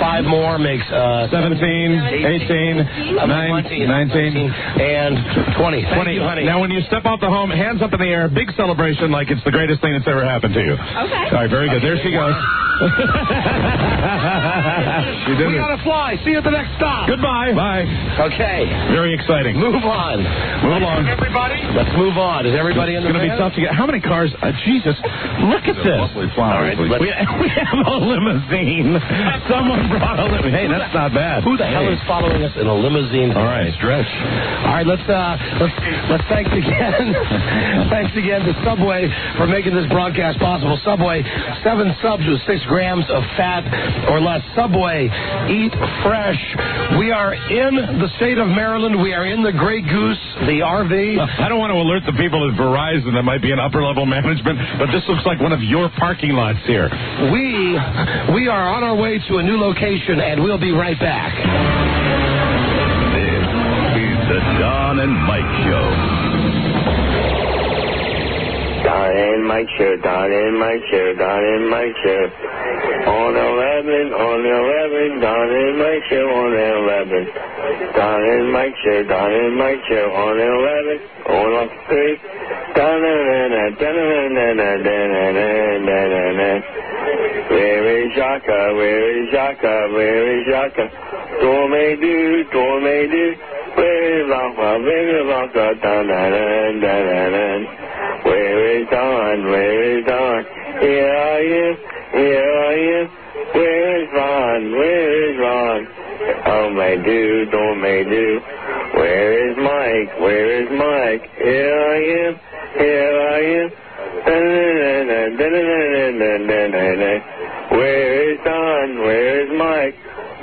5 more makes 17, 18, 19, and 20. Thank you, honey. Now, when you step off the home, hands up in the air, big celebration like it's the greatest thing that's ever happened to you. Okay. All right, very good. There she goes. She did We it. got to fly. See you at the next stop. Goodbye. Bye. Okay. Very exciting. Move on. Move along. Everybody? Let's move on. Is everybody in the It's going to be van? tough to get. How many cars? Jesus. Look at this. All right, We have a limousine. Someone brought a limousine. Hey, that's not bad. Who the hell is following us in a limousine? All right, stretch. All right, let's thanks again. Thanks again to Subway for making this broadcast possible. Subway, 7 subs with 6 grams of fat or less. Subway, eat fresh. We are in the state of Maryland. We are in the Grey Goose, the RV. I don't want to alert the people at Verizon that might be in upper level management, but this looks like one of your parking lots here. We are on our way to a new location, and we'll be right back. This is the Don and Mike Show. Don and Mike Show, Don and Mike Show, Don and Mike Show. On 11, on 11, Don and Mike Show, on 11. Don and Mike Show, Don and Mike Show, on 11. On off the street. Where is Jaka? Where is Jaka? Where is Jaka? Dorme-do, dorme-do. Where is Jaka? Where is Jaka? Where is Don? Where is Don? Here I am. Here I am. Where is Ron? Where is Ron? Oh, my dude, don't may do. Where is Mike? Where is Mike? Here I am. Here I am. Where is Don? Where is Mike?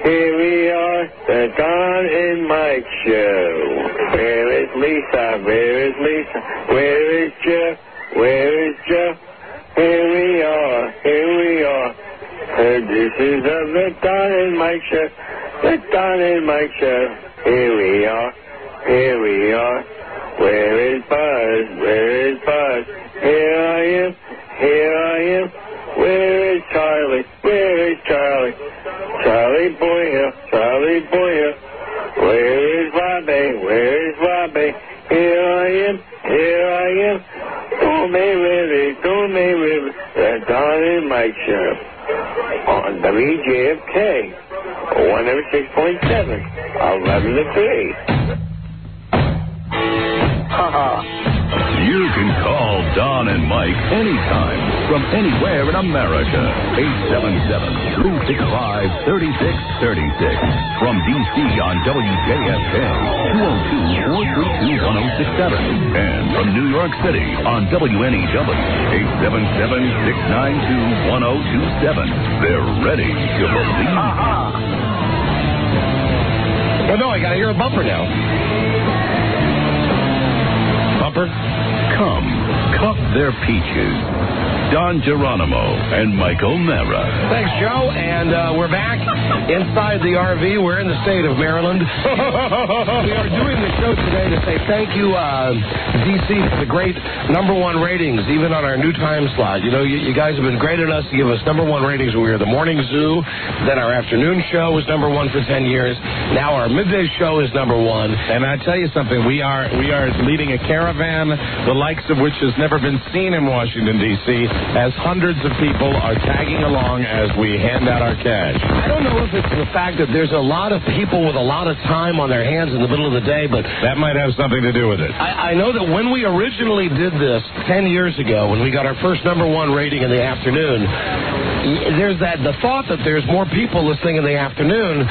Here we are, the Don and Mike show. Where is Lisa? Where is Lisa? Where is Jeff? Where is Jeff? Here we are, here we are. Producers of the Don and Mike show. The Don and Mike show. Here we are, here we are. Where is Buzz? Where is Buzz? Here I am, here I am. Where is Charlie? Where is Charlie? Charlie Boyer, Charlie Boyer. Where is Robbie? Where is Robbie? Here I am, here I am. Don't me really, the Don and Mike show on WJFK 106.7, 11 to 3. You can call Don and Mike anytime from anywhere in America. 877-265-3636. From D.C. on WJFK, 202-432-1067. And from New York City on WNEW, 877-692-1027. They're ready to believe. Well, no, I got to hear a bumper now. Bumper? Come, cup their peaches. Don Geronimo and Mike O'Mara. Thanks, Joe. And we're back inside the RV. We're in the state of Maryland. We are doing the show today to say thank you, D.C., for the great #1 ratings, even on our new time slot. You know, you guys have been great at us to give us #1 ratings when we were the morning zoo. Then our afternoon show was #1 for 10 years. Now our midday show is #1. And I tell you something, we are leading a caravan, the likes of which has never been seen in Washington, D.C., as hundreds of people are tagging along as we hand out our cash. I don't know if it's the fact that there's a lot of people with a lot of time on their hands in the middle of the day, but that might have something to do with it. I know that when we originally did this 10 years ago, when we got our first #1 rating in the afternoon, there's the thought that there's more people listening in the afternoon.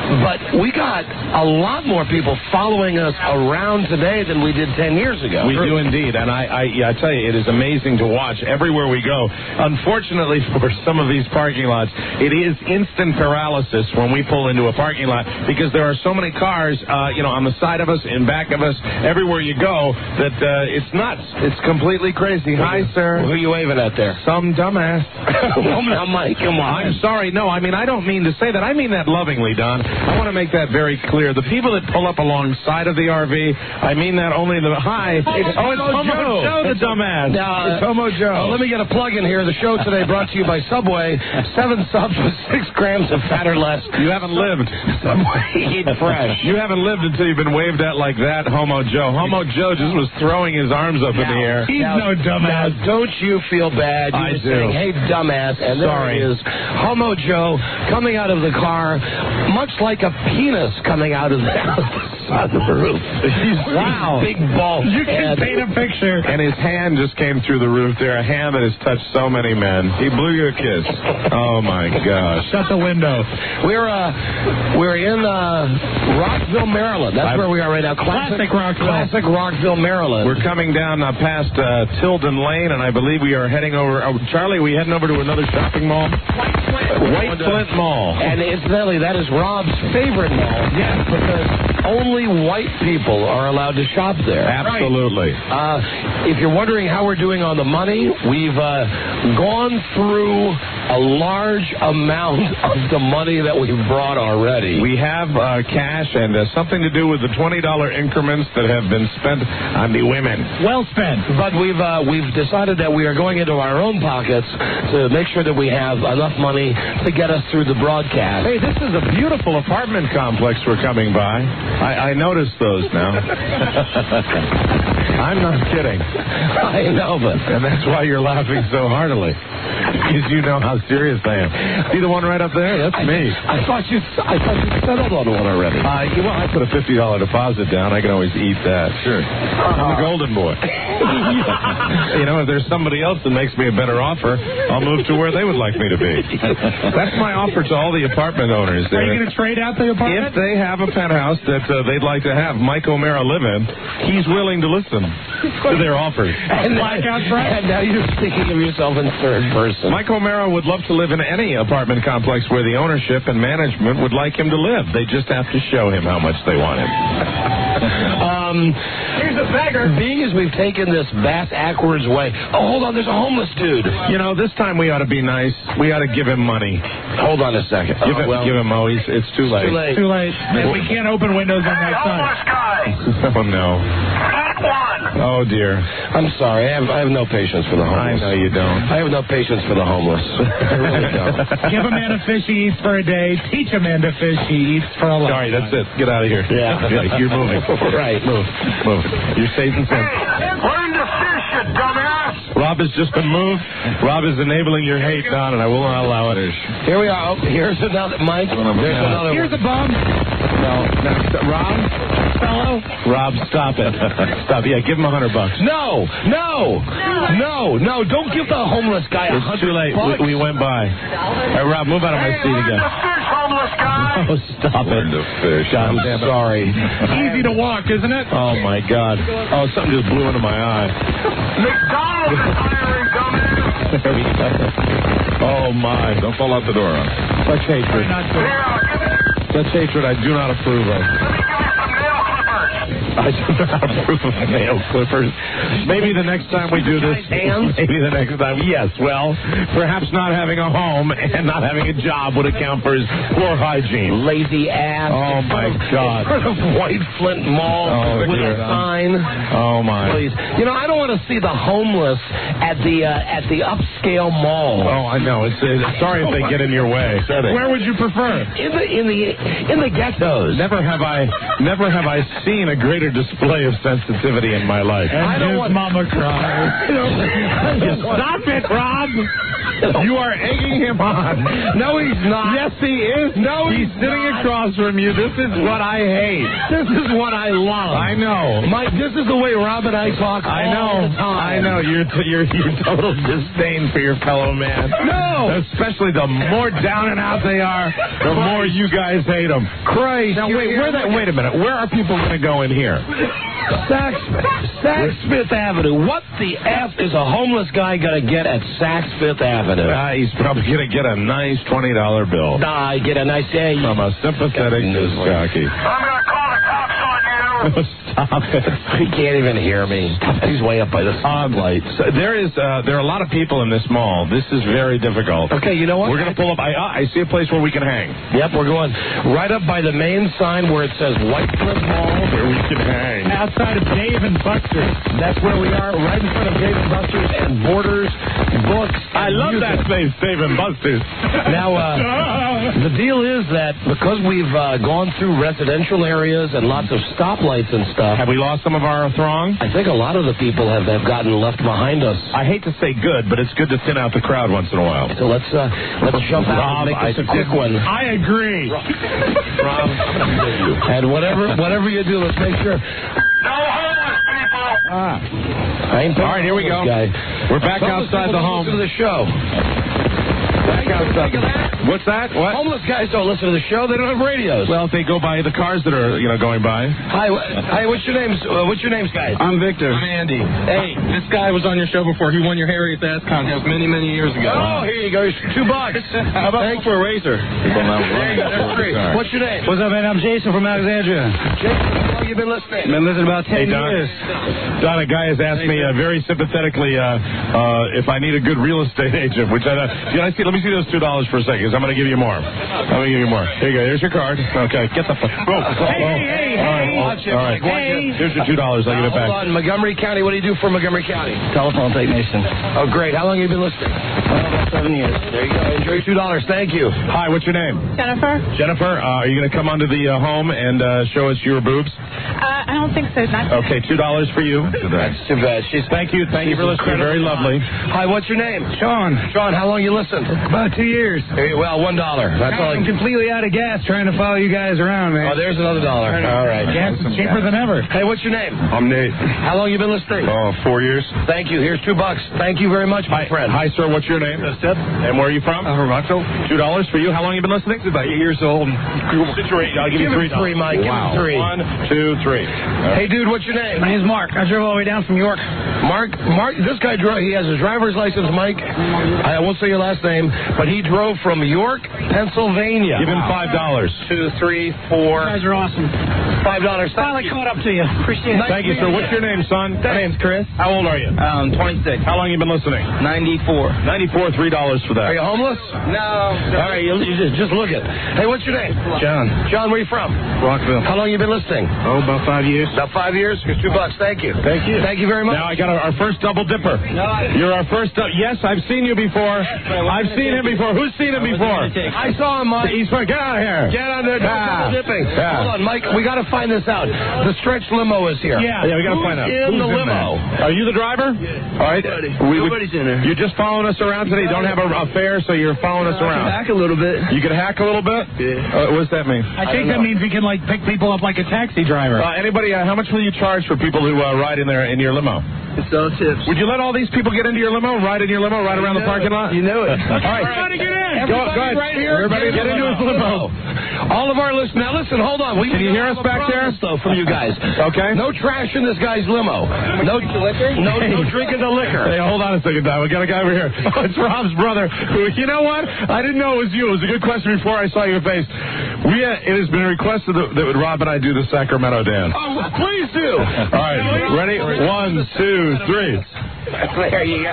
But we got a lot more people following us around today than we did 10 years ago. We do indeed, and I tell you, it is amazing to watch everywhere we go. Unfortunately for some of these parking lots, it is instant paralysis when we pull into a parking lot because there are so many cars, on the side of us, in back of us, everywhere you go, that it's nuts. It's completely crazy. Hi, sir. Who are you waving at there? Some dumbass. Now, Mike, come on. I'm sorry. No, I mean, I don't mean to say that. I mean that lovingly, Don. I want to make that very clear. The people that pull up alongside of the RV, I mean that only the... Hi. It's Homo Joe, the dumbass. It's Homo Joe. Let me get a plug in here. The show today brought to you by Subway. 7 subs with 6 grams of fat or less. You haven't lived. Subway, eat fresh. You haven't lived until you've been waved at like that, Homo Joe. Homo Joe just was throwing his arms up in the air. He's no dumbass. Now, don't you feel bad? You were saying, hey, dumbass. And there it is. Homo Joe coming out of the car, much like a penis coming out of the sunroof. Wow. Big bald You can paint a picture. And his hand just came through the roof there, a hand that has touched so many men. He blew you a kiss. Oh, my gosh. Shut the window. We're in Rockville, Maryland. That's where we are right now. Classic Rockville. Classic Rockville, Maryland. We're coming down past Tilden Lane, and I believe we are heading over... Charlie, we heading over to another shopping mall? White Flint Mall. And incidentally, that is Rob's favorite mall. Yes, because only white people are allowed to shop there. Absolutely. If you're wondering how we're doing on the money, we've gone through a large amount of the money that we've brought already. We have cash and something to do with the $20 increments that have been spent on the women. Well spent. But we've decided that we are going into our own pockets to make sure that we have enough money to get us through the broadcast. Hey, this is a beautiful apartment complex we're coming by. I noticed those now. I'm not kidding. I know, but... And that's why you're laughing so heartily. Because you know how serious I am. See the one right up there? That's me. I thought you settled on one already. Well, I put a $50 deposit down. I can always eat that. Sure. I'm the golden boy. If there's somebody else that makes me a better offer, I'll move to where they would like me to be. That's my offer to all the apartment owners. Are you going to trade out the apartment? If they have a penthouse that they'd like to have Mike O'Mara live in, he's willing to listen to their offers. And now you're speaking of yourself in third person. Mike O'Mara would would love to live in any apartment complex where the ownership and management would like him to live. They just have to show him how much they want him. Here's a beggar. Being as we've taken this bass-ackwards way. Oh, hold on, there's a homeless dude. You know, this time we ought to be nice. We ought to give him money. Hold on a second. Give him, it's too late. Too late. We can't open windows on that side. Oh, no. Oh, dear. I'm sorry. I have no patience for the homeless. I know you don't. I have no patience for the homeless. I really don't. Give a man a fish he eats for a day. Teach a man to fish he eats for a lifetime. Sorry, that's it. Get out of here. Yeah. You're moving. Right. Move. You're safe and sound. Learn to fish, you dumbass! Rob has just been moved. Rob is enabling your hate, Don, and I will not allow it. Here we are. Oh, here's another, Mike. There's another Here's a bum. No. Rob? Fellow? Rob, stop it. Stop. Yeah, give him $100. No. Don't give the homeless guy $100. It's too late. We went by. Hey, Rob, move out of my seat again. Fish, homeless guy! Oh, stop it. I'm sorry. Easy to walk, isn't it? Oh, my God. Oh, something just blew into my eye. McDonald's is hiring, dumbass! Oh, my. Don't fall out the door on it. Such hatred. Such hatred I do not approve of. I do not approve of nail clippers. Maybe the next time we do this. Maybe the next time. Yes, well, perhaps not having a home and not having a job would account for his poor hygiene. Lazy ass. Oh, my God. In front of White Flint Mall with a sign. Oh, my. Please. You know, I don't want to see the homeless at the upscale mall. Oh, I know. It's sorry if they get in your way. Where would you prefer? In the ghettos. Never have I seen a greater display of sensitivity in my life. And his mama cries. Stop it, Rob! You are egging him on. No, he's not. Yes, he is. No, he's sitting across from you. This is what I hate. This is what I love. I know. Mike, this is the way Rob and I talk all the time. I know. Your total disdain for your fellow man. No! Especially the more down and out they are, the more you guys hate them. Christ. Now, wait a minute. Where are people going to go in here? Saks Fifth Avenue. What the F is a homeless guy going to get at Saks Fifth Avenue? He's probably going to get a nice $20 bill. Nah, get a nice from a sympathetic news jockey. I'm going to call the cops on you! Stop it. He can't even hear me. He's way up by the stoplight. So there are a lot of people in this mall. This is very difficult. Okay, you know what? We're going to pull up. I see a place where we can hang. Yep, we're going right up by the main sign where it says White Flint Mall. Where we can hang. Outside of Dave and Buster's. That's where we are, right in front of Dave and Buster's and Borders, Books. I love that place, Dave and Buster's. Now, the deal is that because we've gone through residential areas and lots of stoplights and stuff. Have we lost some of our throng? I think a lot of the people have gotten left behind us. I hate to say good, but it's good to thin out the crowd once in a while. So let's jump out and make this a quick one. I agree. Rob, and whatever you do, let's make sure. No homeless people! I ain't all right, here we go. Guy. We're back outside the home. Listen to the show. Back outside. What's that? What? Homeless guys don't listen to the show. They don't have radios. Well, if they go by the cars that are going by. Hi, what's your names? What's your names, guys? I'm Victor. I'm Andy. Hey, this guy was on your show before. He won your Harriet Ass contest many years ago. Oh, here you go. $2. How about thanks for a razor? That's great. What's your name? What's up, man? I'm Jason from Alexandria. Jason, how long you been listening? Been listening about 10 years. Don, a guy has asked me very sympathetically if I need a good real estate agent, which let me see those $2 for a second, because I'm going to give you more. I'm going to give you more. Here you go. Here's your card. Okay, get the fuck. Hey, watch it. All right. Here's your $2. I'll give it back. Hold on. Montgomery County. What do you do for Montgomery County? Telephone technician. Oh, great. How long have you been listening? About 7 years. There you go. Enjoy your $2. Thank you. Hi, what's your name? Jennifer? Jennifer, are you going to come onto the home and show us your boobs? I don't think so. Not okay, $2 for you. That's too bad. Thank you for listening. Very lovely. Hi, what's your name? Sean. Sean, how long you listened? About 2 years. Well, $1. That's all. I'm completely out of gas trying to follow you guys around, man. Oh, there's another $1. All right. Gas is cheaper than ever. Hey, what's your name? I'm Nate. How long you been listening? 4 years. Thank you. Here's $2. Thank you very much, my friend. Hi, sir. What's your name? Seth. And where are you from? Toronto. $2 for you. How long you been listening? About 8 years old. I'll give you $3. Give him 3, Mike. Wow. Give him 3. 1, 2, 3. Hey, dude, what's your name? My name's Mark. I drove all the way down from York. Mark, this guy drove. He has his driver's license, Mike. I won't say your last name, but he drove from York, Pennsylvania. Give him $5. 2, 3, 4. You guys are awesome. $5. Finally caught up to you. Appreciate it. Thank you, sir. What's your name, son? My name's Chris. How old are you? 26. How long you been listening? 94. 94, $3 for that. Are you homeless? No. All right, you just look it. Hey, what's your name? John. John, where you from? Rockville. How long you been listening? Oh, about 5 years. About 5 years? Here's $2. Thank you. Thank you. Thank you very much. Now I got our first double dipper. You're our first. Yes, I've seen you before. I've seen him before. Who's seen him before? I saw him, Mike. He's get out of here. Get on there. Double dipping. Yeah. Hold on, Mike. We got to find this out. The stretch limo is here. Yeah, we got to find out. In the limo. Are you the driver? All right. Nobody's in there. You're just following us around today. You don't have a fare, so you're following us around. Back a little bit. You can hack a little bit? Yeah. What does that mean? I think that means he can, like, pick people up like a taxi driver. Anybody, how much will you charge for people who ride in there in your limo? It's all tips. Would you let all these people get into your limo, ride in your limo, ride around the parking lot? You know it. All right. Everybody get in. Everybody Everybody right here. Everybody get into his limo. All of our listeners. Now, listen, hold on. Can you hear us back there? Though, from you guys. Okay. No trash in this guy's limo. No liquor? No drinking the liquor. Hey, hold on a second, Don. We got a guy over here. Oh, it's Rob's brother. You know what? I didn't know it was you. It was a good question before I saw your face. It has been requested that Rob and I do the Sacramento dance. Oh, please do. All right. Ready? 1, 2, 3. There you go.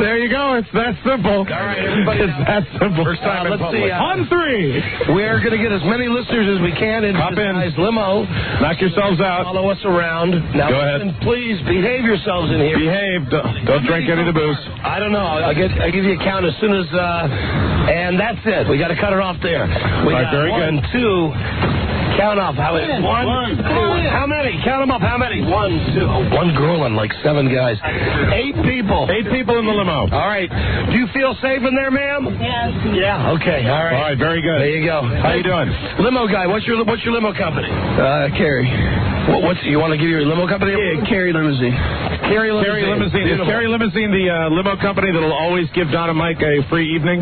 There you go. It's that simple. All right, everybody. It's that simple. First time in let's public. see. On 3. We're going to get as many listeners as we can into Hop this in. guy's limo. Knock yourselves out. Follow us around. Now, Go ahead. listen, please behave yourselves in here. Behave. Don't drink any of the booze. I don't know. I'll give you a count as soon as, and that's it. We got to cut it off there. We All right, got very 1, 2. Count off. How many? 1, 2. How many? Count them up. How many? 1, 2. One girl and like 7 guys. 8 people. 8 people in the limo. All right. Do you feel safe in there, ma'am? Yes. Yeah. Okay. All right. All right, very good. There you go. How you doing? Limo guy. What's your limo company? Carrie. You want to give your limo company? Yeah, Carrie Limousine. Carrie Limousine. Is Carrie Limousine the limo company that'll always give Don and Mike a free evening?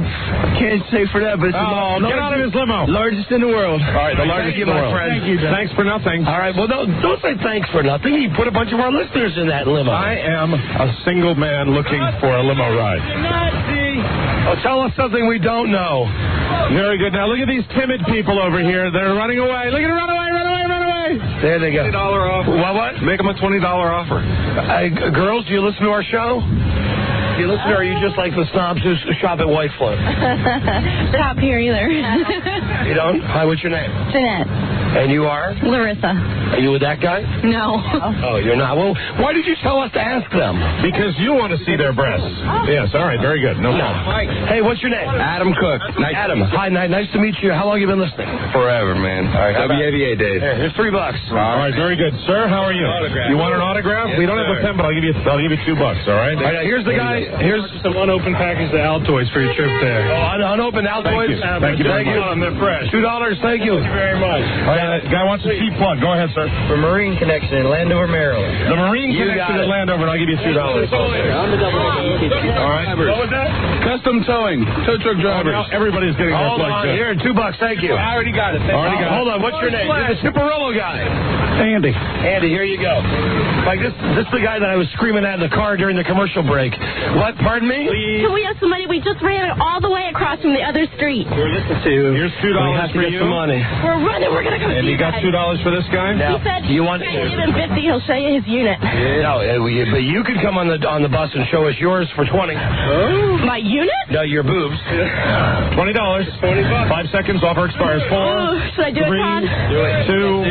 Can't say for that, but it's get out of his limo. largest in the world. All right, the largest Thank you, in the my world. friend. Thank you, Don. Thanks for nothing. All right. Well, don't say thanks for nothing. He put a bunch of our listeners in that limo. I am a single man looking for a limo ride. Oh, tell us something we don't know. Very good. Now look at these timid people over here. They're running away. Look at them, run away, run away, run away. There they go. $20 offer. What? Make them a $20 offer. Girls, do you listen to our show? Do you listen, or are you just like the snobs who shop at White Float? Stop here either. You don't? Hi, what's your name? Jeanette. And you are? Larissa. Are you with that guy? No. Oh, you're not. Well, why did you tell us to ask them? Because you want to see their breasts. Yes, all right, very good. No problem. Hey, what's your name? Adam Cook. Adam. Hi, nice to meet you. How long have you been listening? Forever, man. All right, WAVA days. Here's $3. All right, very good. Sir, how are you? Autograph. You want an autograph? Yes, we don't have a sir. pen, but I'll give you $2, all right? All right, here's the guy. Here's Just an unopened package of Altoids for your trip there. unopened Altoids. Thank you very much. They're fresh. $2. Thank you. Thank you very much. All right, guy wants a cheap plug. Go ahead, sir. For Marine Connection in Landover, Maryland. The Marine You Connection got at it. Landover, and I'll give you $2. I'm the double. All right. What was that? Custom towing. Tow truck drivers. Now everybody's getting their Hold plug, on. too. Here, $2. Thank you. I already got it. Already got it. Hold on. What's your name? You're the Superillo guy. Andy. Andy, here you go. Like this is the guy that I was screaming at in the car during the commercial break. What? Pardon me? Can we have some money? We just ran all the way across from the other street. Here's $2 for you. some money. We're running. We're going to go And see you got guys. $2 for this guy? He said You want- if I give him 50, he'll show you his unit. No, but you could come on the bus and show us yours for 20. My unit? No, your boobs. $20. 5 seconds. Offer expires. 4. Oh, should I do it, 3, Todd? 2.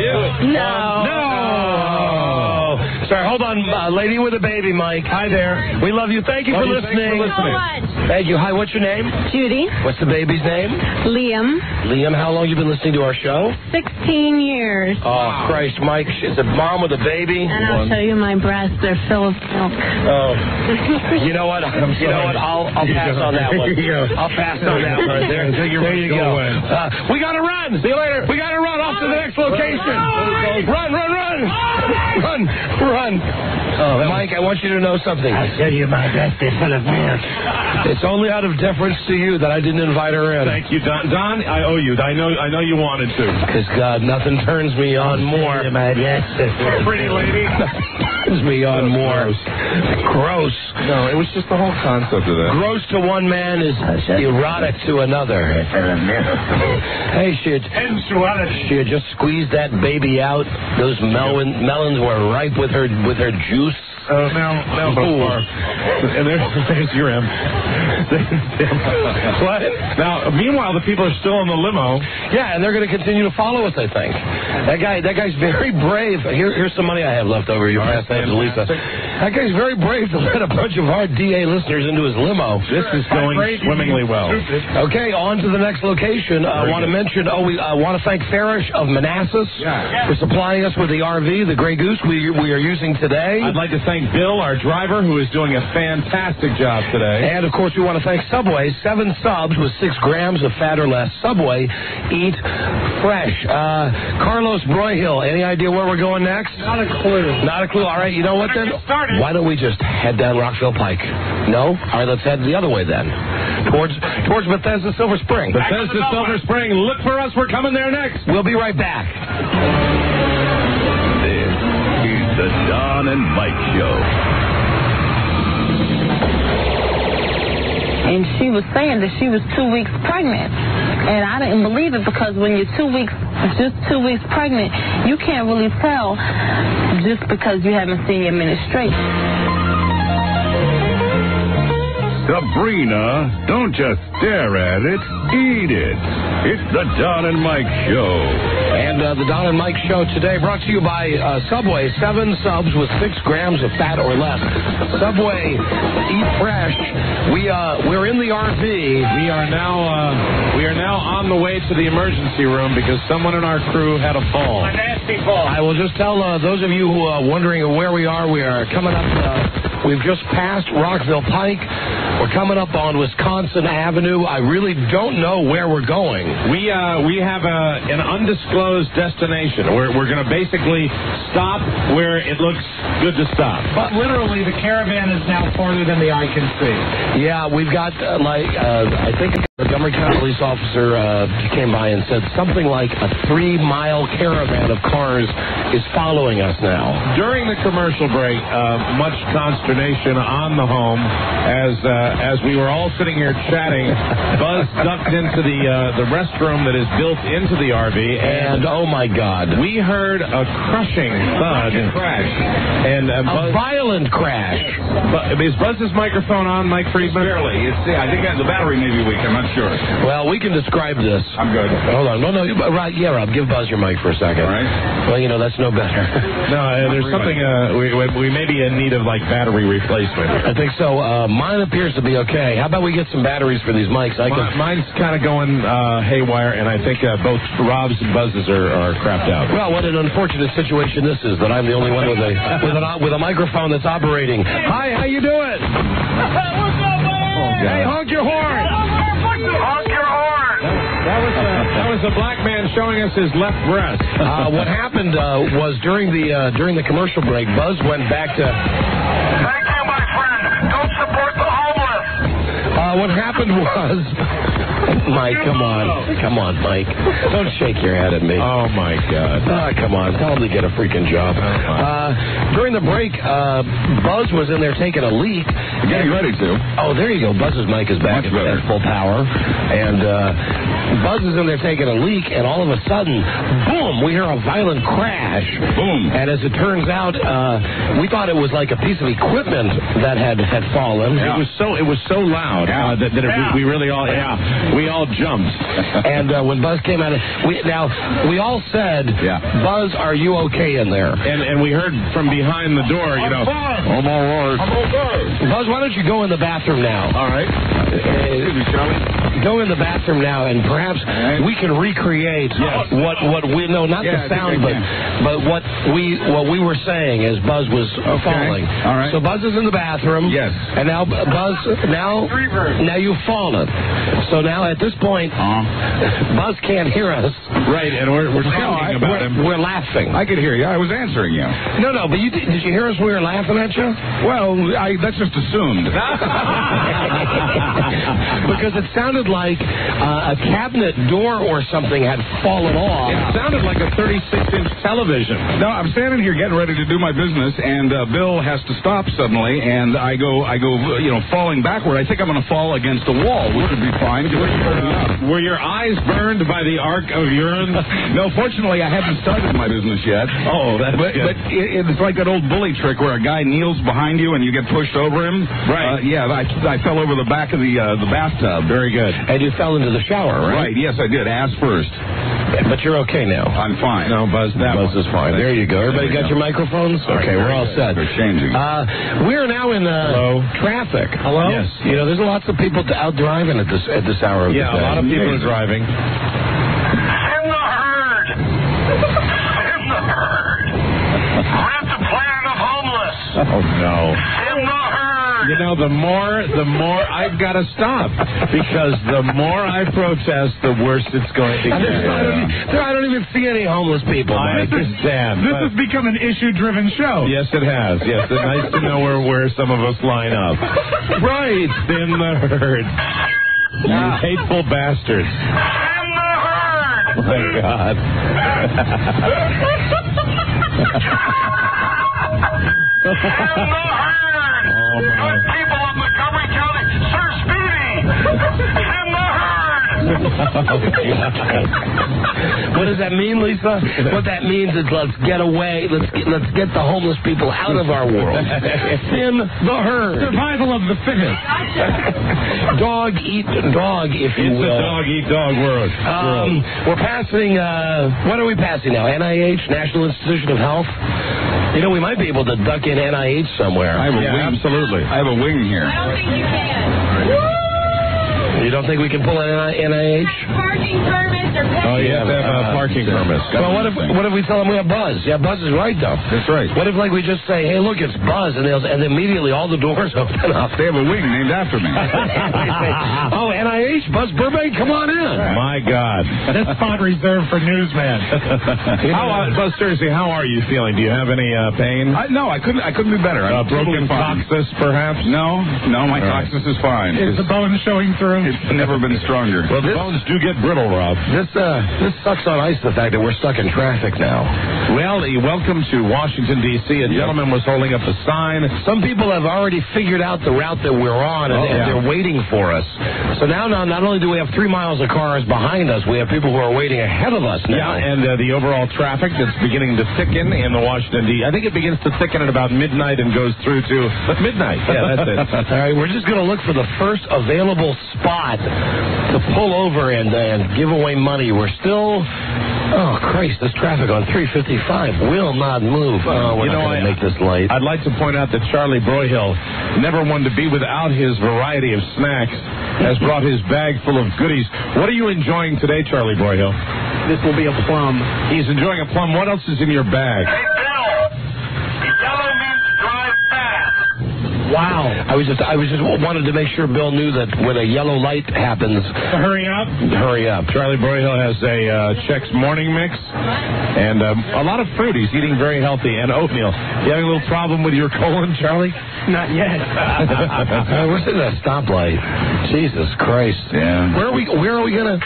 No. No. Sorry, hold on. Lady with a baby, Mike. Hi there. We love you. Thank you for Love you. Thanks listening. for So much. Thank you. Hi, what's your name? Judy. What's the baby's name? Liam. Liam. How long you been listening to our show? 16 years. Oh, Christ, Mike. She's a mom with a baby. And I'll show you my breasts. They're full of milk. Oh. You know what? I'll pass on that one. I'll pass on that one. There you go. We got to run. See you later. We got to run off to the next location. Run. run. Mike, I want you to know something. I tell you, my best is full of milk. It's only out of deference to you that I didn't invite her in. Thank you, Don. Don, I owe you. I know you wanted to. Because, God, nothing turns me on more. My best is full of Pretty lady. Turns me on more. Gross. No, it was just the whole concept of that. Gross to one man is erotic to another. Hey, she had just squeezed that baby out. Those melons were ripe with her juice. Now, and there's your M. What? Now, meanwhile, the people are still in the limo. Yeah, and they're going to continue to follow us, I think. That guy's very brave. Here's some money I have left over. You pass that to Lisa. That guy's very brave to let a bunch of our DA listeners into his limo. This is going swimmingly well. Okay, on to the next location. I want to mention, we want to thank Farish of Manassas for supplying us with the RV, the Grey Goose we are using today. I'd like to thank Bill, our driver, who is doing a fantastic job today. And, of course, we want to thank Subway. 7 subs with 6 grams of fat or less. Subway, eat fresh. Carlos Broyhill, any idea where we're going next? Not a clue. Not a clue. All right, you know what then? Why don't we just head down Rockville Pike? No? All right, let's head the other way then. Towards Bethesda Silver Spring. Bethesda Silver Spring. Look for us. We're coming there next. We'll be right back. This is the Don and Mike Show. And she was saying that she was 2 weeks pregnant. And I didn't believe it because when you're 2 weeks, just 2 weeks pregnant, you can't really tell just because you haven't seen your menstruation. Sabrina, don't just stare at it, eat it. It's the Don and Mike Show. And the Don and Mike Show today brought to you by Subway. 7 subs with 6 grams of fat or less. Subway, eat fresh. We're in the RV. We are now on the way to the emergency room because someone in our crew had a fall. A nasty fall. I will just tell those of you who are wondering where we are coming up. We've just passed Rockville Pike. We're coming up on Wisconsin Avenue. I really don't know where we're going. We have an undisclosed destination. We're going to basically stop where it looks good to stop. But literally, the caravan is now farther than the eye can see. Yeah, we've got I think the Montgomery County police officer came by and said something like a 3-mile caravan of cars is following us now. During the commercial break, much consternation on the home as we were all sitting here chatting. Buzz ducked into the restroom that is built into the RV, and oh my God, we heard a crushing thud and crash, and a violent crash. Is Buzz's microphone on, Mike Friedman? Barely. I think the battery may be weak. I'm not sure. Well, we can describe this. I'm good. Hold on. No. Rob, give Buzz your mic for a second. All right. Well, that's no better. No, there's something. We may be in need of battery replacement. I think so. Mine appears to be okay. How about we get some batteries for these mics? Mine's kind of going haywire, and I think both Rob's and Buzz's are crapped out. Well, what an unfortunate situation this is that I'm the only one with a microphone that's operating. Hi, how you doing? What's up, man? Hey, honk your horn. Honk your horn. That was a black man showing us his left breast. What happened was during the commercial break, Buzz went back to. Thank you, my friend. Don't support the homeless. What happened was. Mike, come on, Mike. Don't shake your head at me. Oh, my God. Come on. Tell him to get a freaking job. During the break, Buzz was in there taking a leak. Getting ready to. Oh, there you go. Buzz's mic is back at full power. And Buzz is in there taking a leak, and all of a sudden, boom, we hear a violent crash. Boom. And as it turns out, we thought it was like a piece of equipment that had fallen. Yeah. It was so loud that we really all... Yeah. We all jumped. And when Buzz came out, we all said, Buzz, are you okay in there? And we heard from behind the door, I'm all right. I'm okay. Buzz, why don't you go in the bathroom now? All right. Go in the bathroom now, and perhaps we can recreate what we know, not the sound, but what we were saying as Buzz was falling. All right. So Buzz is in the bathroom. Yes. And now Buzz, now you've fallen. So now at at this point, Buzz can't hear us. Right, and we're talking about him. We're laughing. I could hear you. I was answering you. No, but did you hear us? We were laughing at you? Well, that's just assumed. Because it sounded like a cabinet door or something had fallen off. It sounded like a 36-inch television. No, I'm standing here getting ready to do my business, and Bill has to stop suddenly, and I go, falling backward. I think I'm going to fall against a wall, which would be fine. Were your eyes burned by the arc of urine? No, fortunately, I haven't started my business yet. Oh, that's good. But it's like that old bully trick where a guy kneels behind you and you get pushed over him. Right. I fell over the back of the bathtub. Very good. And you fell into the shower, right? Right, yes, I did. Ass first. But you're okay now. I'm fine. No, Buzz is fine. There you go. Everybody got your microphones? Okay, we're all set. They're changing. We're now in traffic. Hello? Yes. There's lots of people out driving at this hour of the day. Yeah, a lot of people are driving. In the herd. In the herd. Rent the planet of homeless. Oh, no. In the herd. The more I've got to stop, because the more I protest, the worse it's going to get. I don't even see any homeless people. I understand. This has become an issue-driven show. Yes, it has. Yes, it's nice to know where some of us line up. Right, in the herd. You hateful bastards. In the herd. Oh, my God. In the herd. Good people of Montgomery County. Sir Speedy. In the herd. What does that mean, Lisa? What that means is let's get away. Let's get the homeless people out of our world. In the herd. Survival of the fittest. Dog eat dog, if you will. It's a dog eat dog world. We're passing. What are we passing now? NIH, National Institution of Health. We might be able to duck in NIH somewhere. I have a wing. Absolutely. I have a wing here. I don't think you can. You don't think we can pull an NIH? Parking permits or Oh, you have to have parking permits. Well, what if we tell them we have Buzz? Yeah, Buzz is right, though. That's right. What if, we just say, hey, look, it's Buzz, and immediately all the doors open up. They have a wing named after me. Oh, NIH, Buzz Burbank, come on in. My God. That's spot reserved for newsman. Buzz, seriously, how are you feeling? Do you have any pain? No, I couldn't be better. Broken coccyx, perhaps? No, my coccyx is fine. Is the bone showing through? It's never been stronger. Well, the bones do get brittle, Rob. This sucks on ice, the fact that we're stuck in traffic now. Well, welcome to Washington, D.C. A gentleman was holding up a sign. Some people have already figured out the route that we're on, and they're waiting for us. So now, not only do we have 3 miles of cars behind us, we have people who are waiting ahead of us now. Yeah, and the overall traffic that's beginning to thicken in the Washington, D.C. I think it begins to thicken at about midnight and goes through to midnight. Yeah, that's it. All right, we're just going to look for the first available spot to pull over and give away money. We're still... Oh, Christ, this traffic on 355 will not move. Oh, we're not going to make this late. I'd like to point out that Charlie Broyhill, never one to be without his variety of snacks, has brought his bag full of goodies. What are you enjoying today, Charlie Broyhill? This will be a plum. He's enjoying a plum. What else is in your bag? Hey, Bill. Yellow means drive fast. Wow. I was just wanted to make sure Bill knew that when a yellow light happens... Hurry up. Hurry up. Charlie Broyhill has a Chex Morning Mix and a lot of fruit. He's eating very healthy, and oatmeal. You having a little problem with your colon, Charlie? Not yet. We're sitting at a stoplight. Jesus Christ. Yeah. Where are we going to...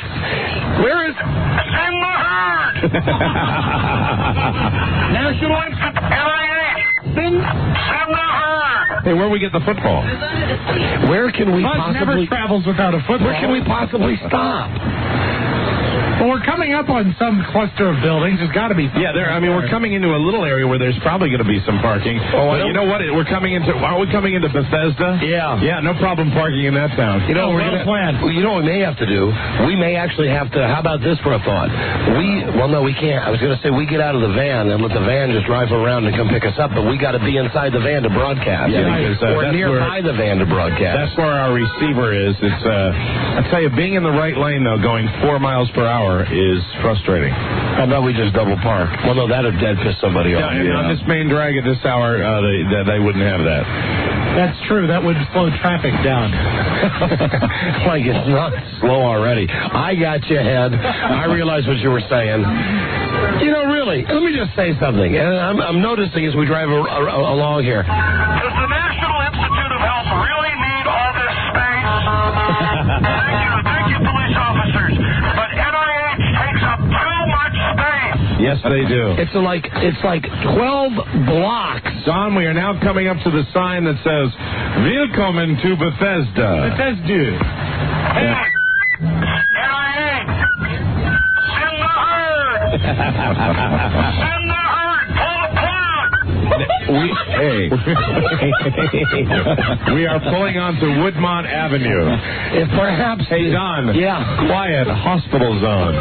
Where is... In the herd. National NIH. In the herd. Hey, where we get the football? Where can we Buzz possibly... never travels without a football. Where can we possibly stop? Well, we're coming up on some cluster of buildings. There's got to be... Yeah, we're coming into a little area where there's probably going to be some parking. Oh, but you know what? Aren't we coming into Bethesda? Yeah. Yeah, no problem parking in that town. You know, we're going to plan. You know what we may have to do? We may actually have to... How about this for a thought? No, we can't. I was going to say we get out of the van and let the van just drive around and come pick us up, but we got to be inside the van to broadcast. Yeah, or nearby the van to broadcast. That's where our receiver is. It's I tell you, being in the right lane, though, going 4 miles per hour is frustrating. How about we just double park? Well, no, that'd piss somebody off. On this main drag at this hour, they wouldn't have that. That's true. That would slow traffic down. Like it's not slow already. I got you, Head. I realize what you were saying. You know, really, let me just say something. And I'm noticing as we drive along here. Does the National Institute of Health really need all this space? Thank you, police officers. But NIH takes up too much space. Yes, they do. It's like 12 blocks. Don, we are now coming up to the sign that says, Willkommen to Bethesda. Bethesda. NIH, send the herd. Send the herd. Pull the plug. We are pulling onto Woodmont Avenue. If perhaps... Hey, Don. Yeah. Quiet. Hospital zone.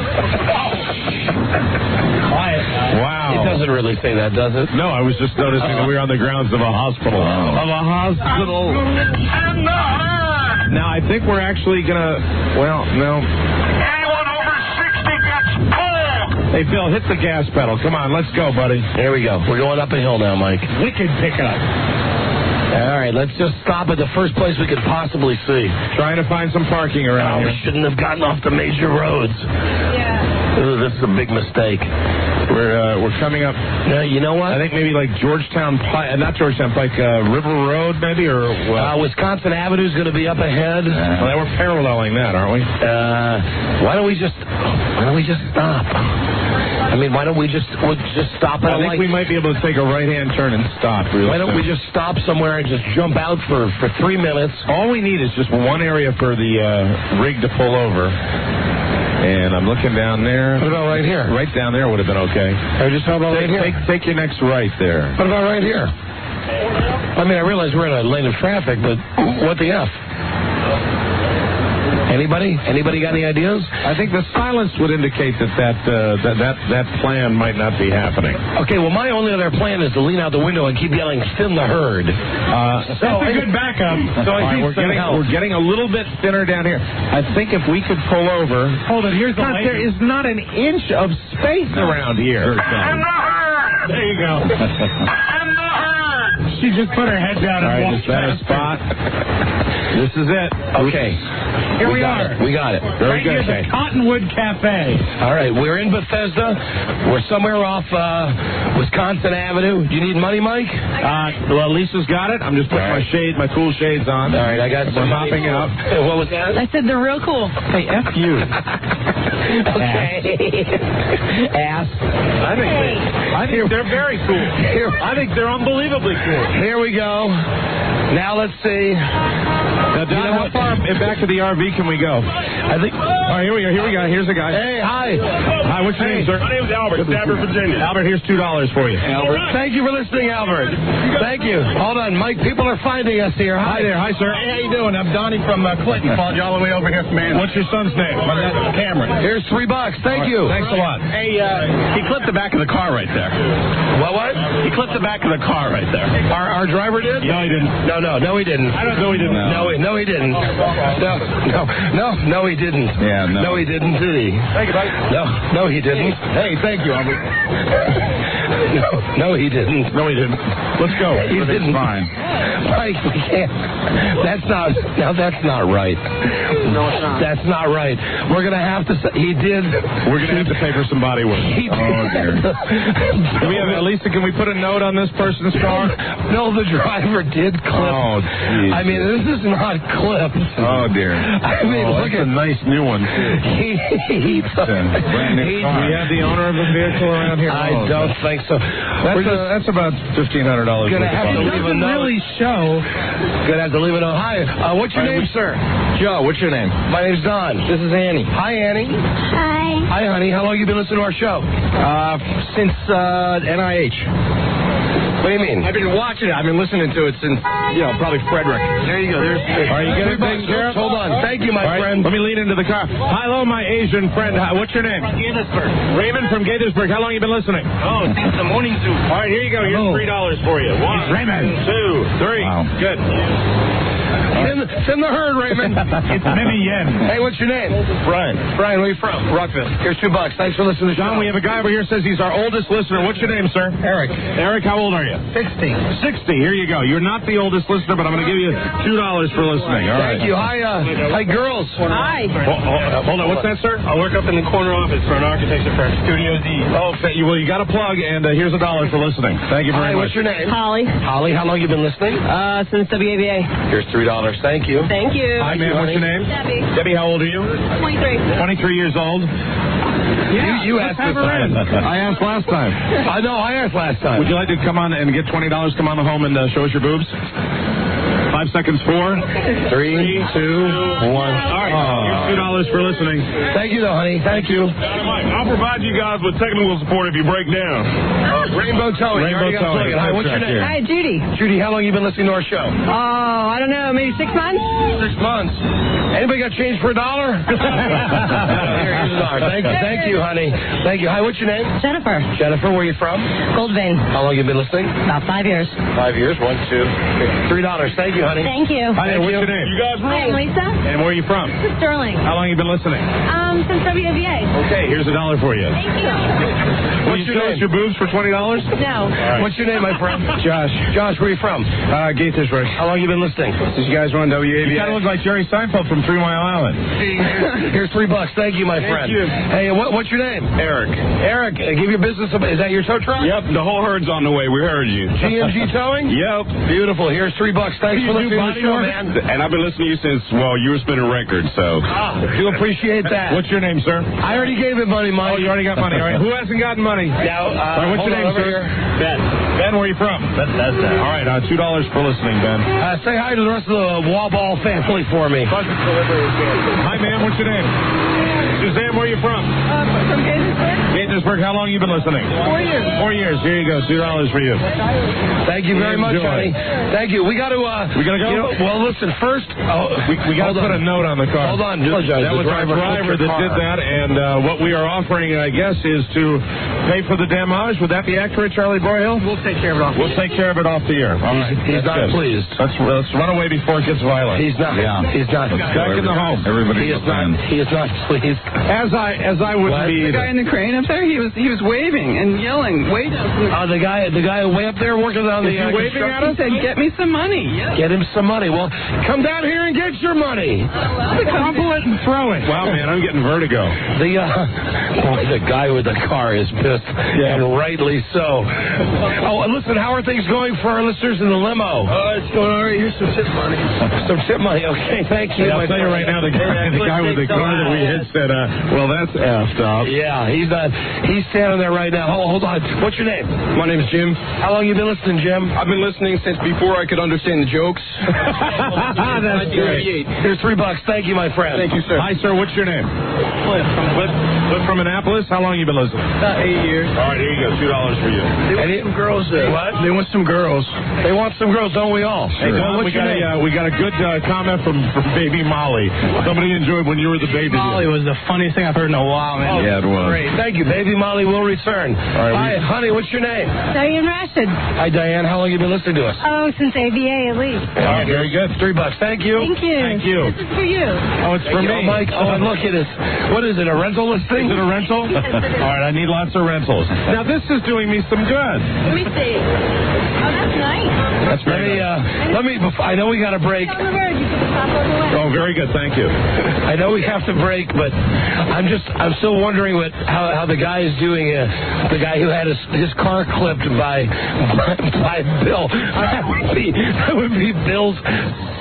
Quiet. Wow. It doesn't really say that, does it? No, I was just noticing that we were on the grounds of a hospital. Of a hospital. Send the herd. Now, I think we're actually going to... Well, no. Anyone over 60 gets pulled. Hey, Phil, hit the gas pedal. Come on, let's go, buddy. Here we go. We're going up a hill now, Mike. Wicked pickup. All right, let's just stop at the first place we could possibly see. Trying to find some parking around We here. shouldn't have gotten off the major roads. Yeah. Ooh, this is a big mistake. We're coming up. You know what? I think maybe like Georgetown Pike, not Georgetown Pike, River Road maybe, or Wisconsin Avenue's going to be up ahead. Well, we're paralleling that, aren't we? Why don't we just stop? I mean, why don't we just stop at I think we might be able to take a right-hand turn and stop. Why don't we just stop somewhere and just jump out for 3 minutes? All we need is just one area for the rig to pull over. And I'm looking down there. What about right here? Right down there would have been okay. How about right here? Take your next right there. What about right here? I mean, I realize we're in a lane of traffic, but what the F? Anybody got any ideas? I think the silence would indicate that plan might not be happening. Okay, well, my only other plan is to lean out the window and keep yelling, "Thin the herd." That's a good backup. So I think we're getting a little bit thinner down here. I think if we could pull over. Hold it. Here's the God, there is not an inch of space around here. Send the herd. There you go. Send the herd. She just put her head down All and right, walked is that a past spot? This is it. Okay. Here we are. We got it. Very Right good. near the Cottonwood Cafe. All right, we're in Bethesda. We're somewhere off Wisconsin Avenue. Do you need money, Mike? Well, Lisa's got it. I'm just putting my cool shades on. All right, I got some hopping out. What was that? I said they're real cool. Hey, F you. Okay. Ass. I think they're very cool. I think they're unbelievably cool. Here we go. Now let's see. Now, Don, how far back to the RV can we go? I think. All right, here we go. Here's a guy. Hey, hi. Hi, what's your name, sir? My name's Albert, Stafford, Virginia. Albert, here's $2 for you. Albert. Thank you for listening, Albert. Thank you. Hold on, Mike. People are finding us here. Hi there. Hi, sir. Hey, how you doing? I'm Donnie from Clinton. Followed you all the way over here from Manhattan. What's your son's name? Cameron. Here's $3. Thank you. Thanks a lot. Hey, he clipped the back of the car right there. What? He clipped the back of the car right there. Our driver did? No, he didn't. No, he didn't. I don't know he didn't. No, he didn't. No, he didn't. Yeah, no. No, he didn't, did he? Thank you, buddy. No, he didn't. Hey, thank you, Albert. No, he didn't. No, he didn't. Let's go. He didn't. Fine. Mike, we can't. That's not right. No, it's not. That's not right. We're going to have to say, he did. We're going to have to pay for some body work. He did. Oh, dear. Lisa, can we put a note on this person's car? No, the driver did clip. Oh, geez. I mean, this is not clipped. Oh, dear. I mean, look that's at a nice new one, too. Brand new car. We have the owner of the vehicle around here? I don't think so. That's about $1,500. Gonna have to leave a note. Really show. Gonna have to leave a note. Hi, what's your name, sir? Joe, what's your name? My name's Don. This is Annie. Hi, Annie. Hi. Hi, honey. How long you been listening to our show? Since NIH. What do you mean? I've been watching it. I've been listening to it since, probably Frederick. There you go. Are you getting taken care of? Hold on. Thank you, my friend. Let me lean into the car. Hello, my Asian friend. What's your name? Gaithersburg. Raymond from Gaithersburg. How long you been listening? Oh, since the morning zoo. All right, here you go. Here's $3 for you. 1, Raymond. 2, 3. Wow. Good. Send the herd, Raymond. It's Mimi Yen. Hey, what's your name? Brian. Brian, where are you from? Rockville. Here's $2. Thanks for listening to the show. John, we have a guy over here says he's our oldest listener. What's your name, sir? Eric. Eric, how old are you? 60. 60. Here you go. You're not the oldest listener, but I'm going to give you $2 for listening. All right. Thank you. Hi, girls. Hi. Hold on. What's that, sir? I work up in the corner office for an architecture firm, Studio Z. Oh, well, you got a plug, and here's $1 for listening. Thank you very Hi, much. what's your name? Holly. Holly, how long you been listening? Since WABA. Here's $3. Thank you. Thank you. Hi, ma'am. What's your name? Debbie. Debbie, how old are you? 23. 23 years old. Yeah, you asked this time. I asked last time. I know, I asked last time. Would you like to come on and get $20? Come on home and show us your boobs. 5 seconds. 4, 3, 2, 1. All right. Here's $2 for listening. Thank you, though, honey. Thank you. I'll provide you guys with technical support if you break down. Rainbow Towing. Rainbow Towing. Hi, what's your name? Hi, Judy. Judy, how long you been listening to our show? Oh, I don't know, maybe 6 months? 6 months. Anybody got change for $1? Here's $1. Thank you, honey. Thank you. Hi, what's your name? Jennifer. Jennifer, where are you from? Gold Vein. How long you been listening? About 5 years. 5 years. 1, 2, $3. Thank you, honey. Thank you. Hi there. What's your name? You guys Hi, I'm Lisa. And where are you from? This is Sterling. How long you been listening? Since WABA. Okay, here's $1 for you. Thank you. What's your name? Your boobs for $20? No. Right. What's your name, my friend? Josh. Josh, where are you from? Gaithersburg. How long you been listening? Did you guys run WABA? You kind of look like Jerry Seinfeld from 3 Mile Island. Here's $3. Thank you, my friend. you. Hey, what's your name? Eric. Eric, give your business. Is that your tow truck? Yep, the whole herd's on the way. We heard you. GMG Towing? Yep. Beautiful. Here's $3. Thanks for listening to the show, man. And I've been listening to you since, well, you were spinning records, so. Do appreciate that. What's your name, sir? I already gave him money, Mike. Oh, you already got money. All right. Who hasn't gotten money? Now, All right, what's your name, sir? Here. Ben. Ben, where are you from? Bethesda. All right, $2 for listening, Ben. Say hi to the rest of the Wallball family for me. Hi, ma'am. What's your name? Suzanne, where are you from? From Gaithersburg. Gaithersburg. How long you been listening? 4 years. 4 years. Here you go. $2 for you. Thank you very much, honey. Thank you. We got to. We gotta go. You know, well, listen. First, we got to put a note on the car. Hold on. That was our driver that did that, and what we are offering, I guess, is to pay for the damage. Would that be accurate, Charlie Broyhill? We'll take care of it off. We'll take care of it off the air. All right. He's not good. pleased. Let's run away before it gets violent. He's not. Yeah. He's not. Back in the home. He is not. He is not pleased. As I would be. The guy in the crane up there, he was waving and yelling way down from the the guy way up there working on the. waving at us. He said, "Get me some money." Yes. Get him some money. Well, come down here and get your money. Crumple it and throw it. Wow, man, I'm getting vertigo. The guy with the car is pissed, and rightly so. Oh, and listen, how are things going for our listeners in the limo? It's going all right. Here's some tip money. Some tip money. Okay, thank you. I'll tell you right now, the guy with the car that we hit said, well, that's effed up. Yeah, he's standing there right now. Hold on. What's your name? My name's Jim. How long you been listening, Jim? I've been listening since before I could understand the jokes. That's great. Here's $3. Thank you, my friend. Thank you, sir. Hi, sir. What's your name? Cliff from Annapolis. How long you been listening? About 8 years. All right, here you go. $2 for you. They want some girls. What? They want some girls. They want some girls, don't we all? Hey, Don, we got a good comment from Baby Molly. Somebody enjoyed when you were the baby. Molly was the funniest thing I've heard in a while, man. Yeah, it was. Great. Thank you. Baby Molly will return. All right, Hi, honey, what's your name? Diane Rashid. Hi, Diane. How long you been listening to us? Oh, since ABA at least. All right, very good. $3. Thank you. Thank you. Thank you. This is for you. Oh, it's for me. Oh, Mike. Oh, and look at this. What is it, a rental listing? Is it a rental? All right, I need lots of rentals. Now, this is doing me some good. Let me see. Oh, that's nice. That's very let me, I know we got to break. On the road, you put the top on the way. Oh, very good. Thank you. I know we have to break, but I'm still wondering how the guy is doing. The guy who had his car clipped by Bill. That would be Bill's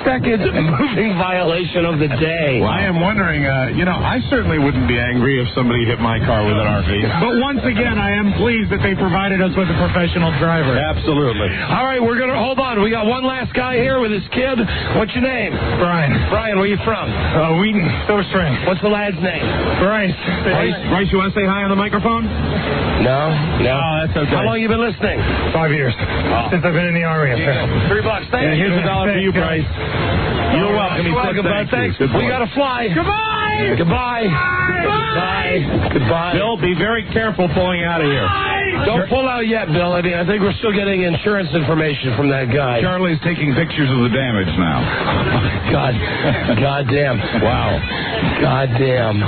second moving violation of the day. Well, I am wondering, I certainly wouldn't be angry if somebody hit my car with an RV. But once again, I am pleased that they provided us with a professional driver. Absolutely. All right, we're going to hold on. We got one last guy here with his kid. What's your name? Brian. Brian, where you from? Wheaton, Silver Spring. What's the lad's name? Bryce. Bryce, you want to say hi on the microphone? No. Oh, that's okay. How long you been listening? 5 years. Since I've been in the Army. $3. Thank you. Here's $1 for you, Bryce. You're welcome. You're welcome, bud. Thanks. We got to fly. Goodbye. Goodbye. Goodbye. Goodbye. Bill, be very careful pulling out of here. Don't pull out yet, Bill. I think we're still getting insurance information from that guy. Charlie's taking pictures of the damage now. God damn. Wow. God damn.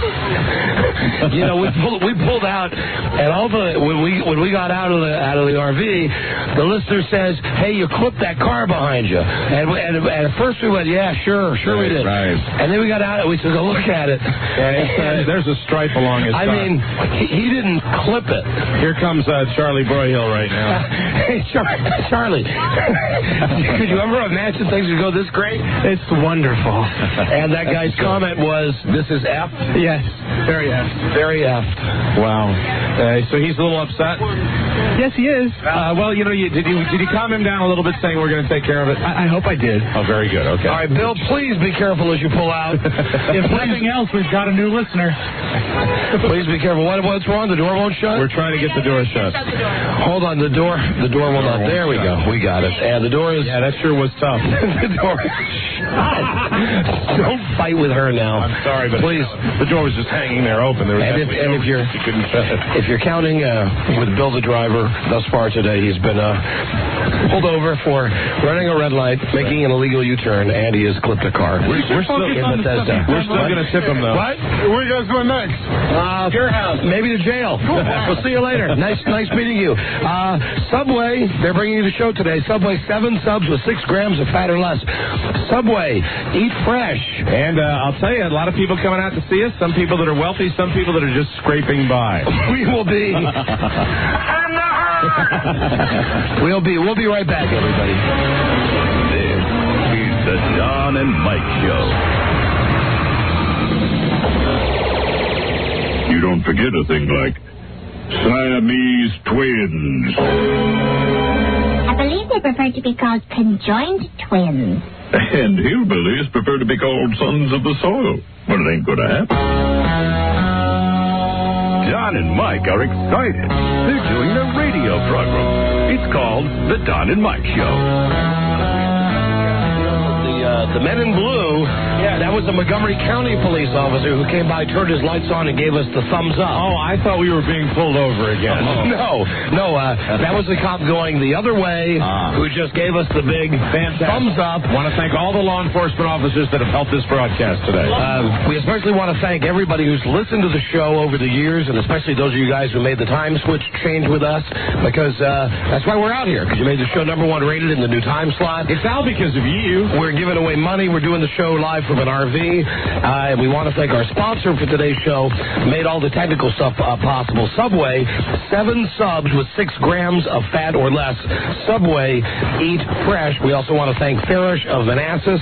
You know, we pulled out, and all the when we got out of the RV, the listener says, "Hey, you clipped that car behind you." And at first we went, "Yeah, sure we did." Right. And then we got out and we took a look at it. Yeah, there's a stripe along his car. I mean, he didn't clip it. Here comes Charlie Broyhill right now. Hey, Charlie, could you ever imagine things would go this great? It's wonderful. And that guy's comment was, "This is F." Yes, very F. Very F. Wow. So he's a little upset. Yes, he is. Well, you know, did you calm him down a little bit, saying we're going to take care of it? I hope I did. Oh, very good. Okay. All right, Bill, please be careful as you pull out. If nothing else, we've got a new listener. Please be careful. What's wrong? The door won't shut? We're trying to get the door shut. Hold on, the door will not. There we go. We got it. And the door is... Yeah, that sure was tough. The door... Don't fight with her now. I'm sorry, but please. The door was just hanging there open. There was if you're counting with Bill the driver thus far today, he's been pulled over for running a red light, making an illegal U-turn, and he has clipped a car. We're still in Bethesda. We're still going to tip him, though. What? Where are you guys going next? Your house. Maybe to jail. We'll see you later. Nice meeting you. Subway, they're bringing you the show today. Subway, 7 subs with 6 grams of fat or less. Subway, eat fresh. And I'll tell you, a lot of people coming out to see us. Some people that are wealthy, some people that are just scraping by. We will be. We'll be right back, everybody. This is the Don and Mike Show. You don't forget a thing like Siamese twins. I believe they prefer to be called conjoined twins. And hillbillies prefer to be called sons of the soil. But it ain't gonna happen. Don and Mike are excited. They're doing a radio program. It's called The Don and Mike Show. The men in blue, that was a Montgomery County police officer who came by, turned his lights on, and gave us the thumbs up. Oh, I thought we were being pulled over again. No, that was the cop going the other way who just gave us the big thumbs up. Want to thank all the law enforcement officers that have helped this broadcast today. We especially want to thank everybody who's listened to the show over the years, and especially those of you guys who made the time switch change with us, because that's why we're out here, because you made the show #1 rated in the new time slot. It's all because of you. We're giving away money. We're doing the show live from an RV. And we want to thank our sponsor for today's show, made all the technical stuff possible. Subway, 7 subs with 6 grams of fat or less. Subway, eat fresh. We also want to thank Farish of Manassas.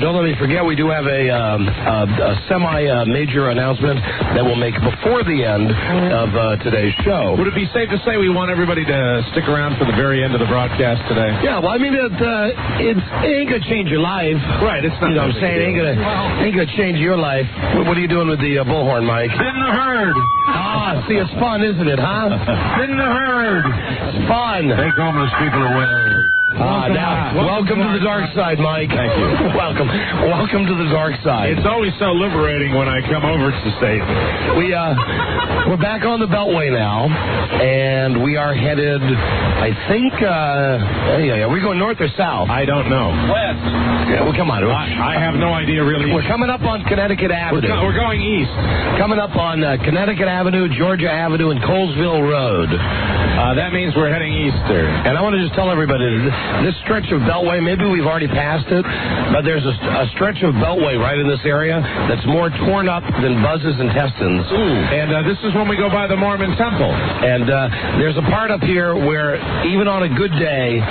Don't let me forget, we do have a semi-major announcement that we'll make before the end of today's show. Would it be safe to say we want everybody to stick around for the very end of the broadcast today? Yeah, well, I mean, it ain't going to change your life. Right, it's not. You know what I'm saying? It ain't gonna change your life. What are you doing with the bullhorn, Mike? In the herd. See, it's fun, isn't it, huh? In the herd. It's fun. Take homeless people away. Now, welcome to the dark side, Mike. Thank you. Welcome to the dark side. It's always so liberating when I come over to state. We're back on the Beltway now, and we are headed, I think, are we going north or south? I don't know. West. Yeah, well, come on. I have no idea, really. We're coming up on Connecticut Avenue. We're going east. Coming up on Connecticut Avenue, Georgia Avenue, and Colesville Road. That means we're heading east there. And I want to just tell everybody, this stretch of Beltway, maybe we've already passed it, but there's a stretch of Beltway right in this area that's more torn up than Buzz's intestines. And this is when we go by the Mormon Temple. And there's a part up here where even on a good day,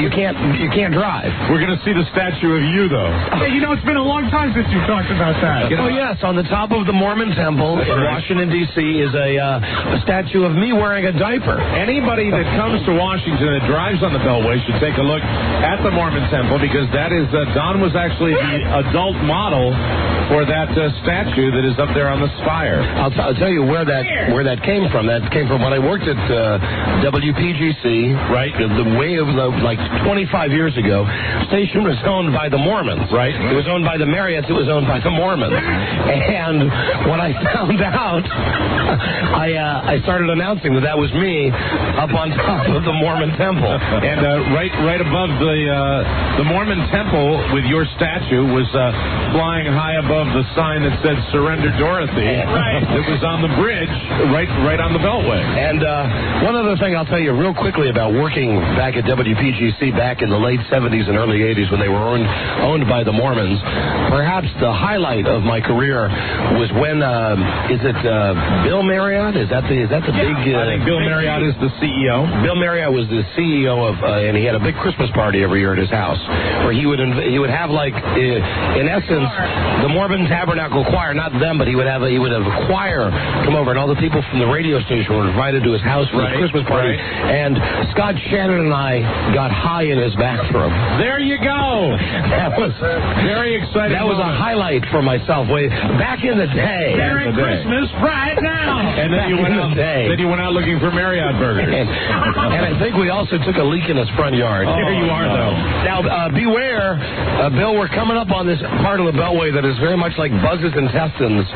you can't drive. We're going to see the statue of you, though. Hey, it's been a long time since you talked about that. Oh, yes, on the top of the Mormon Temple in Washington, D.C. is a statue of me wearing a diaper. Anybody that comes to Washington and drives on the Beltway Beltway should take a look at the Mormon Temple, because that is, Don was actually the adult model for that statue that is up there on the spire. I'll tell you where that came from. That came from when I worked at WPGC. Right. The way of like 25 years ago, station was owned by the Mormons. Right. It was owned by the Marriotts. It was owned by the Mormons. And when I found out, I started announcing that was me up on top of the Mormon Temple. And right above the Mormon Temple with your statue was flying high above the sign that said "Surrender Dorothy." Right. It was on the bridge, right on the Beltway. And one other thing I'll tell you real quickly about working back at WPGC back in the late 70s and early 80s when they were owned by the Mormons. Perhaps the highlight of my career was when is it Bill Marriott? Is that the big? I think Bill Marriott is the CEO. Bill Marriott was the CEO of, and he had a big Christmas party every year at his house, where he would have like, in essence, the Mormon Tabernacle Choir, not them, but he would have a choir come over, and all the people from the radio station were invited to his house for his Christmas party. And Scott Shannon and I got high in his bathroom. There you go. That was very exciting. That was a highlight for myself. Way back in the day. Merry Christmas right now. And then you went out looking for Marriott burgers. And I think we also took a leak in his front yard. There you are, though. Now, beware, Bill, we're coming up on this part of the Beltway that is very much like Buzz's intestines,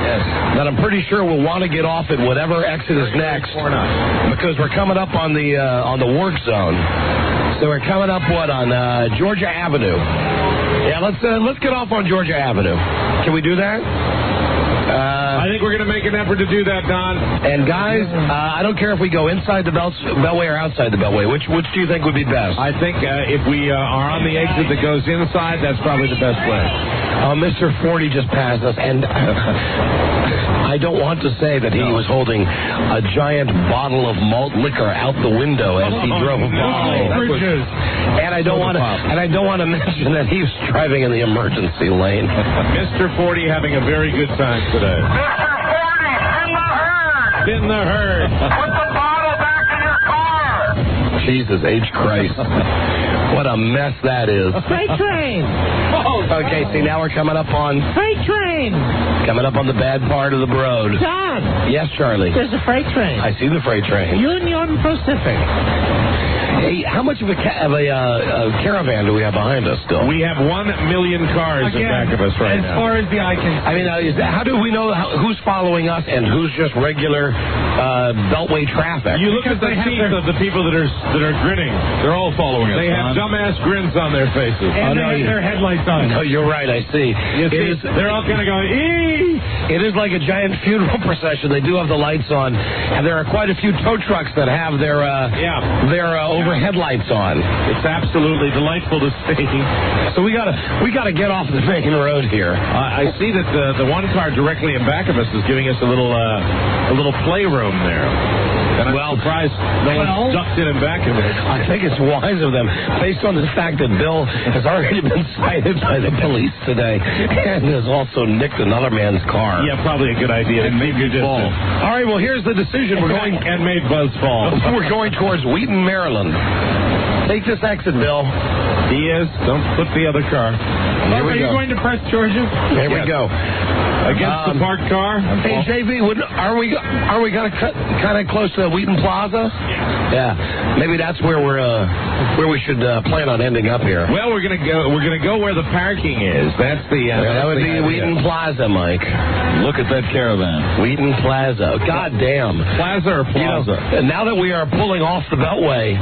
that I'm pretty sure we'll want to get off at whatever exit is next, because we're coming up on the work zone. So we're coming up, on Georgia Avenue. Yeah, let's get off on Georgia Avenue. Can we do that? I think we're going to make an effort to do that, Don. And guys, I don't care if we go inside the Beltway or outside the Beltway. Which do you think would be best? I think if we are on the exit that goes inside, that's probably the best way. Mr. 40 just passed us, and I don't want to say that he was holding a giant bottle of malt liquor out the window as he drove by. And I don't want to mention that he was driving in the emergency lane. Mr. 40 having a very good time today. Mr. 40, spin the herd. Put the bottle back in your car. Jesus H. Christ. What a mess that is. Freight train. Okay, see, now we're coming up on... Freight train. Coming up on the bad part of the road. Don. Yes, Charlie. There's a freight train. I see the freight train. Union Pacific. Hey, how much of a caravan do we have behind us still? We have 1 million cars in back of us right now. As far as the eye can see. I mean, how do we know who's following us and who's just regular Beltway traffic? You look at the teeth of the people that are grinning. They're all following us. They have dumbass grins on their faces. And they have their headlights on. No, you're right. I see. They're all kind of going, eee! It is like a giant funeral procession. They do have the lights on, and there are quite a few tow trucks that have their overhead lights on. It's absolutely delightful to see. So we gotta get off the main road here. I see that the one car directly in back of us is giving us a little playroom there. And I'm surprised no one ducked in back of it. I think it's wise of them, based on the fact that Bill has already been cited by the police today and has also nicked another man's car. Yeah, probably a good idea. And made you fall. All right, well, here's the decision. We're going and made Buzz fall. We're going towards Wheaton, Maryland. Take this exit, Bill. He is. Don't flip the other car. Are you going to press Georgia? Here we go. Against the parked car. Hey, JV, are we kind of close to Wheaton Plaza? Yeah. Maybe that's where we should plan on ending up here. Well, we're gonna go where the parking is. That's the that would be Wheaton Plaza, Mike. Look at that caravan. Wheaton Plaza. God damn. Plaza or Plaza? And now that we are pulling off the Beltway,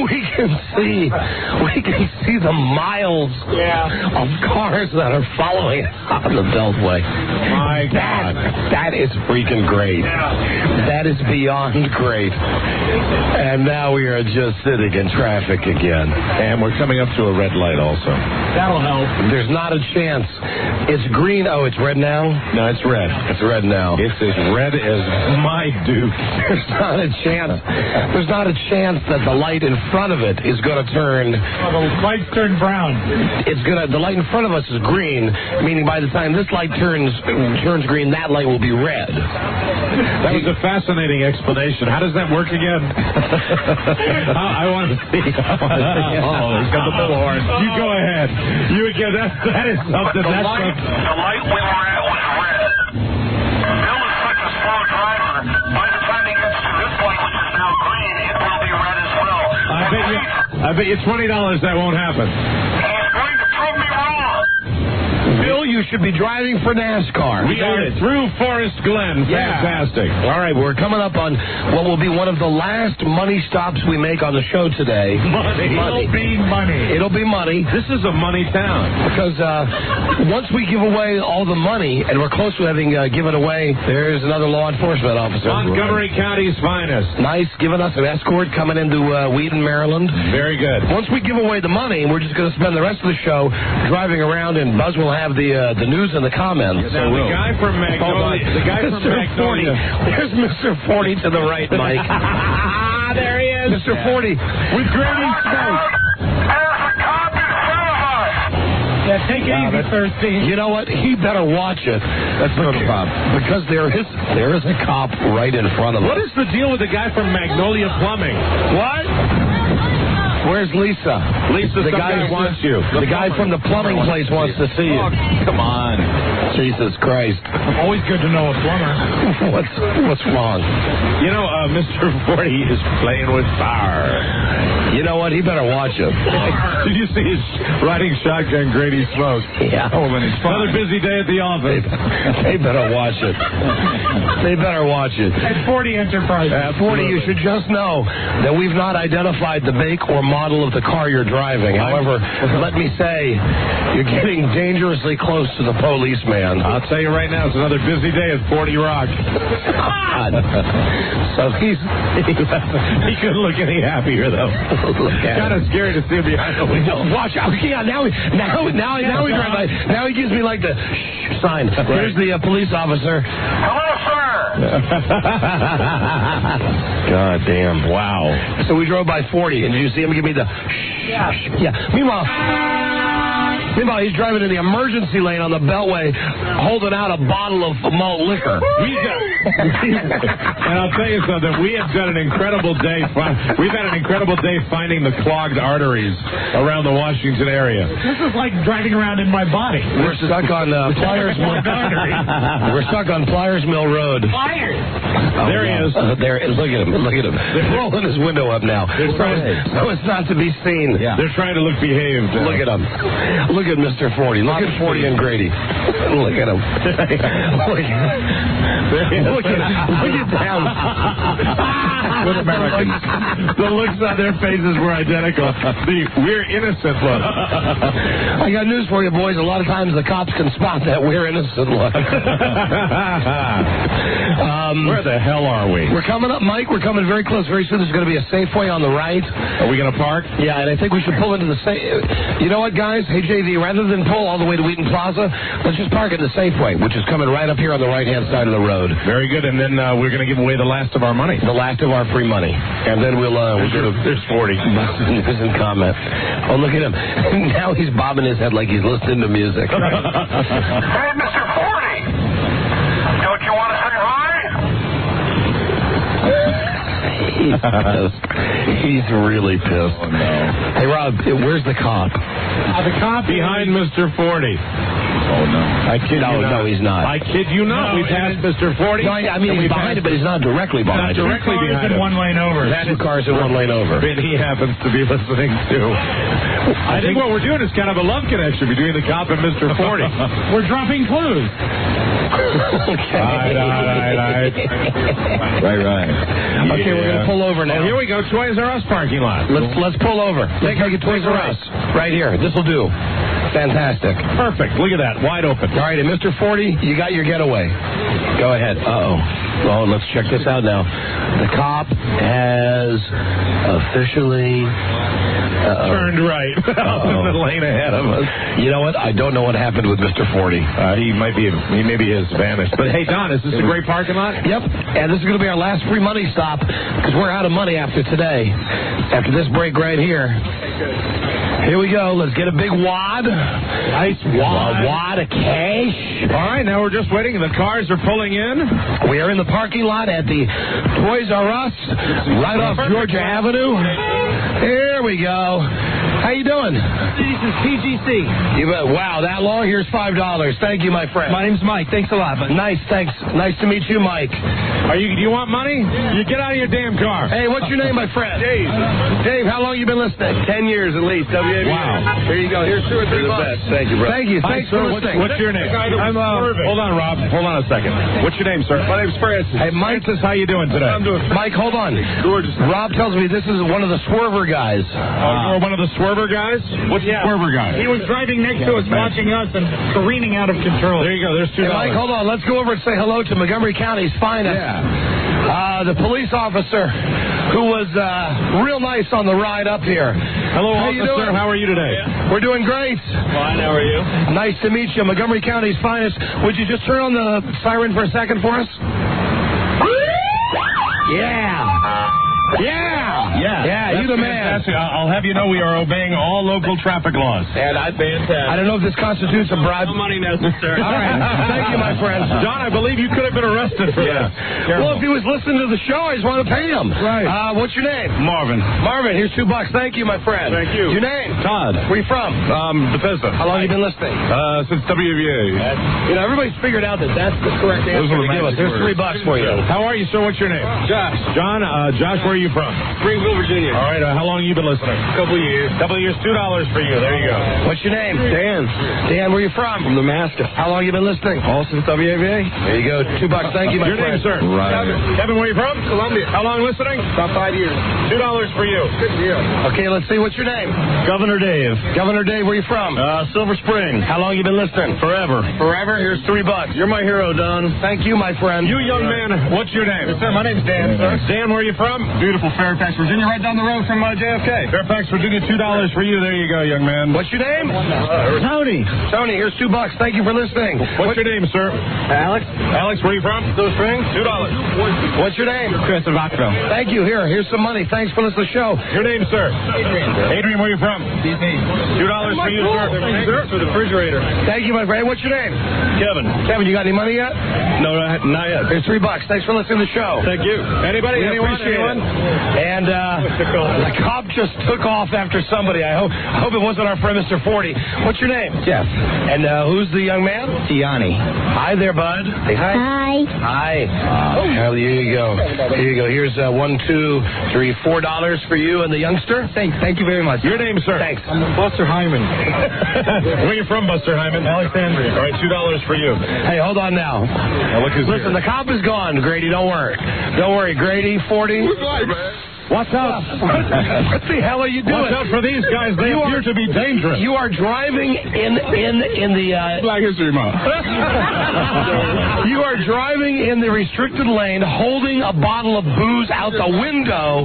we can see the miles of cars that are following on the Beltway. My God. That is freaking great. That is beyond great. And now we are just sitting in traffic again. And we're coming up to a red light also. That'll help. There's not a chance. It's green. Oh, it's red now? No, it's red. It's red now. It's as red as my Duke. There's not a chance. There's not a chance that the light in front of it is going to turn. Oh, the lights turn brown. The light light in front of us is green, meaning by the time this light turns green, that light will be red. That was a fascinating explanation. How does that work again? I want to see. He's got the bullhorn. You go ahead. You again. That is something. The light we were at was red. Bill is such a slow driver. By the time he gets to this light, which is now green, it will be red as well. I bet you $20 that won't happen. He's going to prove me wrong. Bill, you should be driving for NASCAR. We are through Forest Glen. Fantastic. All right, we're coming up on what will be one of the last money stops we make on the show today. Money. It'll be money. This is a money town. Because once we give away all the money, and we're close to having given away, there's another law enforcement officer. Montgomery County's finest. Nice, giving us an escort coming into Wheaton, Maryland. Very good. Once we give away the money, we're just going to spend the rest of the show driving around, and Buzz will have the news and the comments. Now, the guy from Magnolia. Mr. 40. There's Mr. 40 to the right, Mike. There he is. Mr. 40 with Grady Smoke. Yeah, take it easy, Thirsty. You know what? He better watch it. That's not a problem. Because there is a cop right in front of him. What is the deal with the guy from Magnolia Plumbing? What? Where's Lisa? Lisa, the guy wants you. The guy from the plumbing place wants to see you. Oh, come on. Jesus Christ. Always good to know a plumber. What's wrong? You know, Mr. 40 is playing with fire. You know what? He better watch it. Did you see his riding shotgun, Grady Smoke? Yeah. Oh, then he's fine. Another busy day at the office. They better watch it. They better watch it. At 40 Enterprise. At 40, you should just know that we've not identified the make or model of the car you're driving. However, let me say, you're getting dangerously close to the policeman. I'll tell you right now, it's another busy day at 40 Rock. So he couldn't look any happier, though. Kind of scary to see him behind the wheel. Watch out. Yeah, now he gives me like the shh sign. Right. Here's the police officer. Hello, sir. God damn. Wow. So we drove by 40, and did you see him give me the shh? Yeah. Meanwhile, he's driving in the emergency lane on the Beltway, holding out a bottle of malt liquor. And I'll tell you something. We have done an incredible day. We've had an incredible day finding the clogged arteries around the Washington area. This is like driving around in my body. We're stuck on Pliers Mill. We're stuck on Pliers Mill Road. Pliers. There he is. There is. Look at him. They're rolling his window up now. So it's not to be seen. Yeah. They're trying to look behaved. Look at him. Look at Mr. 40. Look at 40 and Grady. Look at him. Look at them. Good Americans. The looks on their faces were identical. We're innocent look. I got news for you, boys. A lot of times the cops can spot that we're innocent look. Where the hell are we? We're coming up, Mike. We're coming very close. Very soon there's going to be a Safeway on the right. Are we going to park? Yeah, and I think we should pull into the You know what, guys? Hey, JV, rather than pull all the way to Wheaton Plaza, let's just park at the Safeway, which is coming right up here on the right-hand side of the road. Very good, and then we're going to give away the last of our money. The last of our free money. And then we'll there's 40. News and comment. Oh, look at him. Now he's bobbing his head like he's listening to music. Hey, Mr. 40. Don't you want to say hi? He's pissed. He's really pissed. Oh, no. Hey, Rob, where's the cop? The cop behind Mr. 40. Oh, no. I kid you not. No, he's not. I kid you not. We passed Mr. 40. No, I mean, he's behind it, but he's not directly behind him. Not directly behind him. One lane over. That is 2 cars in 1 lane over. And he happens to be listening to. I think what we're doing is kind of a love connection between the cop and Mr. 40. We're dropping clues. Okay. Right. Okay, we're going to pull over now. Here we go, Toys R Us parking lot. Let's pull over. Let's take it Toys R Us. Right here. This will do. Fantastic. Perfect. Look at that. Wide open. All right, and Mr. 40, you got your getaway. Go ahead. Uh-oh. Oh, let's check this out now. The cop has officially... turned right out in the lane ahead of us. You know what? I don't know what happened with Mr. 40. He maybe has vanished. But hey, Don, is this a great parking lot? Yep. And this is going to be our last free money stop because we're out of money after today. After this break right here. Here we go. Let's get a big wad. Nice wad. A wad of cash. All right, now we're just waiting. The cars are pulling in. We are in the parking lot at the Toys R Us, right off Georgia Avenue. Here we go. How you doing? This is PGC. You bet. Wow, that long? Here's $5. Thank you, my friend. My name's Mike. Thanks a lot, buddy. Nice, thanks. Nice to meet you, Mike. Do you want money? You get out of your damn car. Hey, what's your name, my friend? Dave. Dave, how long you been listening? 10 years at least. WABA. Wow. Here you go. Here's $2 or $3. Thank you, bro. Thank you. Hi, Thanks sir. for listening. What's your name? I'm hold on, Rob. Hold on a second. What's your name, sir? My name's Francis. Hey, Mike. Francis, how you doing today? I'm doing Mike, hold on. gorgeous. Rob tells me this is one of the Swerver guys. Or one of the Swerver guys? What's the Swerver guy? He was driving next to us, watching us, and careening out of control. There you go. There's $2. Hey, Mike, hold on. Let's go over and say hello to Montgomery County's finest. Yeah. The police officer who was real nice on the ride up here. Hello, How you officer. doing? How are you today? We're doing great. Fine, how are you? Nice to meet you, Montgomery County's finest. Would you just turn on the siren for a second for us? Yeah. Yeah, you the man. Fantastic. I'll have you know we are obeying all local traffic laws. And I I don't know if this constitutes a bribe. No money necessary. All right. Thank you, my friend. John, I believe you could have been arrested for this. Well, if he was listening to the show, I just want to pay him. Right. What's your name? Marvin. Marvin, here's $2. Thank you, my friend. Thank you. Your name? Todd. Where you from? Bethesda. How long have you been listening? Since WVA. You know, everybody's figured out that that's the correct answer to give us. There's $3 for you. How are you, sir? What's your name? Josh. John, Josh, where are you from? Springfield, Virginia. All right, how long have you been listening? Couple years. Couple of years, $2 for you. There you go. What's your name? Dan. Dan, where you from? From Damascus. How long have you been listening? All since WABA. There you go. $2. Thank you, my Your friend. name, sir? Right. Kevin, where are you from? Columbia. How long listening? About 5 years. $2 for you. Good deal. Okay, let's see. What's your name? Governor Dave. Governor Dave, where you from? Silver Spring. How long you been listening? Forever. Forever? Here's $3. You're my hero, Don. Thank you, my friend. You young man, what's your name? Yes, sir. My name's Dan, sir. Dan, where are you from? Beautiful Fairfax, Virginia, right down the road from JFK. Fairfax, Virginia, $2 for you. There you go, young man. What's your name? Tony. Tony, here's $2. Thank you for listening. What's your name, sir? Alex. Alex, where are you from? Silver Spring. $2. What's your name? Chris of Rockville. Thank you. Here's some money. Thanks for listening to the show. Your name, sir? Adrian, where are you from? DC. $2 for you, sir. Thanks, sir. For the refrigerator. Thank you, my friend. What's your name? Kevin. Kevin, you got any money yet? No, not yet. Here's $3. Thanks for listening to the show. Thank you. Anybody? We Anyone? appreciate Anyone? it. And the cop just took off after somebody. I hope it wasn't our friend, Mr. 40. What's your name? Jeff. And who's the young man? Tiani. Hi there, bud. Say hi. Hi. Hi. Here you go. Here you go. Here's $1, $2, $3, $4 for you and the youngster. Thank you very much. Your name, sir? Thanks. Buster Hyman. Where are you from, Buster Hyman? Alexandria. All right, $2 for you. Hey, hold on now. Look who's Listen, here. the cop is gone, Grady. Don't worry. Don't worry, Grady. 40. Watch out. What the hell are you doing? Watch out for these guys. They appear to be dangerous. You are driving in the Black History Month. you are driving in the restricted lane, holding a bottle of booze out the window.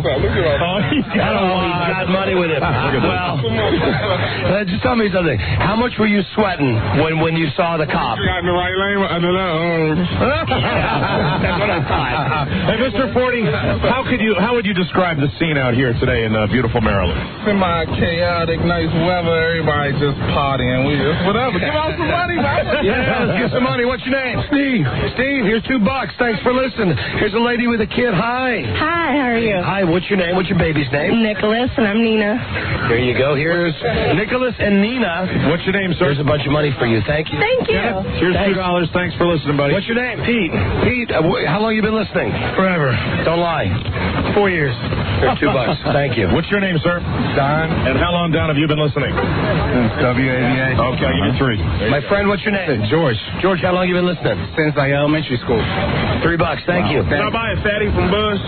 He's got money with him. Well, just tell me something. How much were you sweating when you saw the cop? Got in the right lane. I don't know. That's what I thought. Hey, Mr. 40, how would you describe the scene out here today in beautiful Maryland? Semi-chaotic, nice weather. Everybody just partying. We just whatever. Give out some money, man. Yeah, let's get some money. What's your name? Steve. Steve, here's $2. Thanks for listening. Here's a lady with a kid. Hi. Hi, how are you? Hi, what's your name? What's your baby's name? Nicholas, and I'm Nina. There you go. Here's Nicholas and Nina. What's your name, sir? Here's a bunch of money for you. Thank you. Thank you. Here's $2. Thanks for listening, buddy. What's your name? Pete. Pete, how long you been listening? Forever. Don't lie. 4 years. Here's $2. Thank you. What's your name, sir? Don. And how long, Don, have you been listening? Since WABA. Okay, I'll give you 3. My friend, what's your name? George. George, how long you been listening? Since elementary school. $3. Thank you. Can I buy a fatty from Buzz?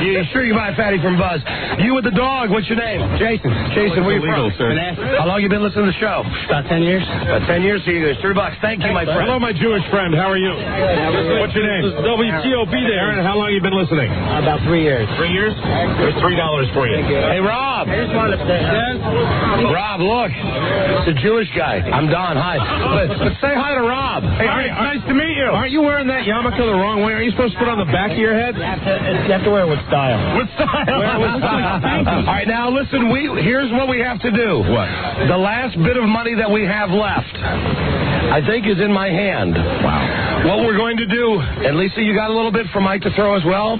Yeah, sure you can buy a fatty from Buzz. You with the dog, what's your name? Jason. Jason, where you Illegal, from? sir. How long you been listening to the show? About 10 years. About 10 years. Here you go. $3. Thank you, my friend. Hello, my Jewish friend. How are you? What's your name? WTOP there. Aaron, how long you been listening? About 3 years. 3 years? There's $3 for you. Hey, Rob. Rob, look. It's a Jewish guy. I'm Don. Hi. But say hi to Rob. Hey, nice to meet you. Aren't you wearing that yarmulke the wrong way? Aren't you supposed to put it on the back of your head? You have to wear it with style. With style. Wear it with style. All right, now listen. Here's what we have to do. What? The last bit of money that we have left, I think, is in my hand. Wow. What we're going to do, and Lisa, you got a little bit for Mike to throw as well.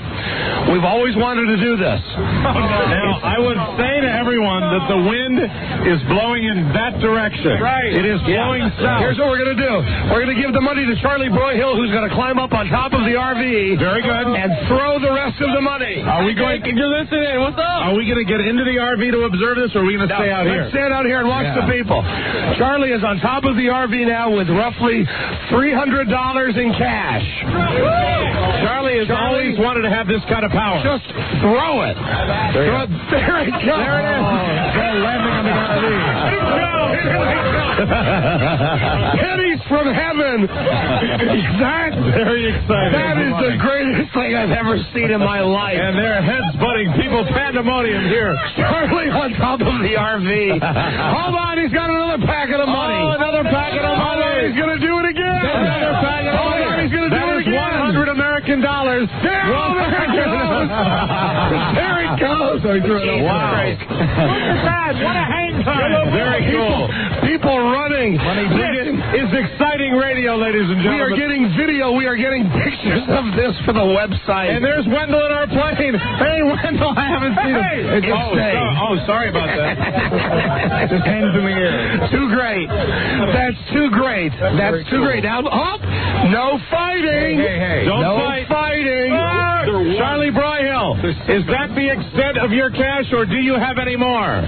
We've always wanted to do this. Now, I would say to everyone that the wind is blowing in that direction. Right. It is blowing south. Here's what we're going to do. We're going to give the money to Charlie Broyhill, who's going to climb up on top of the RV. Very good. And throw the rest of the money. Are we going? You're listening. What's up? Are we going to get into the RV to observe this, or are we going to stay out here? Let's stand out here and watch the people. Charlie is on top of the RV now with roughly $300 in cash. Charlie has always wanted to have this kind of power. Just throw it. There it goes. There it is. Landing on the RV. Pennies from heaven. Very exciting. That is the greatest thing I've ever seen in my life. And their heads butting. People pandemonium here. Charlie on top of the RV. Hold on, he's got another packet of money. Oh, another packet of money. Oh, he's going to do it again. Another packet of money. He's going to do it again. $100 American. There it goes. Wow. Look at that. What a hang time. Very cool. People running. This is exciting radio, ladies and gentlemen. We are getting video. We are getting pictures of this for the website. And there's Wendell in our plane. Hey, Wendell, I haven't seen him. Sorry about that. Just hands in the air. Too great. That's too great. That's too great. Now, no fighting. Hey. Don't fight. Fighting. Charlie Broyhill, is that the extent of your cash, or do you have any more?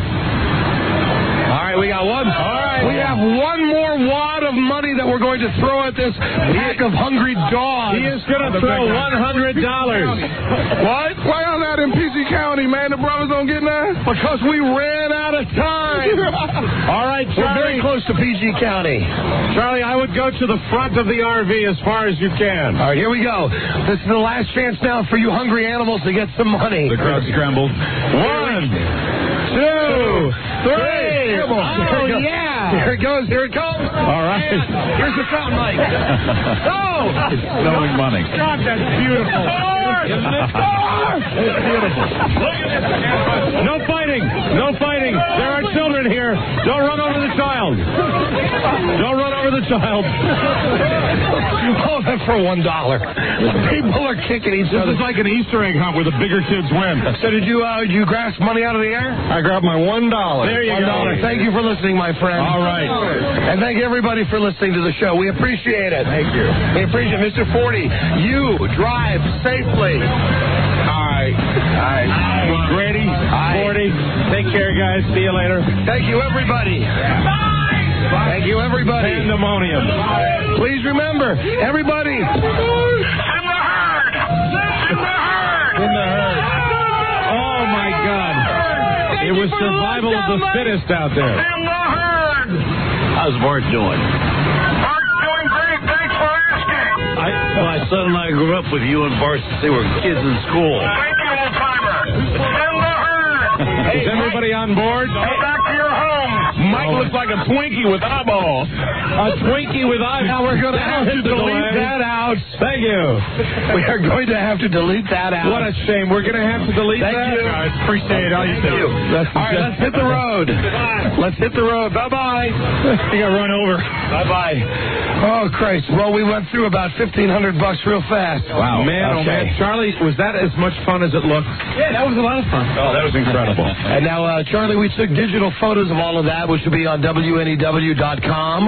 All right, we got one. All right. We have one more wad of money that we're going to throw at this pack of hungry dogs. He is going to throw $100. What? Why y'all not in PG County, man? The brothers don't get none? Because we ran out of time. All right, Charlie. We're very close to PG County. Charlie, I would go to the front of the RV as far as you can. All right, here we go. This is the last chance now for you hungry animals to get some money. The crowd scrambled. 1, 2, 3. Oh, yeah. Here it goes. Here it goes. All right. And here's the fountain, Mike. Oh! It's snowing money. God, that's beautiful. Isn't it? It's beautiful. No fighting. No fighting. There are children here. Don't run over the child. Don't run over the child. Oh, that's for $1. People are kicking each other. This is like an Easter egg hunt where the bigger kids win. So did you grasp money out of the air? I grabbed my $1. There you go. Thank you for listening, my friend. All right. And thank everybody for listening to the show. We appreciate it. Thank you. We appreciate it. Mr. 40, you drive safely. All right. Grady, 40, take care, guys. See you later. Thank you, everybody. Thank you, everybody. Pandemonium. Please remember, everybody. In the herd! In the herd. Oh, my God. It was survival of the fittest out there. In the herd! How's Bart doing? Bart's doing great. Thanks for asking. My son and I grew up with you and Bart since they were kids in school. Thank you, old timer. In the herd! Is everybody on board? Go back to your homes. Mike looks like a Twinkie with eyeballs. A Twinkie with eyeballs. Now we're going to have to delete that out. Thank you. We are going to have to delete that out. What a shame. We're going to have to delete that. Thank you. Guys, appreciate all you do. All right, let's hit the road. Let's hit the road. Bye-bye. You got run over. Bye-bye. Oh, Christ. Well, we went through about $1,500 real fast. Wow. Man, oh, man. Charlie, was that as much fun as it looked? Yeah, that was a lot of fun. Oh, that was incredible. And now, Charlie, we took digital photos of all of that, which will be on WNEW.com.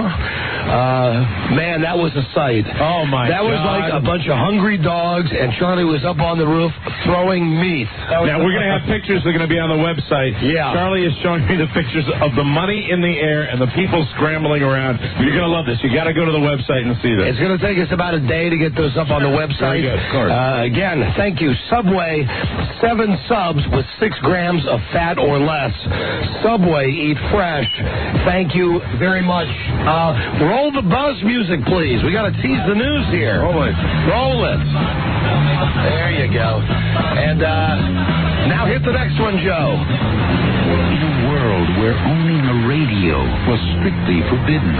Man, that was a sight. Oh, my God. That was like a bunch of hungry dogs, and Charlie was up on the roof throwing meat. Now, we're going to have pictures that are going to be on the website. Yeah. Charlie is showing me the pictures of the money in the air and the people scrambling around. You're going to love this. You got to go to the website and see this. It's going to take us about a day to get those up on the website. Very good, of course. Again, thank you. Subway, 7 subs with 6 grams of fat or less. Subway, eat fresh. Thank you very much. Roll the buzz music, please. We got to tease the news here. Roll it. Roll it. There you go. And now hit the next one, Joe. In a world where owning a radio was strictly forbidden,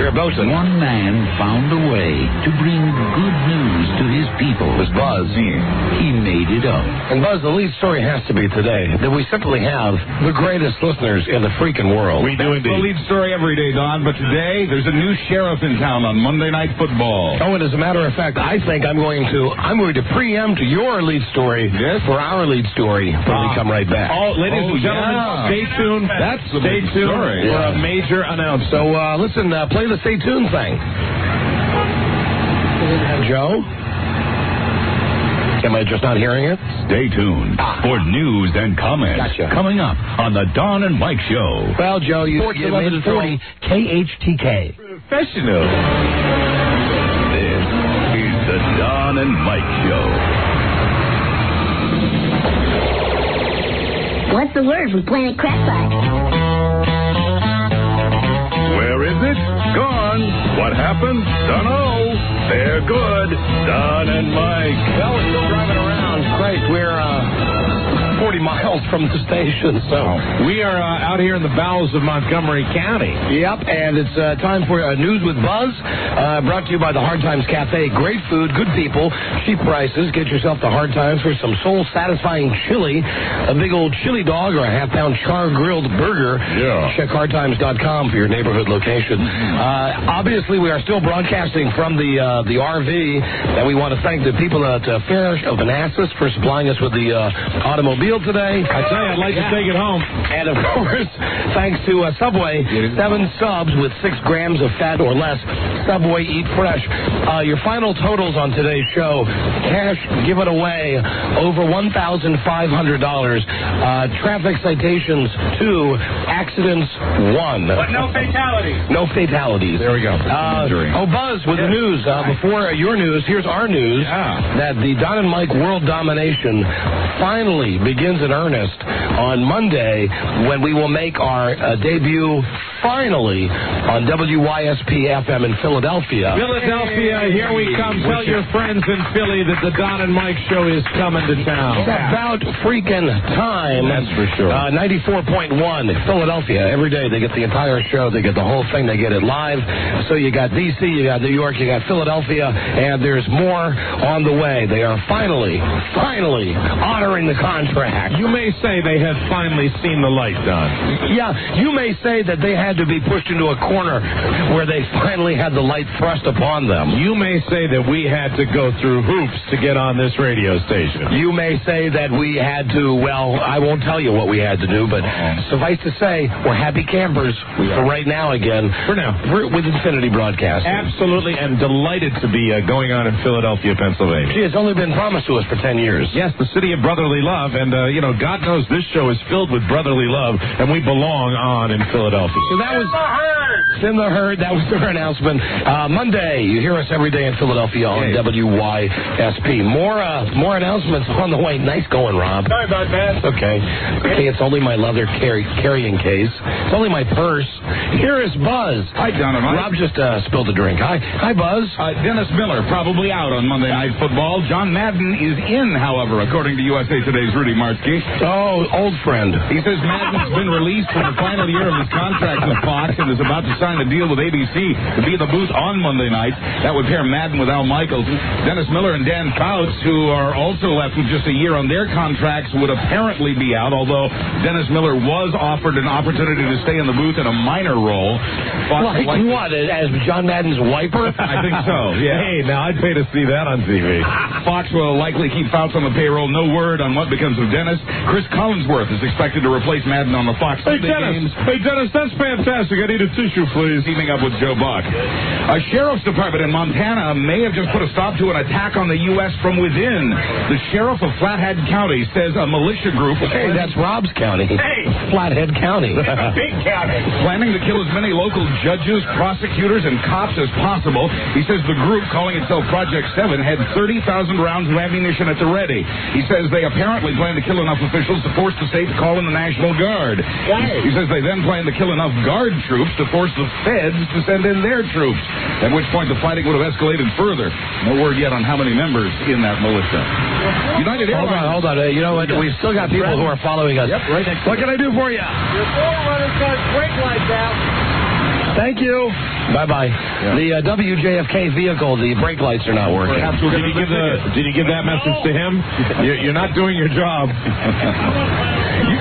one man found a way to bring good news to his people. It was Buzz. He made it up. And Buzz, the lead story has to be today that we simply have the greatest listeners in the freaking world. We do indeed. The lead story every day, Don, but today there's a new sheriff in town on Monday Night Football. Oh, and as a matter of fact, I think I'm going to preempt your lead story for our lead story when we come right back. Oh, ladies and gentlemen, stay tuned. Stay tuned for a major announcement. So listen, play the stay tuned thing. Joe? Am I just not hearing it? Stay tuned for news and comments coming up on the Don and Mike Show. Well, Joe, you made it 40 KHTK. Professional. This is the Don and Mike Show. What's the word from Planet Crackpot? Where is it? Gone. What happened? Dunno. They're good. Don and Mike. Well, we're still driving around. Great. We're 40 miles from the station, so we are out here in the bowels of Montgomery County. Yep, and it's time for News with Buzz, brought to you by the Hard Times Cafe. Great food, good people, cheap prices. Get yourself to Hard Times for some soul-satisfying chili, a big old chili dog, or a half-pound char-grilled burger. Yeah. Check hardtimes.com for your neighborhood location. Obviously, we are still broadcasting from the RV, and we want to thank the people at Fair of Manassas for supplying us with the automobile today. I tell you, I'd like to take it home. And of course, thanks to Subway, 7 subs with 6 grams of fat or less. Subway, eat fresh. Your final totals on today's show: cash given away over $1,500. Traffic citations 2, accidents 1. But no fatalities. No fatalities. There we go. Buzz with the news. Before your news, here's our news that the Don and Mike World Domination finally begins in earnest on Monday when we will make our debut finally on WYSP-FM in Philadelphia. Philadelphia, here we come. Tell your friends in Philly that the Don and Mike Show is coming to town. It's about freaking time. That's for sure. 94.1 Philadelphia. Every day they get the entire show. They get the whole thing. They get it live. So you got D.C., you got New York, you got Philadelphia, and there's more on the way. They are finally honoring the contract. You may say they have finally seen the light, Don. Yeah, you may say that they had to be pushed into a corner where they finally had the light thrust upon them. You may say that we had to go through hoops to get on this radio station. You may say that we had to, well, I won't tell you what we had to do, but suffice to say, we're happy campers for right now again. For now. With Infinity Broadcasting. Absolutely, and delighted to be going on in Philadelphia, Pennsylvania. Gee, it's only been promised to us for 10 years. Yes, the city of brotherly love, and, God knows this show is filled with brotherly love, and we belong on in Philadelphia. So that was in the herd. That was their announcement. Monday, you hear us every day in Philadelphia on WYSP. More announcements on the way. Nice going, Rob. Sorry about that. Okay. Hey, it's only my leather carrying case. It's only my purse. Here is Buzz. Hi, Don and Mike. Rob just spilled a drink. Hi, Buzz. Dennis Miller probably out on Monday Night Football. John Madden is in, however, according to USA Today's Rudy Martzke. Oh, old friend. He says Madden's been released from the final year of his contract with Fox and is about to sign a deal with ABC to be in the booth on Monday night. That would pair Madden with Al Michaels. Dennis Miller and Dan Fouts, who are also left with just a year on their contracts, would apparently be out, although Dennis Miller was offered an opportunity to stay in the booth in a minor role. What, as John Madden's wiper? I think so, yeah. Hey, now I'd pay to see that on TV. Fox will likely keep Fouts on the payroll. No word on what becomes of Dennis. Chris Collinsworth is expected to replace Madden on the Fox Sunday games. Hey, Dennis, that's fantastic. I need a tissue, please. Teaming up with Joe Buck. A sheriff's department in Montana may have just put a stop to an attack on the U.S. from within. The sheriff of Flathead County says a militia group... Hey, that's Rob's county. Hey! Flathead County. Big county. Planning to kill as many local judges, prosecutors, and cops as possible. He says the group, calling itself Project 7, had 30,000 rounds of ammunition at the ready. He says they apparently plan to kill enough officials to force the state to call in the National Guard. He says they then plan to kill enough Guard troops to force the feds to send in their troops, at which point the fighting would have escalated further. No word yet on how many members in that militia. United Airlines. Hold on. You know what? We've still got people who are following us. Yep, right next to What can I do for you? Your forerunner's got brake lights out. Thank you. Bye-bye. Yeah. The WJFK vehicle, the brake lights are not working. Did you give that message to him? You're not doing your job.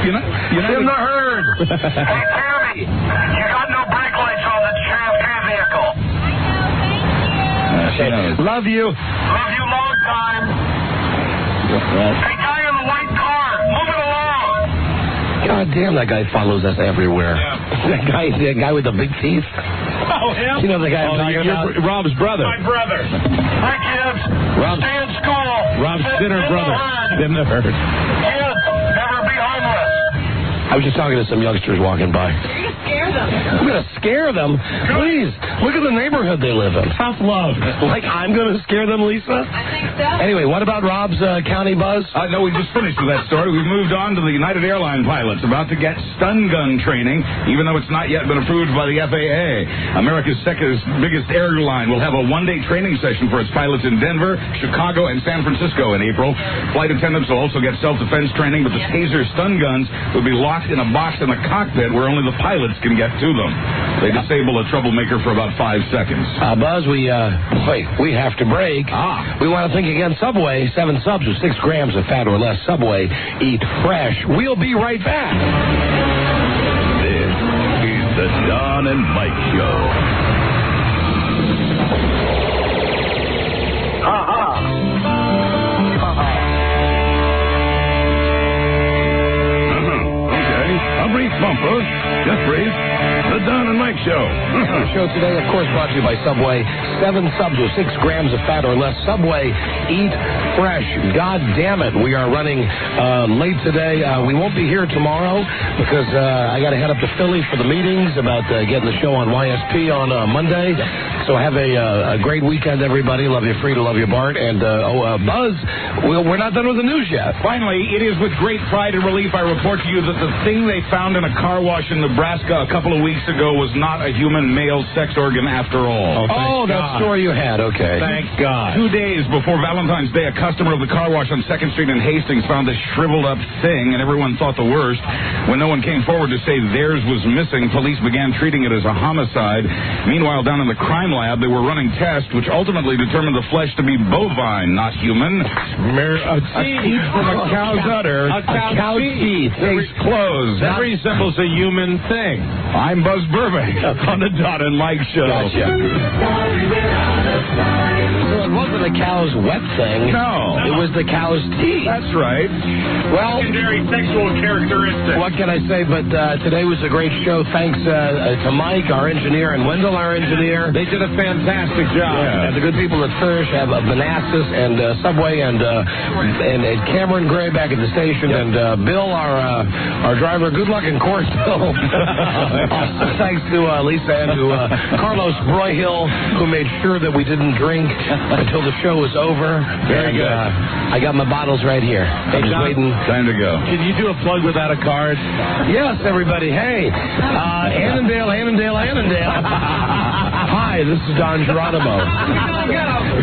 You're not in the herd. Hey, Tammy, you got no brake lights on the JFK vehicle. Love you. Love you long time. Hey, guy in the white car, move it along. God damn, that guy follows us everywhere. Yeah. That guy with the big teeth. Oh, him? You know the guy I'm talking about? Rob's brother. My brother. Hi, kids. Stay in school. Rob's thinner brother. In the herd. Kids, never be homeless. I was just talking to some youngsters walking by. Scare them. I'm going to scare them? Please, look at the neighborhood they live in. Tough love. Like I'm going to scare them, Lisa? I think so. Anyway, what about Rob's county buzz? No, we just finished with that story. We've moved on to the United Airline pilots about to get stun gun training, even though it's not yet been approved by the FAA. America's second biggest airline will have a one-day training session for its pilots in Denver, Chicago, and San Francisco in April. Flight attendants will also get self-defense training, but the taser stun guns will be locked in a box in the cockpit where only the pilots can get to them. They disable a troublemaker for about 5 seconds. Buzz, we have to break. We want to think again. Subway, 7 subs with 6 grams of fat or less. Subway, eat fresh. We'll be right back. This is the Don and Mike Show. Okay, a brief bumper. Just brief. The Don and Mike Show. The show today, of course, brought to you by Subway. 7 subs with 6 grams of fat or less. Subway, eat fresh. God damn it, we are running late today. We won't be here tomorrow because I got to head up to Philly for the meetings about getting the show on YSP on Monday. So have a great weekend, everybody. Love you, Frida. Love you, Bart. And Buzz, we're not done with the news yet. Finally, it is with great pride and relief I report to you that the thing they found in a car wash in Nebraska a couple of weeks ago was not a human male sex organ after all. That story you had. Okay. Thank God. 2 days before Valentine's Day, a customer of the car wash on 2nd Street in Hastings found this shriveled up thing, and everyone thought the worst. When no one came forward to say theirs was missing, police began treating it as a homicide. Meanwhile, down in the crime lab, they were running tests, which ultimately determined the flesh to be bovine, not human. A teeth from a cow's udder. A cow's teeth. Case closed. That resembles a human thing. I'm Buzz Burbank on the Don and Mike Show. Gotcha. So it wasn't a cow's wet thing. No. It was the cow's teeth. That's right. Well, Secondary sexual characteristics. what can I say? But today was a great show. Thanks to Mike, our engineer, and Wendell, our engineer. They did a fantastic job. And the good people at Thirsch have Manassas and Subway and Cameron Gray back at the station and Bill, our driver. Good luck in course, Bill. Thanks to Lisa and to Carlos Broyhill, who made sure that we didn't drink until the show was over. Very good. I got my bottles right here. I'm just waiting. Time to go. Can you do a plug without a card? Yes, everybody. Hey, Annandale. Hi, this is Don Geronimo.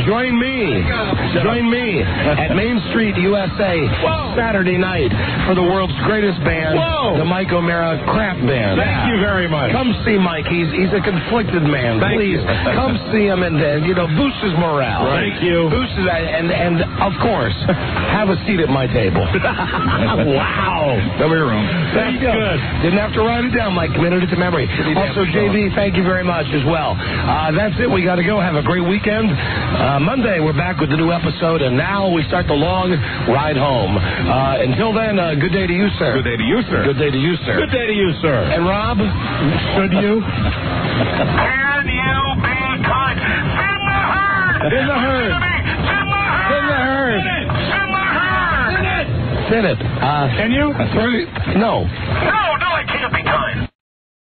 Join me at Main Street, USA, Saturday night for the world's greatest band, the Mike O'Mara Craft Band. Thank you very much. Come see Mike. He's a conflicted man. Please come see him and boost his morale. Thank you. Boost his and of course have a seat at my table. Wow. Cover your room. That's good. Didn't have to write it down, Mike. Committed it to memory. Also, JV, thank you very much as well. That's it. We got to go. Have a great weekend. Monday, we're back with the new episode, and now we start the long ride home. Until then, good day to you, sir. Good day to you, sir. Good day to you, sir. Good day to you, sir. And Rob, should you? Can you be kind? Send the herd. In the herd. Send the herd. Send it. Can you? No. No, I can't be kind.